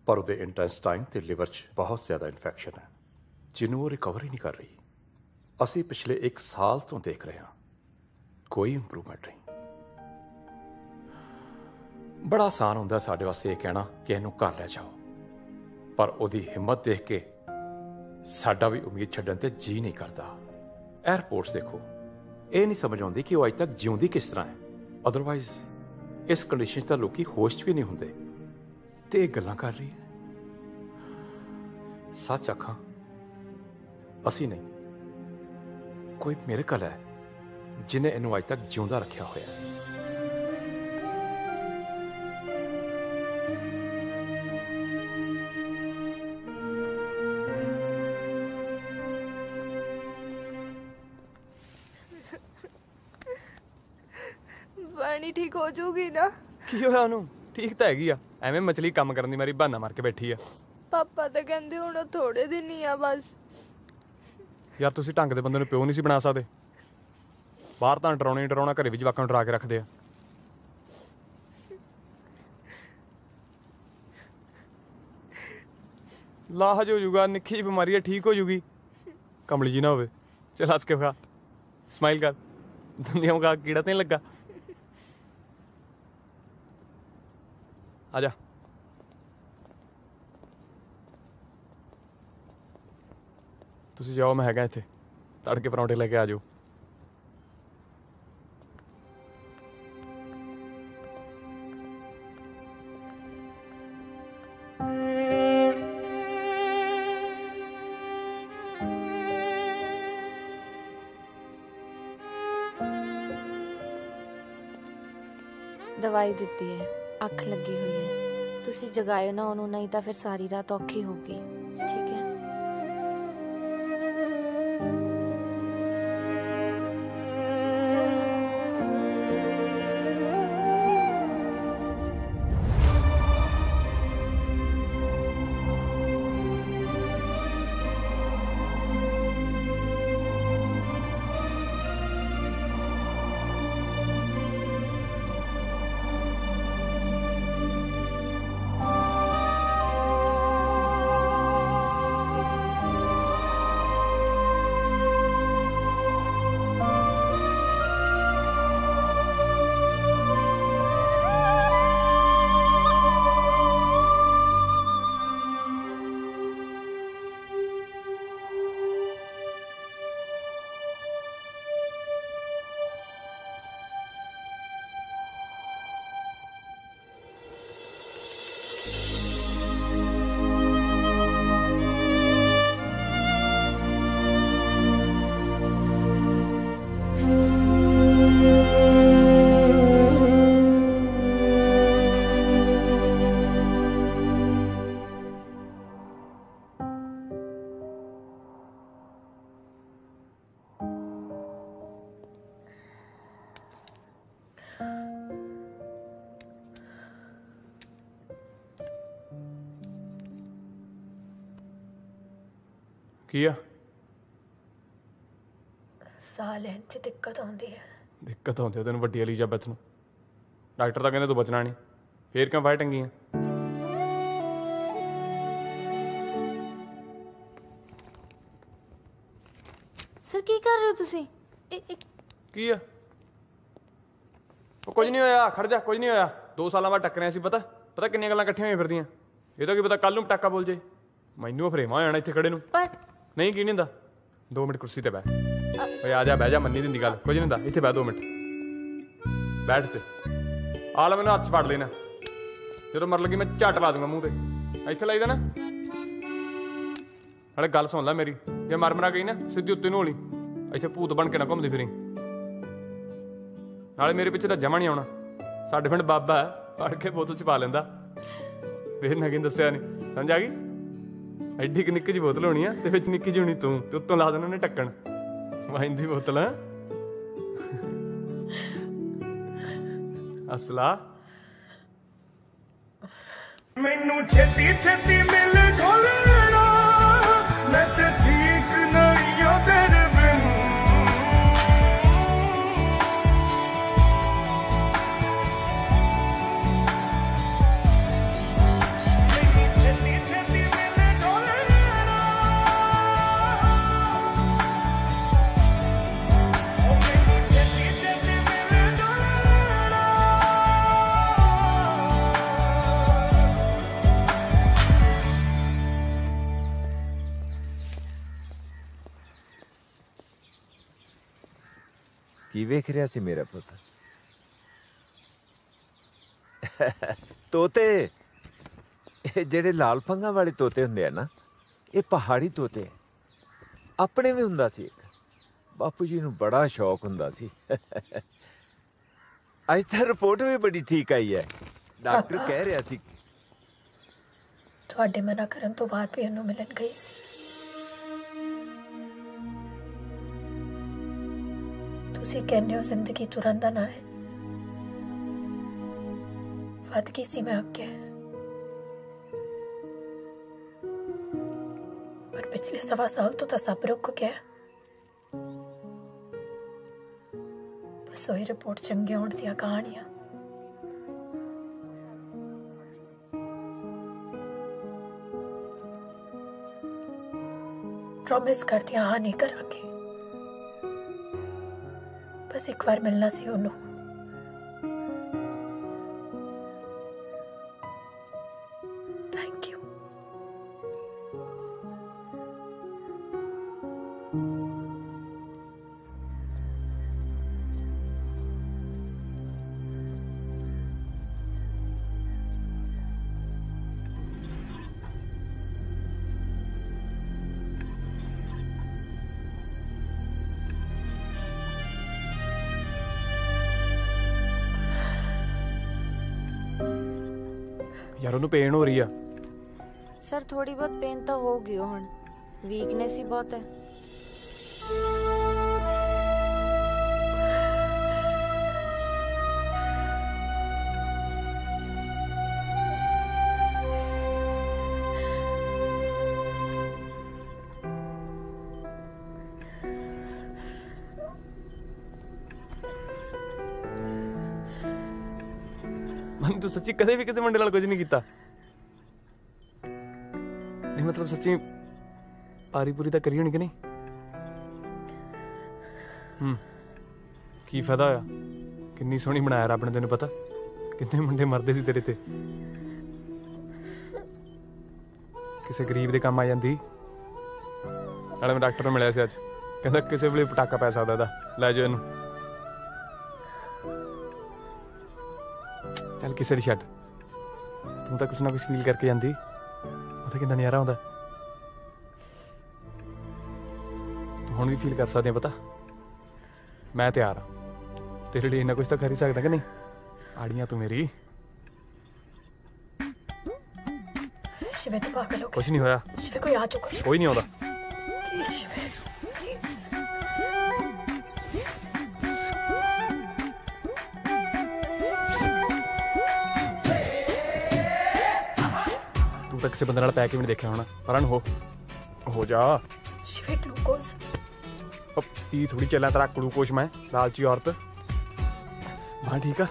G: पर ਉਹਦੇ ਇੰਟੈਸਟਾਈਨ ਤੇ ਲਿਵਰ 'ਚ ਬਹੁਤ ਜ਼ਿਆਦਾ ਇਨਫੈਕਸ਼ਨ ਹੈ ਜਿਹਨੂੰ ਉਹ ਰਿਕਵਰ ਹੀ ਨਹੀਂ ਕਰ ਰਹੀ। ਅਸੀਂ ਪਿਛਲੇ 1 ਸਾਲ ਤੋਂ ਦੇਖ ਰਹੇ ਹਾਂ ਕੋਈ ਇੰਪਰੂਵਮੈਂਟ ਨਹੀਂ। ਬੜਾ ਆਸਾਨ ਹੁੰਦਾ ਸਾਡੇ ਵਾਸਤੇ ਇਹ ਕਹਿਣਾ ਕਿ ਇਹਨੂੰ ਘਰ ਲੈ ਜਾਓ, ਪਰ ਉਹਦੀ ਹਿੰਮਤ ਦੇਖ ਕੇ ਸਾਡਾ ਵੀ ਉਮੀਦ ਛੱਡਣ ਤੇ ਜੀ ਨਹੀਂ ਕਰਦਾ। ਇਹ ਰਿਪੋਰਟਸ ਦੇਖੋ, ਇਹ ਨਹੀਂ ਸਮਝ ਆਉਂਦੀ ਕਿ ਉਹ ਅੱਜ ਤੱਕ ਜਿਉਂਦੀ ਕਿਸ ਤਰ੍ਹਾਂ ਹੈ। ਅਦਰਵਾਈਜ਼ ਇਸ ਕੰਡੀਸ਼ਨ 'ਚ ਤਾਂ ਲੋਕੀ ਹੋਸ਼ 'ਚ ਵੀ ਨਹੀਂ ਹੁੰਦੇ ਤੇ ਇਹ ਗੱਲਾਂ ਕਰ ਰਹੀ ਹੈ। ਸੱਚ ਆਖਾਂ, ਅਸੀਂ ਨਹੀਂ, ਕੋਈ ਮਿਰਕਲ ਹੈ ਜਿਹਨੇ ਇਹਨੂੰ ਅੱਜ ਤੱਕ ਜਿਉਂਦਾ ਰੱਖਿਆ ਹੋਇਆ ਹੈ।
E: ਬਾਣੀ ਠੀਕ ਹੋ ਜਾਊਗੀ ਨਾ?
B: ਕੀ ਹੋਇਆ ਉਹਨੂੰ? ਠੀਕ ਤਾਂ ਹੈਗੀ ਆ, ਐਵੇਂ ਮਛਲੀ ਕੰਮ ਕਰਨ ਦੀ ਮਾਰੀ ਬਹਾਨਾ ਮਾਰ ਕੇ ਬੈਠੀ ਆ।
E: ਪਾਪਾ ਤਾਂ ਕਹਿੰਦੇ ਹੁਣ ਥੋੜੇ ਦਿਨ ਹੀ ਆ ਬਸ।
B: ਯਾਰ ਤੁਸੀਂ ਢੰਗ ਦੇ ਬੰਦੇ ਨੂੰ ਪਿਓ ਨਹੀਂ ਸੀ ਬਣਾ ਸਕਦੇ? ਬਾਹਰ ਤਾਂ ਡਰਾਉਣਾ ਹੀ ਡਰਾਉਣਾ, ਘਰੇ ਵੀ ਜਵਾਕਾਂ ਨੂੰ ਡਰਾ ਕੇ ਰੱਖਦੇ ਆ। ਲਾਜ ਹੋ ਜੂਗਾ, ਨਿੱਕੀ ਜਿਹੀ ਬਿਮਾਰੀ ਹੈ, ਠੀਕ ਹੋ ਜੂਗੀ। ਕਮਲੀ ਜੀ ਨਾ ਹੋਵੇ। ਚੱਲ ਹੱਸ ਕੇ ਖਾ, ਸਮਾਈਲ ਕਰ, ਦੰਦੀਆਂ ਮਗਾ ਕੀੜਾ ਤੇ ਨਹੀਂ ਲੱਗਾ। ਆ ਜਾ। ਤੁਸੀਂ ਜਾਓ, ਮੈਂ ਹੈਗਾ ਇੱਥੇ। ਤੜਕੇ ਪਰੌਂਠੇ ਲੈ ਕੇ ਆ ਜਾਓ।
O: ਦਵਾਈ ਦਿੱਤੀ ਹੈ, ਅੱਖ ਲੱਗੀ ਹੋਈ ਹੈ। ਤੁਸੀਂ ਜਗਾਇਓ ਨਾ ਉਹਨੂੰ, ਨਹੀਂ ਤਾਂ ਫਿਰ ਸਾਰੀ ਰਾਤ ਔਖੀ ਹੋਊਗੀ। ਠੀਕ ਹੈ?
B: ਕੀ ਆ?
J: ਸਾਹ ਲੈਣ 'ਚ ਦਿੱਕਤ ਆਉਂਦੀ ਹੈ।
B: ਦਿੱਕਤ ਆਉਂਦੀ ਤੈਨੂੰ ਵੱਡੀ ਐਲਿਜ਼ਾਬੈਥ ਨੂੰ? ਡਾਕਟਰ ਤਾਂ ਕਹਿੰਦੇ ਤੂੰ ਬਚਣਾ ਨਹੀਂ, ਫੇਰ ਕਿਉਂ ਫਾਇਰ ਟੰਗੀਆਂ?
O: ਸਰ ਕੀ ਕਰ ਰਹੇ ਹੋ ਤੁਸੀਂ?
B: ਕੀ ਆ? ਉਹ ਕੁਝ ਨਹੀਂ ਹੋਇਆ, ਖੜ ਜਾ, ਕੁਝ ਨਹੀਂ ਹੋਇਆ। 2 ਸਾਲਾਂ ਬਾਅਦ ਟੱਕਰਿਆ ਸੀ, ਪਤਾ ਕਿੰਨੀਆਂ ਗੱਲਾਂ ਇਕੱਠੀਆਂ ਹੋਈਆਂ ਫਿਰਦੀਆਂ। ਇਹ ਤਾਂ ਕੀ ਪਤਾ ਕੱਲ ਨੂੰ ਪਟਾਕਾ ਬੋਲ ਜੇ, ਮੈਨੂੰ ਫਰੇਵਾ ਹੋ ਜਾਣਾ ਇੱਥੇ ਖੜੇ ਨੂੰ। ਨਹੀਂ ਕੀ ਨਹੀਂ ਹੁੰਦਾ, 2 ਮਿੰਟ ਕੁਰਸੀ ਤੇ ਬਹਿ। ਓਏ ਆ ਜਾ, ਬਹਿ ਜਾ, ਮੰਨੀ ਦਿੰਦੀ ਗੱਲ, ਕੁਝ ਨਹੀਂ ਹੁੰਦਾ, ਇੱਥੇ ਬਹਿ 2 ਮਿੰਟ ਬੈਠ ਤੇ ਆ ਲੈ, ਮੈਨੂੰ ਹੱਥ 'ਚ ਫੜ ਲੈਣਾ, ਜਦੋਂ ਮਰ ਲੱਗੀ ਮੈਂ ਝੱਟ ਲਾ ਦੂੰਗਾ ਮੂੰਹ ਤੇ। ਇੱਥੇ ਲਾਈਦਾ ਨਾ। ਨਾਲੇ ਗੱਲ ਸੁਣ ਲੈ ਮੇਰੀ, ਜੇ ਮਰ ਗਈ ਨਾ ਸਿੱਧੀ ਉੱਤੇ ਨੂੰ ਹੋਲੀ, ਇੱਥੇ ਭੂਤ ਬਣ ਕੇ ਨਾ ਘੁੰਮਦੀ ਫਿਰੀ। ਨਾਲੇ ਮੇਰੇ ਪਿੱਛੇ ਤਾਂ ਜਮਾ ਨਹੀਂ ਆਉਣਾ। ਸਾਡੇ ਪਿੰਡ ਬਾਬਾ ਫੜ ਕੇ ਬੋਤਲ 'ਚ ਪਾ ਲੈਂਦਾ, ਫੇਰ ਨਾ ਕਿਹਨੇ ਦੱਸਿਆ ਨਹੀਂ। ਸਮਝ ਆ ਗਈ? ਐਡੀ ਕਿ ਨਿੱਕੀ ਜਿਹੀ ਬੋਤਲ ਹੋਣੀ ਆ ਤੇ ਵਿੱਚ ਨਿੱਕੀ ਜਿਹੀ ਹੋਣੀ ਤੂੰ, ਤੇ ਉੱਤੋਂ ਲਾ ਦੇਣਾ ਉਹਨੇ ਢੱਕਣ, ਵਾਈਨ ਦੀ ਬੋਤਲ। ਅਸਲਾ
C: ਮੈਨੂੰ ਛੇਤੀ ਛੇਤੀ ਮਿਲ ਢੋਲਣਾ, ਮੈਂ ਤੇ ਠੀਕ ਨਹੀਂ ਆ ਤੇਰੇ ਬਿਨ। ਮੈਨੂੰ ਛੇਤੀ ਛੇਤੀ ਮਿਲ ਢੋਲਣਾ, ਉਹ ਮੈਨੂੰ ਛੇਤੀ ਛੇਤੀ ਮਿਲ ਢੋਲਣਾ।
L: ਕੀ ਵੇਖ ਰਿਹਾ ਸੀ ਮੇਰਾ ਪੁੱਤ? ਤੋਤੇ, ਇਹ ਜਿਹੜੇ ਲਾਲ ਫੰਗਾਂ ਵਾਲੇ ਤੋਤੇ ਹੁੰਦੇ ਆ ਨਾ, ਇਹ ਪਹਾੜੀ ਤੋਤੇ ਆ। ਆਪਣੇ ਵੀ ਹੁੰਦਾ ਸੀ ਇੱਕ, ਬਾਪੂ ਜੀ ਨੂੰ ਬੜਾ ਸ਼ੌਕ ਹੁੰਦਾ ਸੀ। ਅੱਜ ਤਾਂ ਰਿਪੋਰਟ ਵੀ ਬੜੀ ਠੀਕ ਆਈ ਹੈ। ਡਾਕਟਰ ਕਹਿ ਰਿਹਾ ਸੀ
J: ਤੁਹਾਡੇ ਮਨਾ ਕਰਨ ਤੋਂ ਬਾਅਦ ਵੀ ਉਹਨੂੰ ਮਿਲਣ ਗਈ ਸੀ। ਤੁਸੀਂ ਕਹਿੰਦੇ ਹੋ ਜ਼ਿੰਦਗੀ ਤੁਰਨ ਦਾ ਨਾ ਹੈ, ਵੱਧ ਗਈ ਸੀ ਮੈਂ ਅੱਗੇ, ਪਰ ਪਿਛਲੇ 1.25 ਸਾਲ ਤੋਂ ਤਾਂ ਸਭ ਰੁਕ ਗਿਆ। ਬਸ ਉਹੀ ਰਿਪੋਰਟ ਚੰਗੇ ਹੋਣ ਦੀਆਂ ਕਹਾਣੀਆਂ। ਪ੍ਰੋਮਿਸ ਕਰਦੀ ਹਾਂ ਨਹੀਂ ਕਰਾਂਗੇ, ਬਸ ਇੱਕ ਵਾਰ ਮਿਲਣਾ ਸੀ ਉਹਨੂੰ। Thank you.
B: ਯਾਰ ਉਹਨੂੰ ਪੇਨ ਹੋ ਰਹੀ ਆ।
O: ਸਰ ਥੋੜੀ ਬਹੁਤ ਪੇਨ ਤਾਂ ਹੋ ਗਈ, ਹੁਣ ਵੀਕਨੈਸ ਹੀ ਬਹੁਤ ਹੈ।
B: ਮਨ ਤੂੰ ਸੱਚੀ ਕਦੇ ਵੀ ਕਿਸੇ ਮੁੰਡੇ ਨਾਲ ਕੁਝ ਨਹੀਂ ਕੀਤਾ? ਨਹੀਂ ਮਤਲਬ ਸੱਚੀ ਪਾਰੀ ਪੂਰੀ ਤਾਂ ਕਰੀ ਹੋਣੀ ਕਿ ਨਹੀਂ? ਕੀ ਫਾਇਦਾ ਹੋਇਆ? ਕਿੰਨੀ ਸੋਹਣੀ ਬਣਾਇਆ ਰੱਬ ਨੇ, ਤੈਨੂੰ ਪਤਾ ਕਿੰਨੇ ਮੁੰਡੇ ਮਰਦੇ ਸੀ ਤੇਰੇ ਤੇ। ਕਿਸੇ ਗਰੀਬ ਦੇ ਕੰਮ ਆ ਜਾਂਦੀ। ਨਾਲੇ ਮੈਂ ਡਾਕਟਰ ਨੂੰ ਮਿਲਿਆ ਸੀ ਅੱਜ, ਕਹਿੰਦਾ ਕਿਸੇ ਵੇਲੇ ਪਟਾਕਾ ਪੈ ਸਕਦਾ ਇਹਦਾ, ਲੈ ਜਾਓ ਇਹਨੂੰ। ਚੱਲ ਕਿਸੇ ਦੀ ਛੱਡ, ਤੂੰ ਤਾਂ ਕੁਛ ਨਾ ਕੁਛ ਫੀਲ ਕਰਕੇ ਜਾਂਦੀ, ਪਤਾ ਕਿੰਨਾ ਨਜ਼ਾਰਾ ਆਉਂਦਾ। ਤੂੰ ਹੁਣ ਵੀ ਫੀਲ ਕਰ ਸਕਦੀ ਆ, ਪਤਾ ਮੈਂ ਤਿਆਰ ਆ ਤੇਰੇ ਲਈ, ਇੰਨਾ ਕੁਛ ਤਾਂ ਕਰ ਹੀ ਸਕਦਾ ਕਿ ਨਹੀਂ? ਆੜੀਆਂ ਤੂੰ ਮੇਰੀ।
J: शिवे तो पागल हो गया।
B: कुछ नहीं होया।
J: शिवे कोई आ चुका है।
B: कोई नहीं आउंदा।
J: प्लीज शिवे प्लीज।
B: तू तो किसी बंदे नाल पै के भी नहीं देखा होना। परान हो जा।
J: शिवे ग्लूकोज।
B: पी थोड़ी चला तेरा ग्लूकोज मैं लालची औरत। मां ठीक है?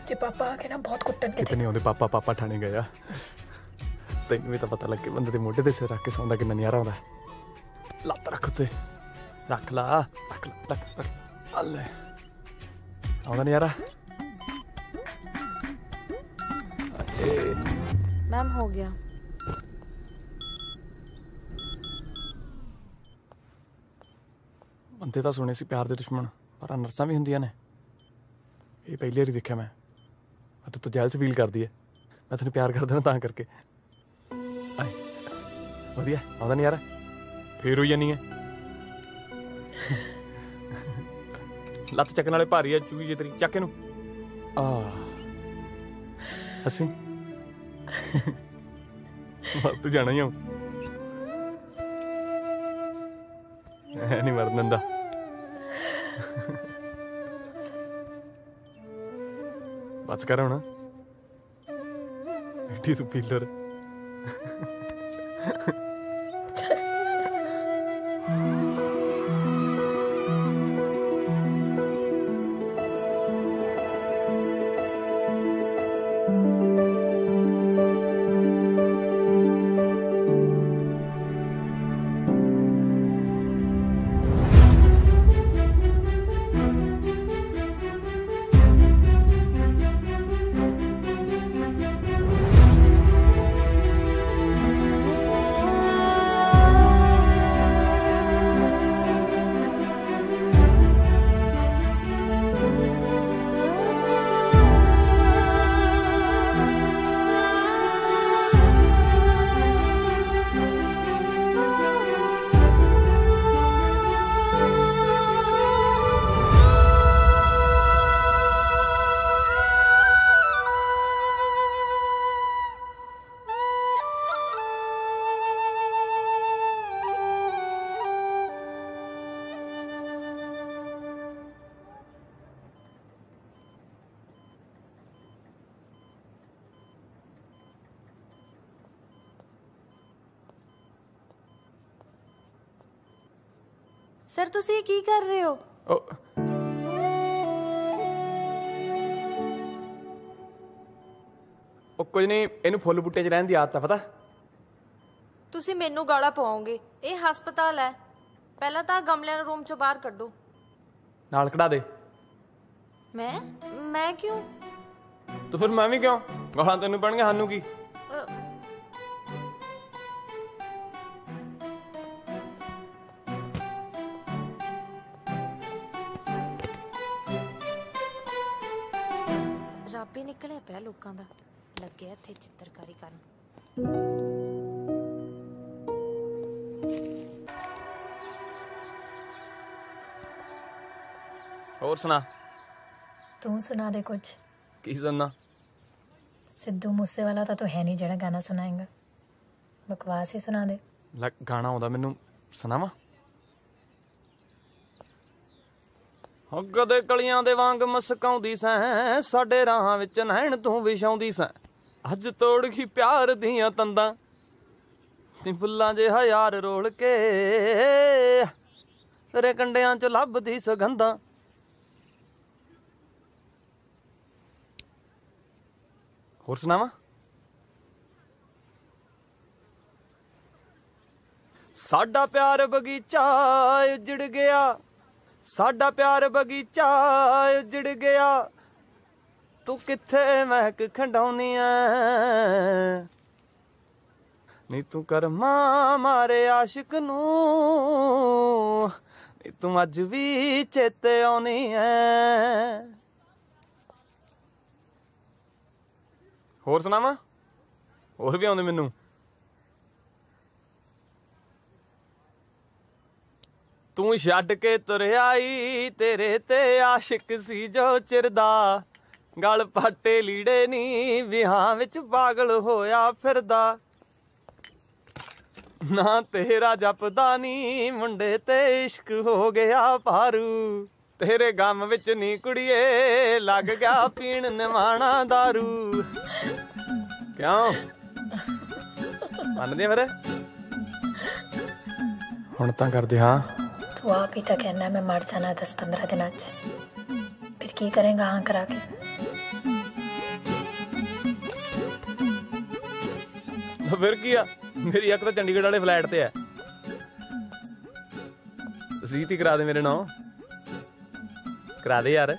J: जे पापा आ गए ना बहुत कुट्टन के
B: कितने आउंदे पापा पापा ठाणे गए आ। तैनूं भी तो पता लगे बंदे दे मोढे ते सिर रख के सौंदा किन्ना नज़ारा आउंदा। लत्त रख उत्ते रख ला रख ला रख ले आउंदा नज़ारा।
O: मैम हो गया।
B: ਬੰਦੇ ਤਾਂ ਸੁਣੇ ਸੀ ਪਿਆਰ ਦੇ ਦੁਸ਼ਮਣ ਪਰ ਨਰਸਾਂ ਵੀ ਹੁੰਦੀਆਂ ਨੇ। ਇਹ ਪਹਿਲੀ ਵਾਰੀ ਦੇਖਿਆ ਮੈਂ। ਅਤੇ ਤੂੰ ਜੈਲ 'ਚ ਫੀਲ ਕਰਦੀ ਹੈ। ਮੈਂ ਤੈਨੂੰ ਪਿਆਰ ਕਰਦਾ ਨਾ ਤਾਂ ਕਰਕੇ। ਆਏ ਵਧੀਆ ਆਉਂਦਾ ਨਹੀਂ ਯਾਰ ਫੇਰ ਹੋਈ ਜਾਨੀ ਹੈ। ਲੱਤ ਚੱਕਣ ਵਾਲੇ ਭਾਰੀ ਆ ਚੂਹੀ ਜੇ ਤੇਰੀ ਚੱਕ ਇਹਨੂੰ। ਅਸੀਂ ਤੂੰ ਜਾਣਾ ਹੀ ਆ ਨਹੀਂ ਮਰਨ ਦਿੰਦਾ। ਬਸ ਕਰ ਹੁਣ ਐਡੀ ਤੂੰ ਪੀਲਰ।
O: ਸਰ ਤੁਸੀਂ ਕੀ ਕਰ ਰਹੇ ਹੋ?
B: ਉਹ ਕੁਝ ਨਹੀਂ ਇਹਨੂੰ ਫੁੱਲ ਬੂਟੇ 'ਚ ਰਹਿਣ ਦੀ ਆਦਤ ਆ ਪਤਾ।
O: ਤੁਸੀਂ ਮੈਨੂੰ ਗਾਲਾਂ ਪਾਓਗੇ। ਇਹ ਹਸਪਤਾਲ ਹੈ। ਪਹਿਲਾਂ ਤਾਂ ਗਮਲਿਆਂ ਨੂੰ ਰੂਮ ਚੋਂ ਬਾਹਰ ਕੱਢੋ।
B: ਨਾਲ ਕਢਾ ਦੇ।
O: ਮੈਂ ਕਿਉਂ?
B: ਤੂੰ ਫਿਰ ਮੈਂ ਵੀ ਕਿਉਂ? ਗਾਲਾਂ ਤੈਨੂੰ ਪੈਣਗੀਆਂ ਸਾਨੂੰ ਕੀ।
O: ਰੱਬ ਹੀ ਨਿਕਲਿਆ ਪਿਆ ਲੋਕਾਂ ਦਾ। ਲੱਗਿਆ ਇੱਥੇ ਚਿੱਤਰਕਾਰੀ ਕਰਨ।
B: ਹੋਰ ਸੁਣਾ।
J: तू सुना दे कुछ।
B: ਕੀ ਸੁਣਨਾ?
J: सिद्धू मूसेवाला तो तू है नहीं जेड़ा गाना सुनाएगा। बकवास ही सुना दे।
B: ਗਾਣਾ ਆਉਂਦਾ ਮੈਨੂੰ ਸੁਣਾਵਾ। ਕਦੇ ਕਲੀਆਂ ਦੇ ਵਾਂਗ ਮਸਕਾਉਂਦੀ ਸੈਂ ਸਾਡੇ ਰਾਹਾਂ ਵਿੱਚ ਨੈਣ ਤੂੰ ਵਿਛਾਉਂਦੀ ਸੈਂ। ਅੱਜ ਤੋੜ ਗਈ ਪਿਆਰ ਦੀਆਂ ਤੰਦਾਂ ਨੀ ਫੁੱਲਾਂ ਜੇ ਹਜ਼ਾਰ ਰੋਲ ਕੇ ਤੇਰੇ ਕੰਡਿਆਂ 'ਚ ਲੱਭਦੀ ਸੁਗੰਧਾਂ। ਹੋਰ ਸੁਣਾਵਾ। ਸਾਡਾ ਪਿਆਰ ਬਗੀਚਾ ਉਜੜ ਗਿਆ। ਸਾਡਾ ਪਿਆਰ ਬਗੀਚਾ ਉਜੜ ਗਿਆ। ਤੂੰ ਕਿੱਥੇ ਮਹਿਕ ਖੰਡਾਉਣੀ ਐ ਨੀ ਤੂੰ ਕਰਮਾਂ ਮਾਰੇ ਆਸ਼ਿਕ ਨੂੰ ਨੀ ਤੂੰ ਅੱਜ ਵੀ ਚੇਤੇ ਆਉਣੀ ਐ। ਹੋਰ ਸੁਣਾਵਾਂ? ਹੋਰ ਵੀ ਆਉਂਦੇ ਮੈਨੂੰ। ਤੂੰ ਛੱਡ ਕੇ ਤੁਰਿਆ ਈ ਤੇਰੇ ਤੇ ਆਸ਼ਿਕ ਸੀ ਜੋ ਚਿਰਦਾ। ਗਲ ਪਾਟੇ ਲੀੜੇ ਨੀ ਵਿਆਹ ਵਿੱਚ ਪਾਗਲ ਹੋਇਆ ਫਿਰਦਾ। ਨਾ ਤੇਰਾ ਜਪਦਾ ਨੀ ਮੁੰਡੇ ਤੇ ਇਸ਼ਕ ਹੋ ਗਿਆ ਭਾਰੂ। ਤੇਰੇ ਗਮ ਵਿੱਚ ਨੀ ਕੁੜੀਏ ਲੱਗ ਗਿਆ ਪੀਣ ਨਿਵਾਣਾ ਦਾਰੂ। ਕਿਉਂ ਮੰਨਦੇ ਫਿਰ ਹੁਣ ਤਾਂ ਕਰਦੇ ਹਾਂ।
J: तू आप ही तो कहना मैं मर जाना 10-15 दिनों फिर की करेंगा हाँ करा के?
B: फिर की आ मेरी अक तो चंडीगढ़ वाले फ्लैट ते है। रसीद ही करा दे मेरे नाम करा दे यार।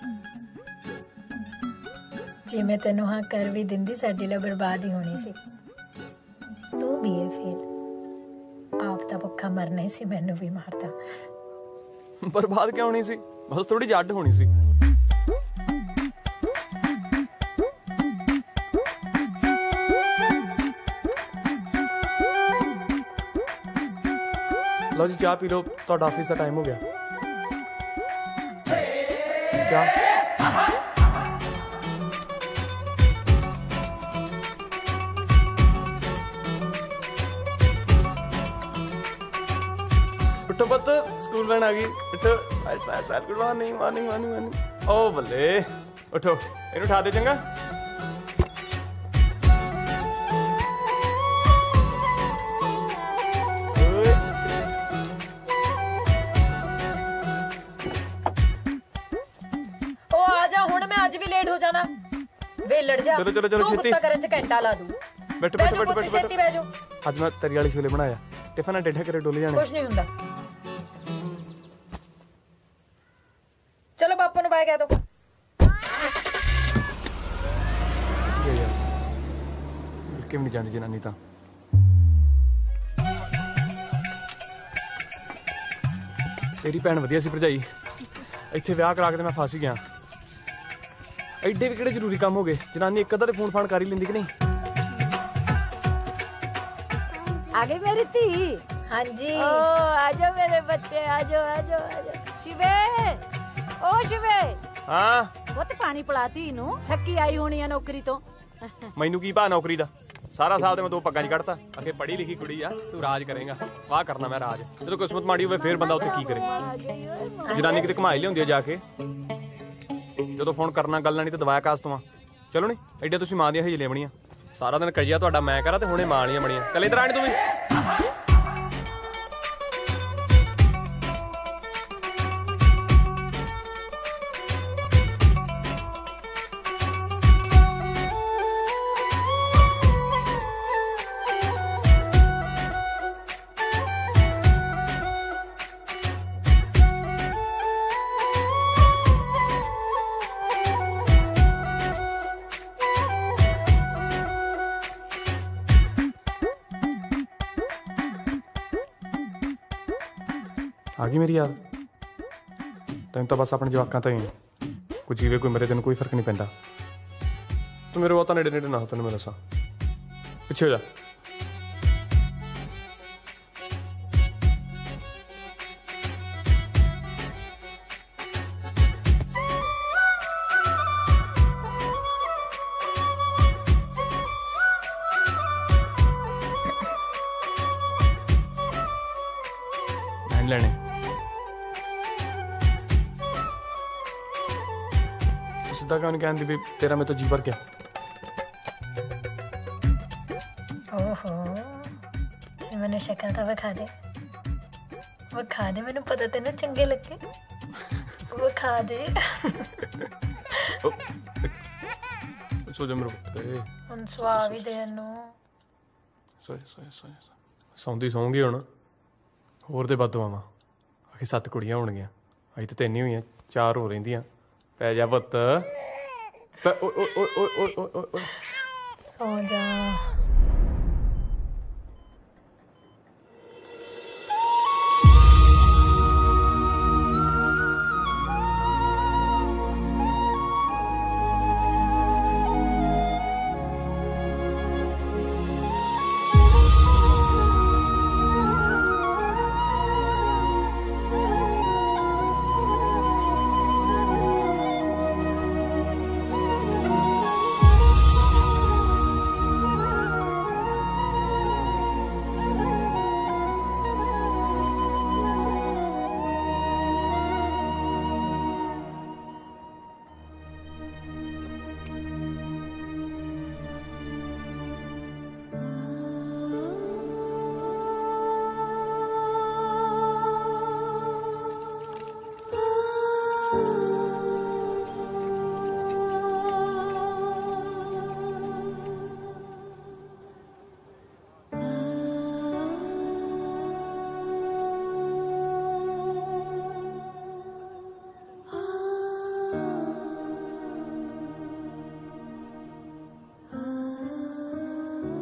J: जे मैं तेनों हाँ कर भी दिंदी साडी ला बर्बाद ही होनी सी। तू भी है फेल आप तो भुखा मरना ही सी मैनू भी मारता।
B: बर्बाद क्या होनी सी बस थोड़ी जड होनी सी। लो जी चाह पी लो ਤੁਹਾਡਾ ਆਫਿਸ ਦਾ ਟਾਈਮ ਹੋ ਗਿਆ। ਚਾਹ उठो पुत स्कूल वैन आ गई। उठो good morning morning morning morning. Oh बल्ले उठो इन्हें उठा दे चंगा।
J: ओ आजा हुण मैं आज भी लेट हो जाना वे लड़ जा।
B: चलो चलो चलो
J: तू
B: छेती
J: गुस्सा करन च घंटा ला दूं।
B: बैठो
J: बैठो
B: बैठो
J: बैठो छेती बैठो।
B: आज मैं तरी वाले छोले बनाया टिफिन टेढ़ा करे डोले जाने।
J: कुछ नहीं हुंदा चलो पापा नु बाय कह दो।
B: मिलके भी नहीं जानी जनानी ਤਾਂ ਤੇਰੀ ਭੈਣ ਵਧੀਆ ਸੀ ਭਰਜਾਈ ਇੱਥੇ ਵਿਆਹ ਕਰਾ ਕੇ ਤੇ ਮੈਂ ਫਸ ਹੀ ਗਿਆ। ਐਡੇ ਵੀ ਕਿਹੜੇ ਜ਼ਰੂਰੀ ਕੰਮ ਹੋ ਗਏ ਜਨਾਨੀ ਇੱਕ ਅੱਧਾ ਤੇ ਫੋਨ ਫਾਨ ਕਰ ਹੀ ਲੈਂਦੀ ਕਿ ਨਹੀਂ।
A: आ गई मेरी धी।
J: हाँ जी
A: ओ आजो मेरे बच्चे आजो आजो आजो। शिवे ओ शिवे
B: हाँ
A: वो तो पानी पिलाती इनू थकी आई होनी है नौकरी तो।
B: ਮੈਨੂੰ ਕੀ ਭਾ ਨੌਕਰੀ ਦਾ ਸਾਰਾ ਸਾਲ ਤੇ ਮੈਂ 2 ਪੱਗਾਂ 'ਚ ਕੱਢਤਾ। ਅੱਗੇ ਪੜ੍ਹੀ ਲਿਖੀ ਕੁੜੀ ਆ ਤੂੰ ਰਾਜ ਕਰੇਗਾ ਵਾਹ ਕਰਨਾ ਮੈਂ ਰਾਜ। ਜਦੋਂ ਕਿਸਮਤ ਮਾੜੀ ਹੋਵੇ ਫੇਰ ਬੰਦਾ ਉੱਥੇ ਕੀ ਕਰੇ। ਜਨਾਨੀ ਕਿਤੇ ਘਮਾਈ ਲਿਆਉਂਦੀ ਆ ਜਾ ਕੇ ਜਦੋਂ ਫੋਨ ਕਰਨਾ ਗੱਲ ਨਹੀਂ ਤੇ ਦਵਾਇਆ ਕਾਸ ਤੋਂ ਆ। ਚਲੋ ਨਹੀਂ ਐਡੇ ਤੁਸੀਂ ਮਾਂ ਦੀਆਂ ਹਜਲੇ ਬਣੀਆਂ ਸਾਰਾ ਦਿਨ ਕਜਿਆ ਤੁਹਾਡਾ ਮੈਂ ਕਰਾਂ ਤੇ ਹੁਣੇ ਮਾਂ ਵਾਲੀਆਂ ਬਣੀਆਂ। ਕੱਲੇ ਇਧਰ ਆਣੀ ਤੂੰ ਵੀ। ਆ ਗਈ ਮੇਰੀ ਯਾਦ ਤੈਨੂੰ ਤਾਂ ਬਸ ਆਪਣੇ ਜਵਾਕਾਂ ਤਾਂ ਹੀ ਕੋਈ ਜੀਵੇ ਕੋਈ ਮਰੇ ਤੈਨੂੰ ਕੋਈ ਫਰਕ ਨਹੀਂ ਪੈਂਦਾ। ਤੂੰ ਮੇਰੇ ਬਹੁਤਾ ਨੇੜੇ ਨੇੜੇ ਨਾ ਹੋ ਤੈਨੂੰ ਮੈਂ ਦੱਸਾਂ ਪਿੱਛੇ ਹੋ ਜਾ। ਲੈਣੇ ਸਿੱਧਾ ਕਿਉਂ ਨਹੀਂ ਕਹਿੰਦੀ ਵੀ ਤੇਰਾ ਮੈਂ ਤਾਂ ਜੀ ਭਰ ਗਿਆ।
J: ओहो ते मैंने शक्ल तो विखा दे मैनू पता तेनू चंगे लगे विखा दे।
B: ਸੋ ਜਾ ਮੇਰੇ ਪੁੱਤ
J: ਹੁਣ ਸੁਆ ਵੀ ਦੇਣ ਨੂੰ
B: ਸੌਂਦੀ ਸੌਂਗੀ ਹੁਣ ਹੋਰ ਤੇ ਵੱਧ ਆਵਾਂ ਆਖੇ 7 ਕੁੜੀਆਂ ਹੋਣਗੀਆਂ ਅਜੇ ਤਾਂ 3 ਹੀ ਹੋਈਆਂ 4 ਹੋ ਰਹਿੰਦੀਆਂ। ਪੈ ਜਾ ਪੁੱਤ
J: ਸੌ ਜਾ।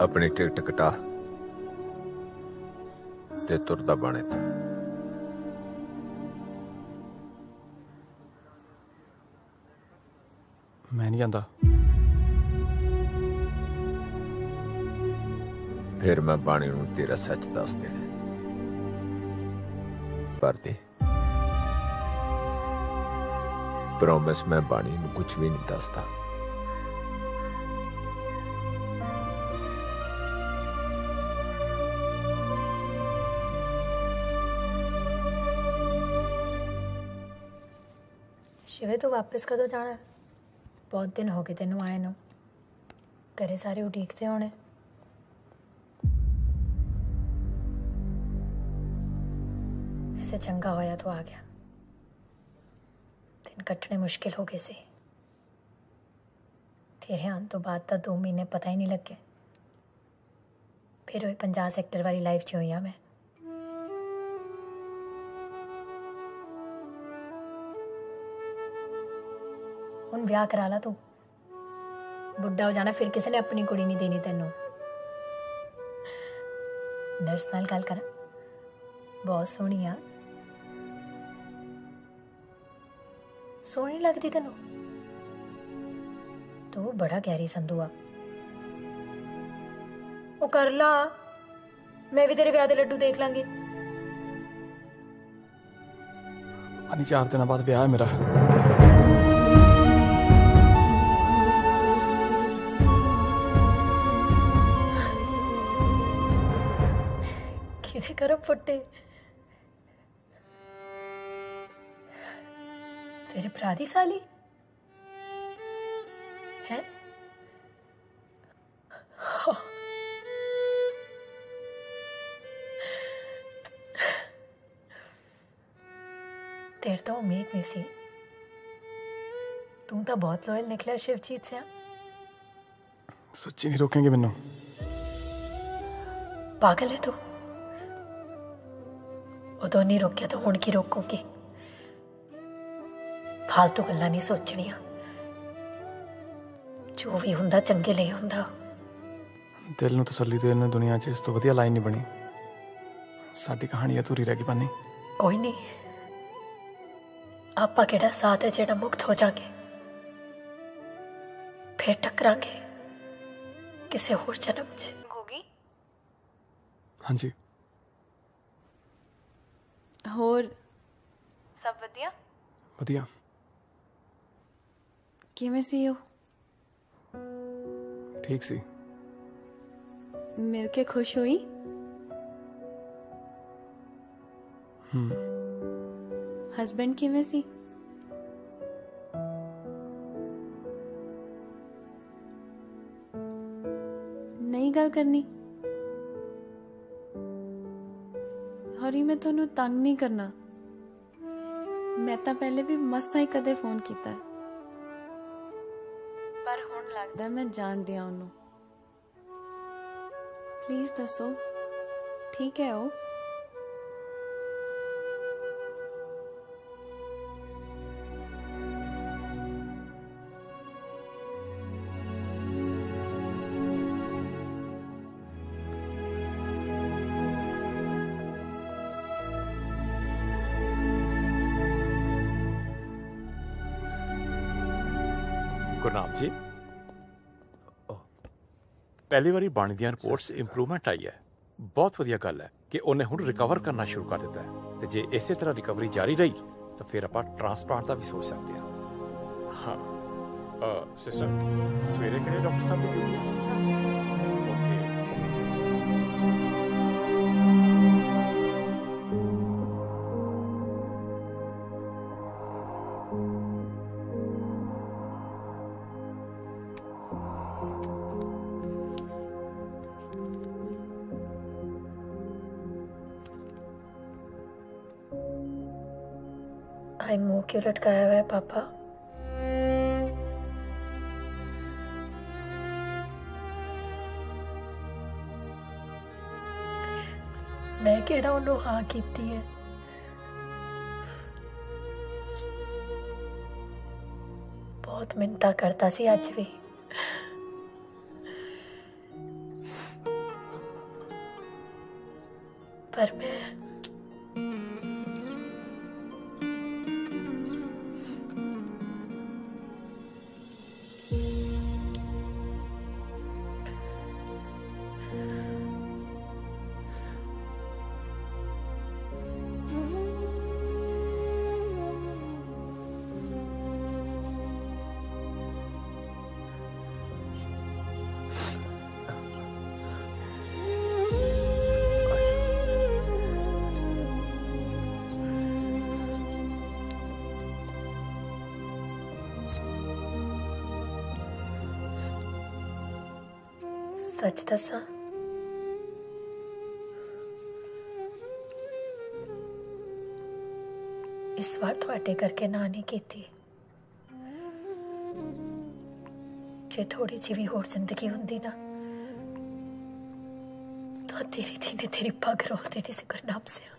L: अपनी टिकट कटा ते तुरदा बाणे ते।
B: मैं नहीं जाता।
L: फिर मैं बाणी नूं तेरा सच दस देना, पर दे प्रॉमिस मैं बाणी नूं कुछ भी नहीं दसदा।
J: शिवे तू वापस कदों जाना है? बहुत दिन हो गए तेनू आए नू, घरे सारे उਡੀਕਦੇ होने। ऐसे चंगा होया तू आ गया, दिन कटने मुश्किल हो गए से। तेरे आने तो बाद तो 2 महीने पता ही नहीं लगे, फिर वही 50 सेक्टर वाली लाइफ च हुई हाँ मैं। हुण विआह करा ला तू, बुढ़ा हो जाना, फिर किसी ने अपनी कुड़ी नहीं देनी तेनों। नर्स नाल गल कर, बहुत सोहनी आ, सोहनी लगदी तेनों। तू बड़ा गहरी संधू आ। ओ कर ला, मैं भी तेरे विआह दे लड्डू देख लांगी।
B: अनी 4 दिन बाद विआह है मेरा।
J: किसे करो फुटे, तेरे भरा दी साली है? तेरे तो उम्मीद नहीं सी, तू तो बहुत लॉयल निकला शिवजीत से।
B: सच्ची नहीं रोकेंगे मैनू?
J: पागल है तू, उदों नहीं रोकिया तो हुण की रोकूंगी। फालतू गल्लां नहीं सोचनियां, जो भी हुंदा चंगे लिए हुंदा।
B: दिल नूं तसल्ली देण नूं दुनिया 'च इस तो वधिया लाइन नहीं बनी। साडी कहानी अधूरी रह गई पानी।
J: कोई नहीं, आपां किहड़ा साथ है जेड़ा मुक्त हो जागे, फिर टकरांगे किसी होर जन्म च।
O: होगी
B: हाँ जी।
F: होर
O: सब वधिया?
B: वधिया।
F: किवें सी हो?
B: ठीक सी।
F: मिल के खुश हुई? हस्बैंड किवें सी? नहीं गल करनी? सॉरी, मैं थोनू तंग नहीं करना। मैं तो पहले भी मसा ही कदे फोन किया, पर हुण लगदा मैं जानदी हां उन्होंने। प्लीज दसो ठीक है ओ?
G: गुरनाम जी, पहली बारी बाणी ਦੀਆਂ ਰਿਪੋਰਟਸ ਇੰਪਰੂਵਮੈਂਟ ਆਈ ਹੈ। ਬਹੁਤ ਵਧੀਆ ਗੱਲ ਹੈ ਕਿ ਉਹਨੇ ਹੁਣ ਰਿਕਵਰ ਕਰਨਾ ਸ਼ੁਰੂ ਕਰ ਦਿੱਤਾ ਹੈ, ਤੇ ਜੇ ਇਸੇ ਤਰ੍ਹਾਂ ਰਿਕਵਰੀ ਜਾਰੀ ਰਹੀ ਤਾਂ ਫਿਰ ਆਪਾਂ ਟ੍ਰਾਂਸਪਲਾਂਟ ਦਾ ਵੀ ਸੋਚ ਸਕਦੇ ਹਾਂ। ਹਾਂ ਸਿਸਟਰ, ਸਵੇਰੇ ਕਿਹੜੇ ਡਾਕਟਰ ਸਾਹਿਬ ਦੀ ਡਿਊਟੀ ਹੈ?
J: आई मुंह क्यों लटकाया हुआ है पापा? मैं केड़ा उन्हों हाँ कीती है? बहुत मिन्नता करता सी अज भी, सच दसा इस बार थोड़े करके ना नहीं की। जे थोड़ी जी भी होर जिंदगी होंदी ना तो तेरी थी ने तेरी पग रोल देने से गुरनाम से।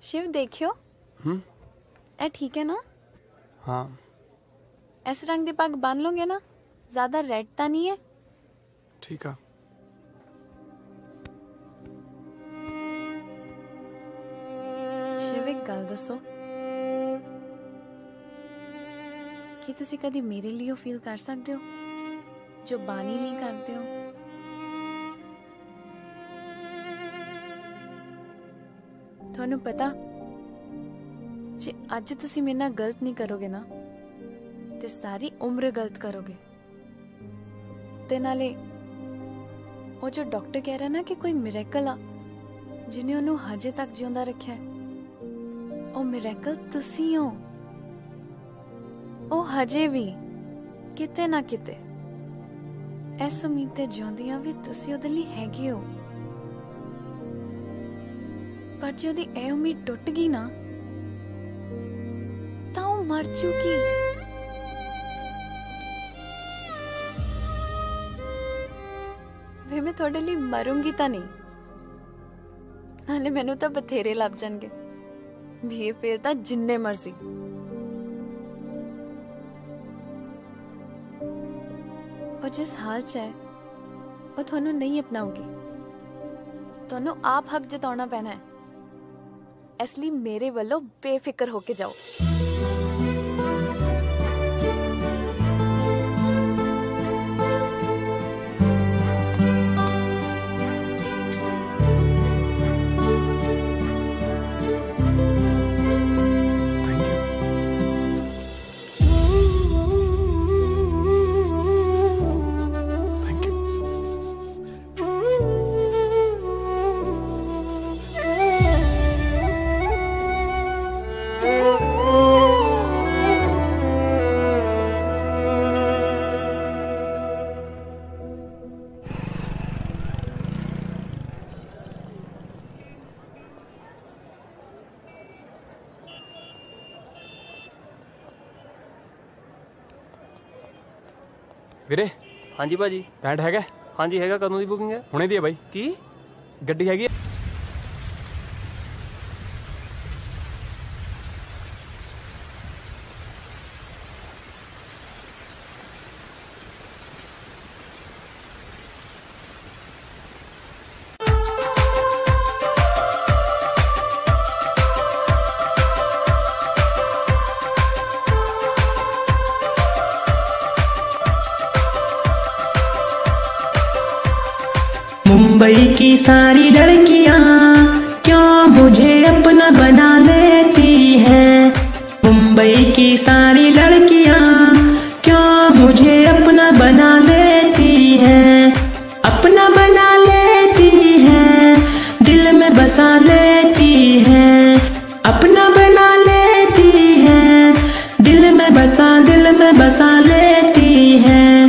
F: शिव देखियो ए ठीक है ना?
B: हाँ
F: ऐसे रंग दी पग बांध लोगे ना, ज्यादा रेड ता नहीं है?
B: ठीक है।
F: शिव एक गल दसो कि तुसी कदी मेरे लिए फील कर सकते हो जो बानी नहीं करते हो? ਤੁਹਾਨੂੰ ਪਤਾ ਜੇ ਅੱਜ ਤੁਸੀਂ ਮੇਰੇ ਨਾਲ ਗਲਤ ਨਹੀਂ ਕਰੋਗੇ ਨਾ ਤੇ ਸਾਰੀ ਉਮਰ ਗਲਤ ਕਰੋਗੇ। ਤੇ ਨਾਲੇ ਉਹ ਜੋ ਡਾਕਟਰ ਕਹਿ ਰਿਹਾ ਨਾ ਕਿ ਕੋਈ ਮਿਰੇਕਲ ਆ ਜਿਹਨੇ ਉਹਨੂੰ ਹਜੇ ਤੱਕ ਜਿਉਂਦਾ ਰੱਖਿਆ, ਉਹ ਮਿਰੇਕਲ ਤੁਸੀਂ ਹੋ। ਉਹ ਹਜੇ ਵੀ ਕਿਤੇ ਨਾ ਕਿਤੇ ਇਸ ਉਮੀਦ ਤੇ ਜਿਉਂਦੀਆਂ ਵੀ ਤੁਸੀਂ ਉਹਦੇ ਲਈ ਹੈਗੇ ਹੋ। पर जो दी ए उम्मीद टूट गई ना तो वो मर चुकी। वे मैं थोड़े लिए मरूंगी तो नहीं, नाले मैनू तो बथेरे लभ जाएंगे भी फिर तो जिन्ने मर्जी। और जिस हाल च है वो थानू नहीं अपनाऊगी, थानू आप हक जताना पैना है। इसलिए मेरे वालों बेफिक्र होके जाओ।
B: ਵੀਰੇ
K: ਹਾਂਜੀ ਭਾਜੀ
B: ਪੈਂਟ ਹੈਗਾ?
K: ਹਾਂਜੀ ਹੈਗਾ। ਕਦੋਂ ਦੀ ਬੁਕਿੰਗ ਹੈ?
B: ਹੁਣੇ ਦੀ ਹੈ ਬਾਈ।
K: ਕੀ
B: ਗੱਡੀ ਹੈਗੀ?
H: मुंबई की सारी लड़कियां क्यों मुझे अपना बना लेती हैं? मुंबई की सारी लड़कियां क्यों मुझे अपना बना लेती हैं? अपना बना लेती हैं, दिल में बसा लेती हैं। अपना बना लेती हैं, दिल में बसा लेती हैं।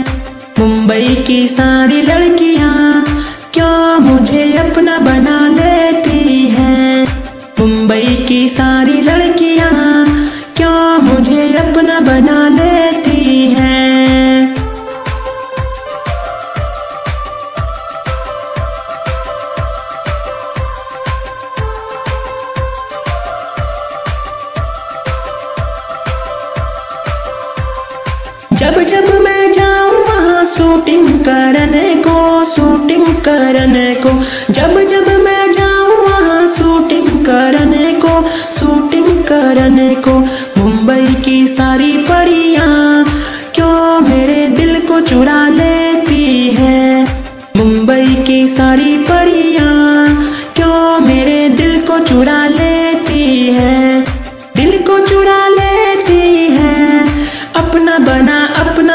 H: मुंबई की सारी लड़कियां क्यों मुझे अपना बना लेती हैं? मुंबई की सारी लड़कियां क्यों मुझे अपना बना लेती हैं? जब जब मैं जाऊं वहाँ शूटिंग करने को, शूटिंग करने को, जब जब मैं जाऊं वहाँ शूटिंग करने को, शूटिंग करने को। मुंबई की सारी परियां क्यों मेरे दिल को चुरा लेती है, मुंबई की सारी परियां क्यों मेरे दिल को चुरा लेती है, दिल को चुरा लेती है, अपना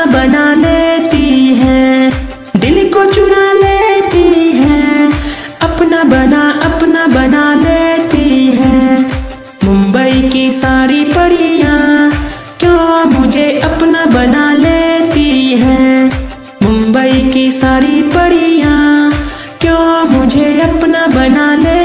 H: बना लेती है, दिल को चुरा लेती है, अपना बना लेती है। मुंबई की सारी परियां क्यों मुझे अपना बना लेती है, मुंबई की सारी परियां क्यों मुझे अपना बना ले